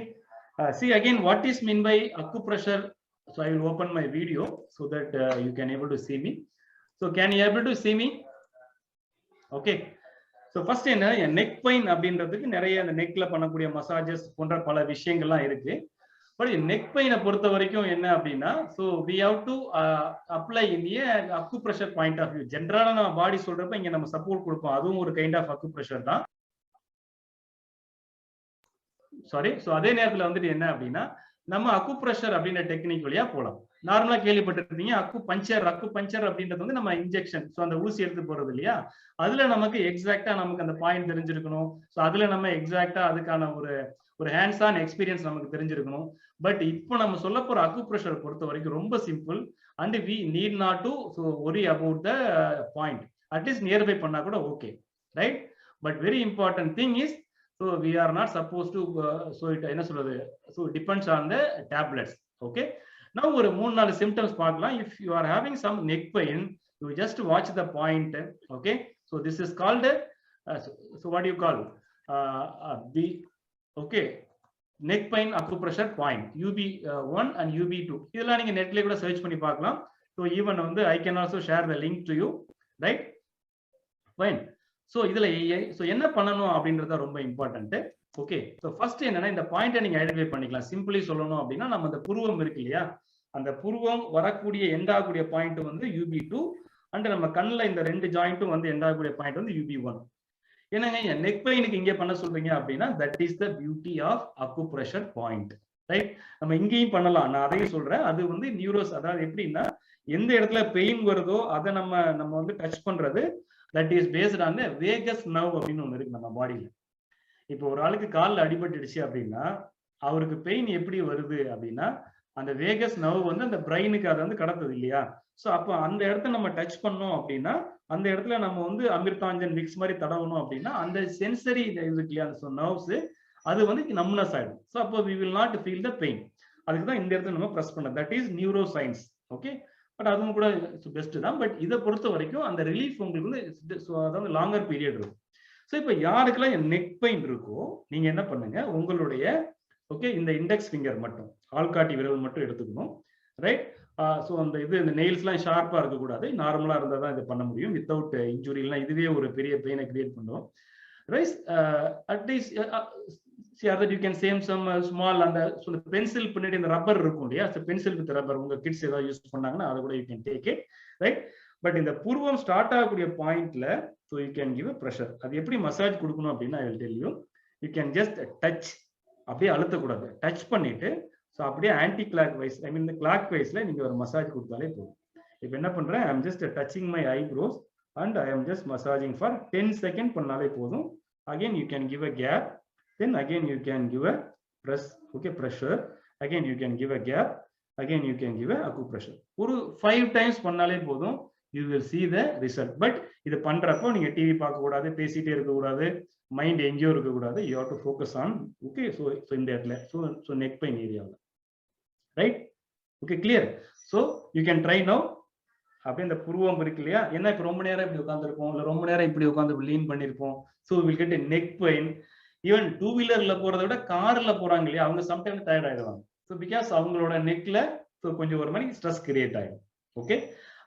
see again what is mean by acupressure. So I will open my video so that you can able to see me. So can you able to see me? Okay, so first என்ன, நெக் பெயின் அப்படின்றதுக்கு நிறைய அந்த நெக்ல பண்ணக்கூடிய மசாஜஸ் போன்ற பல விஷயங்கள்லாம் இருக்கு. பட் நெக் பெயினை பொறுத்த வரைக்கும் என்ன அப்படின்னா, so we have to apply in a acupressure point of view. ஜென்ரலாக நம்ம பாடி சொல்றப்ப இங்க நம்ம சப்போர்ட் கொடுப்போம், அதுவும் ஒரு கைண்ட் ஆஃப் அக்குப்ரெஷர் தான். சாரி, ஸோ அதே நேரத்தில் வந்துட்டு என்ன அப்படின்னா நம்ம அக்குப்ரெஷர் அப்படின்ற டெக்னிக் வழியா போகலாம். நார்மலா கேள்விப்பட்டிருப்பீங்க அக்கு பஞ்சர் அப்படின்றது வந்து நம்ம இன்ஜெக்ஷன், ஸோ அந்த ஊசி எடுத்து போறது இல்லையா, அதுல நமக்கு எக்ஸாக்டா நமக்கு அந்த பாயிண்ட் தெரிஞ்சிருக்கணும். ஸோ அதுல நம்ம எக்ஸாக்டா அதுக்கான ஒரு ஹேண்ட்ஸ் ஆன் எக்ஸ்பீரியன்ஸ் நமக்கு தெரிஞ்சிருக்கணும். பட் இப்போ நம்ம சொல்ல போற அக்குப்ரெஷர் பொறுத்த வரைக்கும் ரொம்ப simple and we need not to worry about the point, at least nearby பண்ணா கூட okay, right? But very important thing is, so we are not supposed to so it என்ன சொல்றது, so depends on the tablets. Okay, now ஒரு 3-4 symptoms பார்க்கலாம். If you are having some neck pain, you just watch the point. Okay, so this is called so what do you call the okay neck pain acupressure point, UB1 and UB2. இதெல்லாம் நீங்க நெட்ல கூட சர்ச் பண்ணி பார்க்கலாம். so even வந்து I can also share the link to you, right? fine. So இதுல ஸோ என்ன பண்ணணும் அப்படின்றத ரொம்ப இம்பார்ட்டன்ட். ஓகே, ஸோ ஃபர்ஸ்ட் என்னன்னா இந்த பாயிண்டை நீங்க ஐடென்டிஃபை பண்ணிக்கலாம். சிம்பிளி சொல்லணும் அப்படின்னா நம்ம அந்த புருவம் இருக்கு இல்லையா, அந்த புருவம் வரக்கூடிய எண்ட் ஆகக்கூடிய பாயிண்ட் வந்து UB2 அண்ட் நம்ம கண்ணில் இந்த 2 ஜாயிண்ட்டும் வந்து எண்ட் ஆகக்கூடிய பாயிண்ட் வந்து UB1. என்னங்க நெக் பெயினுக்கு இங்கே பண்ண சொல்றீங்க அப்படின்னா that is the beauty of acupressure point, right? நம்ம இங்கேயும் பண்ணலாம், நான் அதையும் சொல்றேன். அது வந்து நியூரோஸ், அதாவது எப்படின்னா எந்த இடத்துல பெயின் வருதோ அதை நம்ம வந்து டச் பண்றது. That is based on Vegas nerve அப்படின்னு ஒன்று இருக்கு நம்ம பாடியில. இப்போ ஒரு ஆளுக்கு காலில் அடிபட்டுடுச்சு அப்படின்னா அவருக்கு பெயின் எப்படி வருது அப்படின்னா அந்த வேகஸ் நர்வ் வந்து அந்த பிரெயினுக்கு அதை வந்து கடத்துது இல்லையா. ஸோ அப்போ அந்த இடத்த நம்ம டச் பண்ணோம் அப்படின்னா அந்த இடத்துல நம்ம வந்து அமிர்தாஞ்சன் விக்ஸ் மாதிரி தடவணும் அப்படின்னா அந்த சென்சரி இருக்கு இல்லையா, அந்த நர்வ்ஸ் அது வந்து நம்னஸ் ஆயிடும். ஸோ அப்போ we will not feel the pain. அதுக்கு தான் இந்த இடத்துல நம்ம ப்ரெஸ் பண்ணோம். That is neuroscience. Okay, but அதுவும் கூட பெஸ்ட் தான். பட் இதை பொறுத்த வரைக்கும் அந்த ரிலீஃப் உங்களுக்கு வந்து அதாவது லாங்கர் பீரியட் இருக்கும். ஸோ இப்போ யாருக்கெல்லாம் நெக் பெயின் இருக்கோ நீங்க என்ன பண்ணுங்க, உங்களுடைய ஓகே இந்த இண்டெக்ஸ் ஃபிங்கர் மட்டும், ஆள்காட்டி விரல் மட்டும் எடுத்துக்கணும், ரைட்? ஸோ அந்த இந்த நெயில்ஸ்லாம் ஷார்ப்பாக இருக்கக்கூடாது, நார்மலாக இருந்தால் தான் இது பண்ண முடியும் வித்தவுட் இன்ஜுரி. இல்லைனா இதுவே ஒரு பெரிய பெயினை கிரியேட் பண்ணுவோம், right? At least that you can save some small அந்த பென்சில் பின்னாடி இந்த ரப்பர் இருக்கும் இல்லையா, பென்சில் வித் ரப்பர் உங்க கிட்ஸ் ஏதாவது யூஸ் பண்ணாங்கன்னா அதை கூட you can take it, right? But இந்த புருவம் ஸ்டார்ட் ஆகக்கூடிய பாயிண்ட்ல so you can give a pressure. அது எப்படி மசாஜ் கொடுக்கணும் அப்படின்னா I will tell you. You can just touch, அப்படியே அழுத்தக்கூடாது, டச் பண்ணிட்டு ஸோ அப்படியே ஆன்டி கிளாக் வைஸ் கிளாக் வைஸ்ல நீங்க ஒரு மசாஜ் கொடுத்தாலே போதும். இப்போ என்ன பண்றேன், I am just touching my eyebrows. and I am just massaging for 10 seconds பண்ணாலே போதும். Again you can give a gap, then again you can give a press, okay, pressure, again you can give a gap, again you can give a acupressure. ஒரு 5 times பண்ணாலே போதும், you will see the result. But இது பண்றப்போ நீங்க டிவி பார்க்க கூடாது, பேசிட்டே இருக்க கூடாது, மைண்ட் எங்கேயோ இருக்க கூடாது. You have to focus on, okay, so இந்த இடத்துல so neck pain ஏரியாவில், right? Okay, clear? So you can try now. அப்படியே இந்த புருவம் இருக்கு இல்லையா, என்ன இப்ப ரொம்ப நேரம் இப்படி உட்காந்துருப்போம், இல்ல ரொம்ப நேரம் இப்படி உட்காந்து லீன் பண்ணிருப்போம். So will get a neck pain. ஈவன் 2-வீலர்ல போறதை விட கார்ல போறாங்க இல்லையா, அவங்க சம்டைம்ஸ் டயர்ட் ஆயிடுவாங்க. ஸோ பிகாஸ் அவங்களோட நெக்ல கொஞ்சம் ஒரு மாதிரி ஸ்ட்ரெஸ் கிரியேட் ஆயிடும். ஓகே,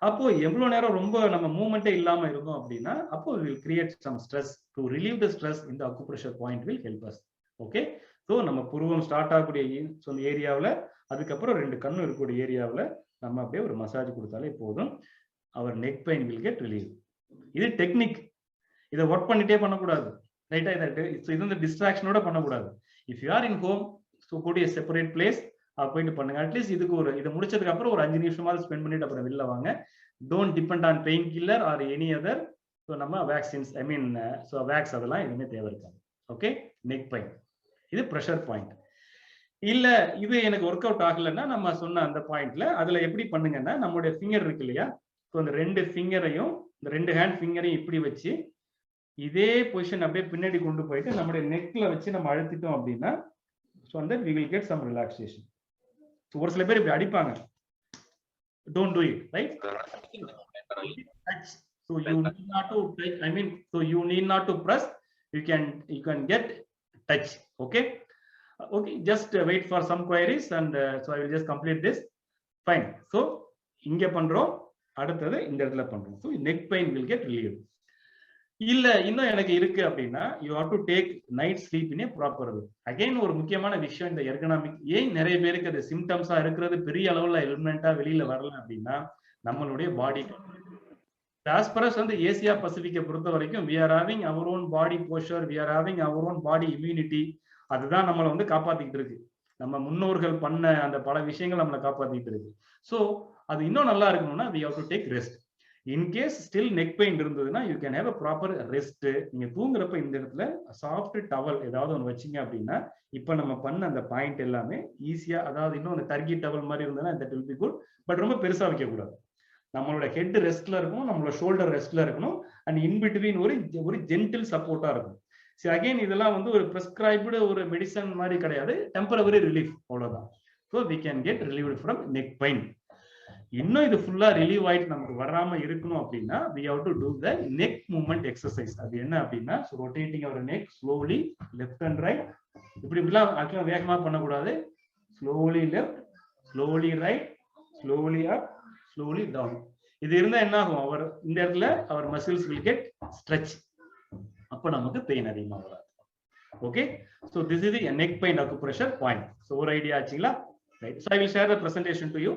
அப்போ எவ்வளவு நேரம் ரொம்ப நம்ம மூவ்மெண்டே இல்லாம இருந்தோம் அப்படின்னா, அப்போ will create some stress. To relieve the stress இந்த acupressure point will help us. Okay, so நம்ம புருவம் ஸ்டார்ட் ஆகக்கூடிய ஏரியாவில், அதுக்கப்புறம் 2 கண்ணு இருக்கக்கூடிய ஏரியாவில் நம்ம அப்படியே ஒரு மசாஜ் கொடுத்தாலே போதும். Our neck pain will get relieve. இது டெக்னிக், இதை ஒர்க் பண்ணிட்டே பண்ணக்கூடாது. ரைட்டா? இது வந்து டிஸ்ட்ராக்ஷனோட பண்ணக்கூடாது. If you are in home, so கூடிய செப்பரேட் பிளேஸ் போயிட்டு பண்ணுங்க. அட்லீஸ்ட் இதுக்கு இதை முடிச்சதுக்கு அப்புறம் ஒரு 5 நிமிஷமாவது ஸ்பெண்ட் பண்ணிட்டு அப்புறம் வெளில வாங்க. Don't depend on pain killer or any other. So நம்ம வேக்சின்ஸ், ஐ மீன் வேக்ஸ் அதெல்லாம் எதுவுமே தேவை இருக்காது. ஓகே, நெக் பெயின் இது ப்ரெஷர் பாயிண்ட். இல்ல இது எனக்கு ஒர்க் அவுட் ஆகலைன்னா நம்ம சொன்ன அந்த பாயிண்ட்ல அதுல எப்படி பண்ணுங்கன்னா, நம்மளுடைய ஃபிங்கர் இருக்கு இல்லையா, ஸோ அந்த 2 ஃபிங்கரையும், இந்த 2 ஹேண்ட் ஃபிங்கரையும் இப்படி வச்சு இதே பொசிஷன் அப்படியே பின்னாடி கொண்டு போயிட்டு நம்மளுடைய நெக்ல வச்சு நம்ம அழுத்திட்டோம் அப்படின்னா, ஸோ அந்த we will get some relaxation. So ஒரு சில பேர் இப்படி அடிப்பாங்க. Don't do it, right? So you need not to touch, I mean, so you need not to press. You can get touch. Okay. Okay, just wait for some queries and so I will just complete this. Fine. So இங்க பண்றோம், அடுத்தது இந்த இடத்துல பண்றோம். So neck pain will get relieved. இல்ல இன்னும் எனக்கு இருக்கு அப்படின்னா, you have to take night sleep in a proper way. Again ஒரு முக்கியமான விஷயம் இந்த எர்கனாமிக், ஏன் நிறைய பேருக்கு அது சிம்டம்ஸா இருக்கிறது பெரிய அளவுல எலிமெண்டா வெளியில வரல அப்படின்னா, நம்மளுடைய பாடி ஆஸ்பரஸ் வந்து ஏசியா பசிபிக்கை பொறுத்த வரைக்கும் we are having our own body posture, we are having our own body immunity. அதுதான் நம்மளை வந்து காப்பாத்திக்கிட்டு இருக்கு. நம்ம முன்னோர்கள் பண்ண அந்த பல விஷயங்கள் நம்மளை காப்பாத்திக்கிட்டு இருக்கு. ஸோ அது இன்னும் நல்லா இருக்கணும்னா we have to take rest. In case still neck pain இருந்ததுன்னா you can have a proper rest. நீங்க தூங்குறப்ப இந்த இடத்துல சாஃப்ட் டவல் ஏதாவது ஒன்று வச்சிங்க அப்படின்னா, இப்ப நம்ம பண்ண அந்த பாயிண்ட் எல்லாமே ஈஸியா, அதாவது இன்னும் அந்த டர்கி டவல் மாதிரி இருந்ததுன்னா that will be good. But ரொம்ப பெருசா வைக்க கூடாது. நம்மளோட ஹெட் ரெஸ்ட்ல இருக்கணும், நம்மளோட ஷோல்டர் ரெஸ்ட்ல இருக்கணும், அண்ட் இன் பிட்வீன் ஒரு ஜென்டில் சப்போர்ட்டா இருக்கும். சரி, அகைன் இதெல்லாம் வந்து ஒரு பிரிஸ்கிரைப்டு ஒரு மெடிசன் மாதிரி கிடையாது, டெம்பரவரி ரிலீஃப், அவ்வளவுதான். So we can get relieved from neck pain. இன்னும் இது ஃபுல்லா ரிலீவ் ஆயிட்டு நமக்கு வராம இருக்கணும் அப்படின்னா we have to do the neck movement exercise. அது என்ன அப்படின்னா, rotating our neck slowly left and right. இப்படிலாம் வேகமா பண்ணக்கூடாது. Slowly left, slowly right, slowly up, slowly down. இது இருந்தா என்ன ஆகும், அவர் இந்த இடத்துல our muscles will get stretch. அப்ப நமக்கு பெயின் அதிகமா வராது. Okay, so this is the neck pain acupressure point. So ஒரு ஐடியா ஆச்சுங்களா? Right. So I will share the presentation to you.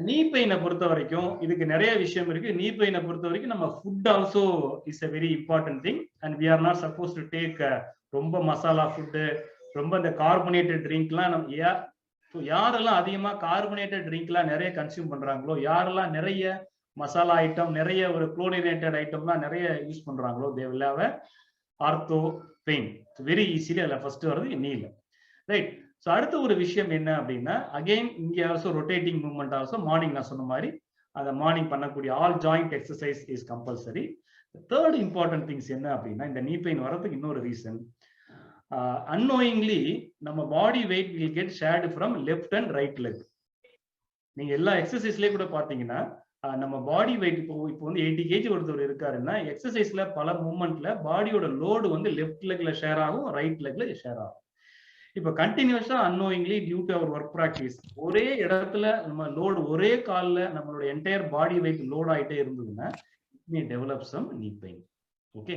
நீ பெயினை பொறுத்த வரைக்கும் இதுக்கு நிறைய விஷயம் இருக்கு. நீ பெயினை பொறுத்த வரைக்கும் நம்ம food also is a very important thing and we are not supposed to take ரொம்ப மசாலா ஃபுட், ரொம்ப இந்த கார்பனேட்டட் ட்ரிங்க்லாம் நம்ம யாரெல்லாம் அதிகமா கார்பனேட்டட் ட்ரிங்க்லாம் நிறைய கன்சியூம் பண்றாங்களோ, யாரெல்லாம் நிறைய மசாலா ஐட்டம், நிறைய ஒரு குளோரினேட்டட் ஐட்டம்லாம் நிறைய யூஸ் பண்றாங்களோ, they will have a ortho pain very easily. அதில் ஃபர்ஸ்ட் வருது நீல. ரைட். ஸோ அடுத்த ஒரு விஷயம் என்ன அப்படின்னா, அகெயின் இங்கே also rotating movement also morning நான் சொன்ன மாதிரி அந்த மார்னிங் பண்ணக்கூடிய all joint exercise is compulsory. Third important things என்ன அப்படின்னா, இந்த நீ பெயின் வரதுக்கு இன்னொரு ரீசன், unknowingly நம்ம body weight will get shared from left and right leg. நீங்க எல்லா எக்ஸசைஸ்லயே கூட பாத்தீங்கன்னா நம்ம பாடி வெயிட் இப்போ வந்து 80 kg ஒருத்தர் இருக்காருன்னா, எக்ஸசைஸ்ல பல மூவ்மெண்ட்ல பாடியோட லோடு வந்து லெஃப்ட் லெக்ல ஷேர் ஆகும், ரைட் லெக்ல ஷேர் ஆகும். இப்போ கண்டினியூஸா annoyingly due to our work practice ஒரே இடத்துல நம்ம லோடு, ஒரே காலில் நம்மளோட என்டையர் பாடி வெயிட் லோட் ஆகிட்டே இருந்ததுன்னா மே டெவலப் சம் நீ பெயின். ஓகே,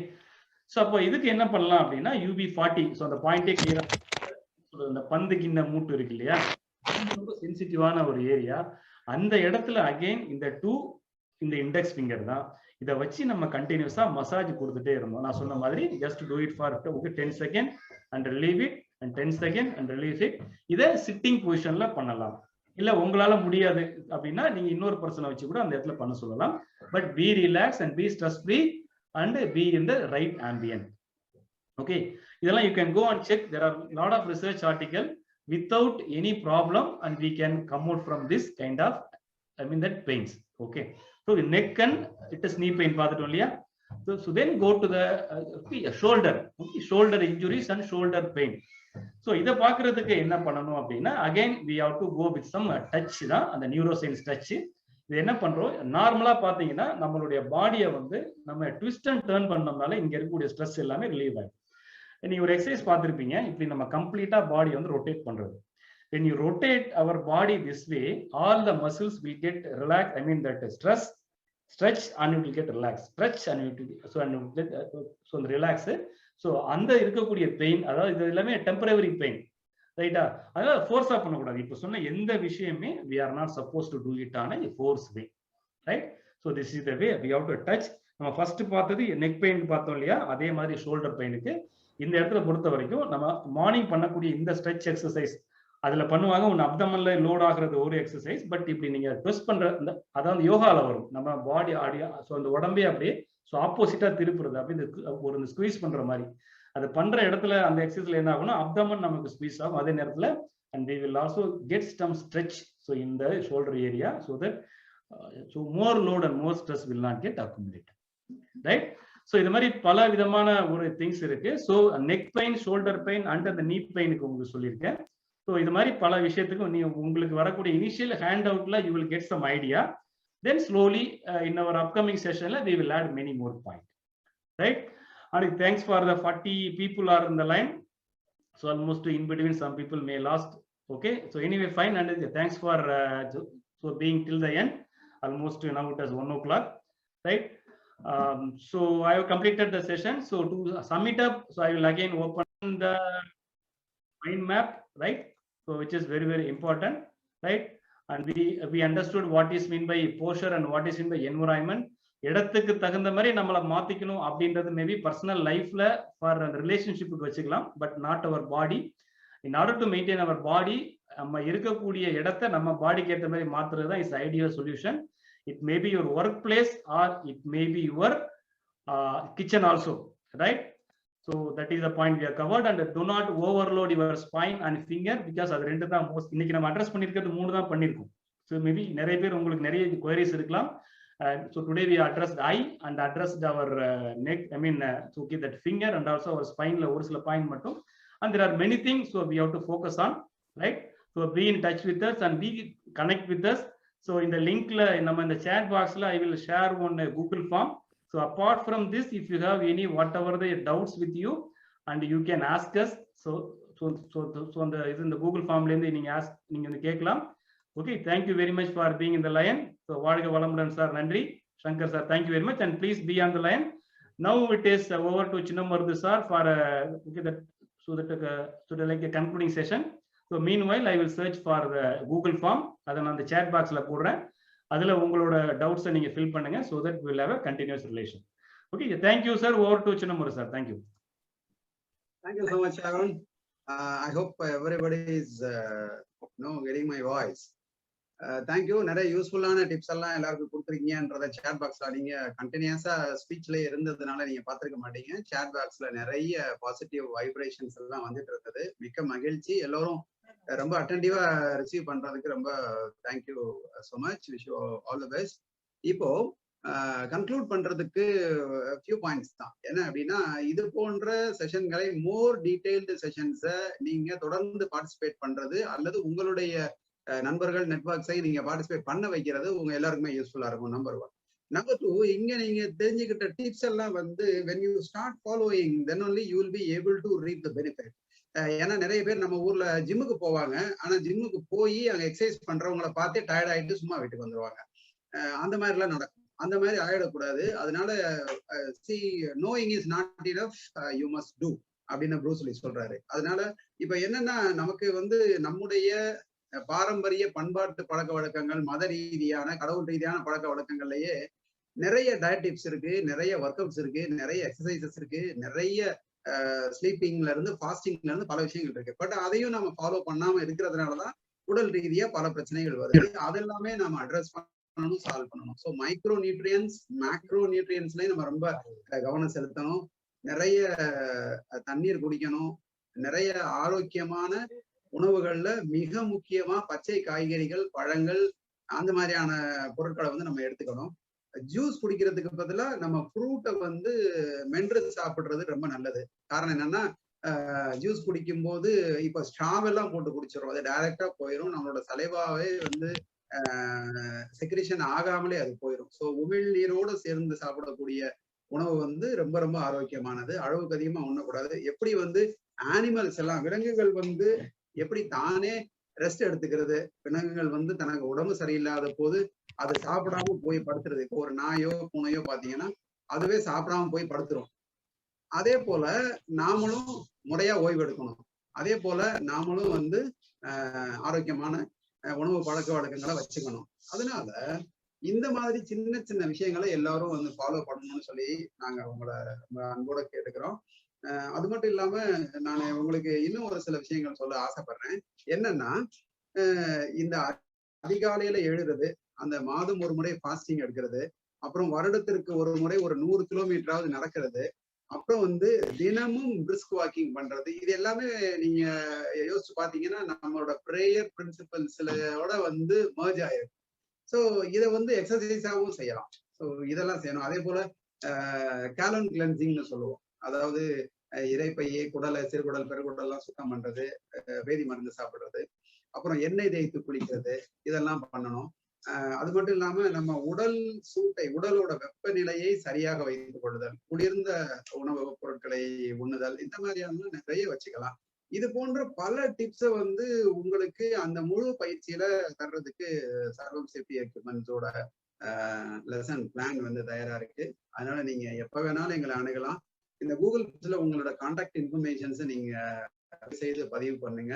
ஸோ அப்போ இதுக்கு என்ன பண்ணலாம் அப்படின்னா UB40. ஸோ அந்த பாயிண்டே கிளியரா, இந்த பந்து கிண்ண மூட்டு இருக்கு இல்லையா, ரொம்ப சென்சிட்டிவான ஒரு ஏரியா. அந்த இடத்துல அகைன் இந்த இண்டெக்ஸ் ஃபிங்கர் தான், இதை வச்சு நம்ம கண்டினியூஸா மசாஜ் கொடுத்துட்டே இருந்தோம். நான் சொன்ன மாதிரி just do it for 10 second and relieve it, and 10 second and relieve it. இதை சிட்டிங் பொசிஷன்ல பண்ணலாம். இல்ல உங்களால முடியாது அப்படின்னா நீங்க இன்னொரு பர்சனை வச்சு கூட அந்த இடத்துல பண்ண சொல்லலாம். But be relax and be stress free and be in the right ambient. Okay, இதெல்லாம் you can go and check. There are lot of research article without any problem and we can come out from this kind of that pains. Okay, so the neck and it is knee pain paathutom illaya. So then go to the shoulder. Okay, shoulder injuries and shoulder pain. So இத பாக்குறதுக்கு என்ன பண்ணணும் அப்படின்னா again we have to go with some touch தான், அந்த neuroscience touch. இது என்ன பண்றோம், நார்மலா பாத்தீங்கன்னா நம்மளுடைய பாடியை வந்து நம்ம ட்விஸ்ட் அண்ட் டர்ன் பண்ணோம்னால இங்க இருக்கக்கூடிய ஸ்ட்ரெஸ் எல்லாமே ரிலீவ் ஆகும். நீங்க ஒரு எக்ஸசைஸ் பார்த்திருப்பீங்க, இப்படி நம்ம கம்ப்ளீட்டா பாடி வந்து ரொட்டேட் பண்றது. when you rotate our body this way, all the muscles will get relaxed. I mean that stretch and it will get relaxed, stretch and it will so and it will get so relax. so அந்த இருக்கக்கூடிய பெயின், அதாவது இது எல்லாமே டெம்பரரி பெயின், ரைட்டா? அதனால ஃபோர்ஸா பண்ணக்கூடாது. இப்போ சொன்ன எந்த விஷயமே we are not supposed to do it on a force way, right? so this is the way we have to touch. நம்ம ஃபர்ஸ்ட் பார்த்தது நெக் பெயின் பார்த்தோம் இல்லையா, அதே மாதிரி ஷோல்டர் பெயினுக்கு இந்த இடத்துல பொறுத்த வரைக்கும் நம்ம மார்னிங் பண்ணக்கூடிய இந்த ஸ்ட்ரெச் எக்ஸசைஸ் அதுல பண்ணுவாங்க. ஒன்று அப்டமன்ல லோட் ஆகுறது ஒரு எக்ஸசைஸ். பட் இப்படி நீங்க ட்விஸ்ட் பண்ற அதாவது யோகால வரும், நம்ம பாடி ஆடியா ஸோ அந்த உடம்பே அப்படியே ஸோ ஆப்போசிட்டா திருப்புறது, அப்படி ஒரு ஸ்குவீஸ் பண்ற மாதிரி அது பண்ற இடத்துல அந்த எக்ஸசைஸ்ல என்ன ஆகும்னா அப்டமன் நமக்கு ஸ்குவீஸ் ஆகும். அதே நேரத்துல and we will also get some stretch so in the shoulder area so that so more load and more stress will not get accumulated, right? So இது மாதிரி பல விதமான ஒரு திங்ஸ் இருக்கு. So neck pain, shoulder pain and அந்த நீ பெயினுக்கு உங்களுக்கு சொல்லியிருக்கேன். ஸோ இது மாதிரி பல விஷயத்துக்கும் நீ உங்களுக்கு வரக்கூடிய இனிஷியல் ஹேண்ட் அவுட்ல you will get some idea. Then slowly in our upcoming செஷன்ல we will add many more points, right? And thanks for the 40 people are in the line. So almost in between some people may lost. Okay, so anyway fine, and thanks for so being till the end. Almost now it is 1 o'clock, right? So I have completed the session. So to sum it up, so I will again open the mind map, right? So which is very, very important, right? And we understood what is meant by posture and what is meant by environment. இடத்துக்கு தகுந்த மாதிரி நம்மளை மாத்திக்கணும் அப்படின்றது மேபி பர்சனல் லைஃப்ல ஃபார் ரிலேஷன்ஷிப்புக்கு வச்சுக்கலாம், but not our body. In order to maintain our body, நம்ம இருக்கக்கூடிய இடத்தை நம்ம பாடிக்கு ஏற்ற மாதிரி மாத்துறது தான் is ideal solution. It may be your workplace or it may be your kitchen also, right? So that is the point we have covered. And do not overload your spine and finger because அது ரெண்டு தான் மோஸ்ட் இன்னைக்கு நம்ம அட்ரஸ் பண்ணிருக்கிறது, 3 தான் பண்ணிருக்கோம். So maybe நிறைய பேர் உங்களுக்கு நிறைய queries இருக்கலாம். So today we addressed eye and addressed our neck, I mean so okay, that finger and also our spine la ஒரு சில பாயிண்ட் மட்டும். And there are many things so we have to focus on, right? So be in touch with us and be connect with us. So in the link la நம்ம இந்த chat box la I will share one Google form. So apart from this, if you have any whatever the doubts with you and you can ask us. So on the is in the Google form la இருந்து நீங்க வந்து கேட்கலாம். Okay, thank you very much for being in the line. So வாழ்க வளமுடன் சார், நன்றி. Shankar sir, thank you very much and please be on the line. Now it is over to Chinnamarudhu sir for okay that so like a concluding session. So meanwhile I will search for the Google form. அதை நான் அந்த chat box ல போடுறேன். அதுல உங்களோட டவுட்ஸை நீங்க ஃபில் பண்ணுங்க so that we will have a continuous relation. Okay, thank you sir. Over to Chinnamarudhu sir. Thank you. Thank you so much, Arun. I hope everybody is getting my voice. Thank you. நிறைய யூஸ்ஃபுல்லான டிப்ஸ் எல்லாம் எல்லாருக்கும் கொடுத்துருக்கீங்கன்றத சேட் பாக்ஸ்ல நீங்க கண்டினியூஸா ஸ்பீச்ல இருந்ததுனால நீங்க பார்த்துருக்க மாட்டீங்க. சேட் பாக்ஸ்ல நிறைய பாசிட்டிவ் வைப்ரேஷன்ஸ் எல்லாம் வந்துட்டு இருக்குது. மிக்க மகிழ்ச்சி. எல்லோரும் ரொம்ப அட்டென்டிவா ரிசீவ் பண்றதுக்கு ரொம்ப thank you so much. Wish you all the best. இப்போ கன்க்ளூட் பண்றதுக்கு ஃபியூ பாயிண்ட்ஸ் தான். என்ன அப்படின்னா, இது போன்ற செஷன்களை மோர் டீடைல்டு செஷன்ஸை நீங்க தொடர்ந்து பார்ட்டிசிபேட் பண்றது அல்லது உங்களுடைய நண்பர்கள் நெட்வொர்க்ஸை நீங்க பார்ட்டிசிபேட் பண்ண வைக்கிறது உங்க எல்லாருக்குமே யூஸ்ஃபுல்லா இருக்கும். நம்பர் 1. நம்பர் 2, இங்க நீங்க தெரிஞ்சுக்கிட்ட டிப்ஸ் எல்லாம் வந்து when you start following then only you will be able to reap the benefit. ஏன்னா நிறைய பேர் நம்ம ஊர்ல ஜிம்முக்கு போவாங்க, ஆனா ஜிம்முக்கு போய் அங்க எக்ஸசைஸ் பண்றவங்களை பார்த்தே டயர்ட் ஆயிட்டு சும்மா வீட்டுக்கு வந்துருவாங்க. அந்த மாதிரி எல்லாம் நடக்கும். அந்த மாதிரி ஆயிடக்கூடாது. அதனால see knowing is not enough, you must do அப்படின்னு ப்ரூஸ் லீ சொல்றாரு. அதனால இப்ப என்னன்னா, நமக்கு வந்து நம்முடைய பாரம்பரிய பண்பாட்டு பழக்க வழக்கங்கள், மத ரீதியான கடவுள் ரீதியான பழக்க வழக்கங்கள்லயே நிறைய டயட் டிப்ஸ் இருக்கு, நிறைய ஒர்க் அவுட்ஸ் இருக்கு, நிறைய எக்ஸசைசஸ் இருக்கு, நிறைய ஸ்லீப்பிங்ல இருந்து ஃபாஸ்டிங்ல இருந்து பல விஷயங்கள் இருக்கு. பட் அதையும் நம்ம ஃபாலோ பண்ணாம இருக்கிறதுனாலதான் உடல் ரீதியா பல பிரச்சனைகள் வருது. அதெல்லாமே நம்ம அட்ரஸ் பண்ணணும், சால்வ் பண்ணணும். ஸோ மைக்ரோ நியூட்ரியன்ஸ், மேக்ரோ நியூட்ரியன்ஸ்லயும் நம்ம ரொம்ப கவனம் செலுத்தணும். நிறைய தண்ணீர் குடிக்கணும். நிறைய ஆரோக்கியமான உணவுகள்ல மிக முக்கியமா பச்சை காய்கறிகள், பழங்கள், அந்த மாதிரியான பொருட்களை வந்து நம்ம எடுத்துக்கணும். ஜூஸ் குடிக்கிறதுக்கு பதிலா நம்ம ஃப்ரூட்டை வந்து மென்று சாப்பிடுறது ரொம்ப நல்லது. காரணம் என்னன்னா, ஜூஸ் குடிக்கும் போது இப்ப ஸ்ட்ராவெல்லாம் போட்டு குடிச்சிடும், அது டைரக்டா போயிடும், நம்மளோட சலைவாவே வந்து செக்ரேஷன் ஆகாமலே அது போயிடும். ஸோ உமிழ் நீரோடு சேர்ந்து சாப்பிடக்கூடிய உணவு வந்து ரொம்ப ரொம்ப ஆரோக்கியமானது. அளவுக்கு அதிகமா உண்ணக்கூடாது. எப்படி வந்து ஆனிமல்ஸ் எல்லாம், விலங்குகள் வந்து எப்படி தானே ரெஸ்ட் எடுத்துக்கிறது, விலங்குகள் வந்து தனக்கு உடம்பு சரியில்லாத போது அதை சாப்பிடாம போய் படுத்துறது. இப்போ ஒரு நாயோ பூனையோ பாத்தீங்கன்னா அதுவே சாப்பிடாம போய் படுத்துரும். அதே போல நாமளும் முறையா ஓய்வு எடுக்கணும். அதே போல நாமளும் வந்து ஆரோக்கியமான உணவு பழக்க வழக்கங்களை வச்சுக்கணும். அதனால இந்த மாதிரி சின்ன சின்ன விஷயங்களை எல்லாரும் வந்து ஃபாலோ பண்ணணும்னு சொல்லி நாங்க உங்களை அன்போட கேட்டுக்கிறோம். அது மட்டும் இல்லாம நான் உங்களுக்கு இன்னும் ஒரு சில விஷயங்கள் சொல்ல ஆசைப்படுறேன். என்னன்னா, இந்த அதிகாலையில எழுறது, அந்த மாதம் ஒரு முறை ஃபாஸ்டிங் எடுக்கிறது, அப்புறம் வருடத்திற்கு ஒரு முறை ஒரு 100 கிலோமீட்டராவது நடக்கிறது, அப்புறம் வந்து தினமும் பிரிஸ்க் வாக்கிங் பண்றது, இது எல்லாமே நீங்க யோசிச்சு பாத்தீங்கன்னா நம்மளோட பிரேயர் பிரின்சிபல்ஸ்லோட வந்து மர்ஜ் ஆயிருக்கு. ஸோ இதை வந்து எக்ஸசைஸாகவும் செய்யலாம். ஸோ இதெல்லாம் செய்யணும். அதே போல கேலன் கிளென்சிங்னு சொல்லுவோம். அதாவது இறைப்பையை, குடலை, சிறுகுடல், பெருகுடல்லாம் சுத்தம் பண்றது, வேதி மருந்து சாப்பிடுறது, அப்புறம் எண்ணெய் தேய்த்து குளிக்கிறது, இதெல்லாம் பண்ணணும். அது மட்டும் இல்லாம நம்ம உடல் சூட்டை, உடலோட வெப்பநிலையை சரியாக வைத்துக் கொள்ளுதல், குளிர்ந்த உணவுப் பொருட்களை உண்ணுதல், இந்த மாதிரியான நிறைய வச்சுக்கலாம். இது போன்ற பல டிப்ஸை வந்து உங்களுக்கு அந்த முழு பயிற்சியில தர்றதுக்கு சர்வம் சேஃப்டி எக்யூப்மெண்ட்ஸோட லெசன் பிளான் வந்து தயாரா இருக்கு. அதனால நீங்க எப்ப வேணாலும் எங்களை அணுகலாம். இந்த கூகுள் பிளஸ்ல உங்களோட கான்டாக்ட் இன்ஃபர்மேஷன்ஸ் நீங்க செய்து பதிவு பண்ணுங்க.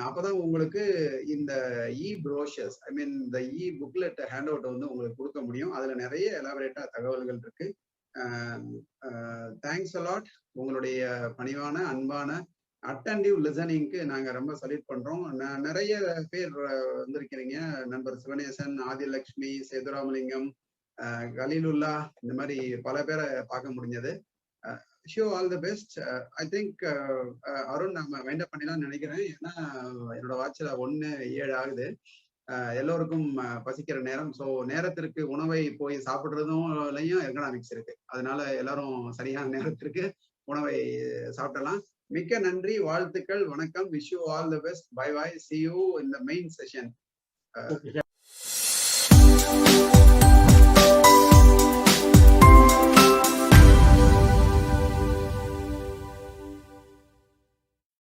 அப்பதான் உங்களுக்கு இந்த ப்ரோஷர்ஸ், ஐ மீன் இந்த புக்லெட் ஹேண்ட் அவுட் வந்து உங்களுக்கு கொடுக்க முடியும். அதுல நிறைய எலாபரேட்டா தகவல்கள் இருக்கு. Thanks a lot. உங்களுடைய பணிவான, அன்பான, அட்டென்டிவ் லிசனிங்க்கு நாங்க ரொம்ப சல்யூட் பண்றோம். நிறைய பேர் வந்திருக்கிறீங்க. நண்பர் சிவனேசன், ஆதிலட்சுமி, சேதுராமலிங்கம், கலீலுல்லா, இந்த மாதிரி பல பேரை பார்க்க முடிஞ்சது. Show all the best. I think Arun நம்ம வைண்ட் அப் பண்ணிடலாம் நினைக்கிறேன். ஏன்னா என்னோட வாட்சில் 1:07 ஆகுது. எல்லோருக்கும் பசிக்கிற நேரம். ஸோ நேரத்திற்கு உணவை போய் சாப்பிட்றதும்லையும் எர்கனாமிக்ஸ் இருக்கு. அதனால எல்லாரும் சரியான நேரத்திற்கு உணவை சாப்பிடலாம். மிக்க நன்றி, வாழ்த்துக்கள், வணக்கம். Wish you all the best. Bye bye. See you in the main session.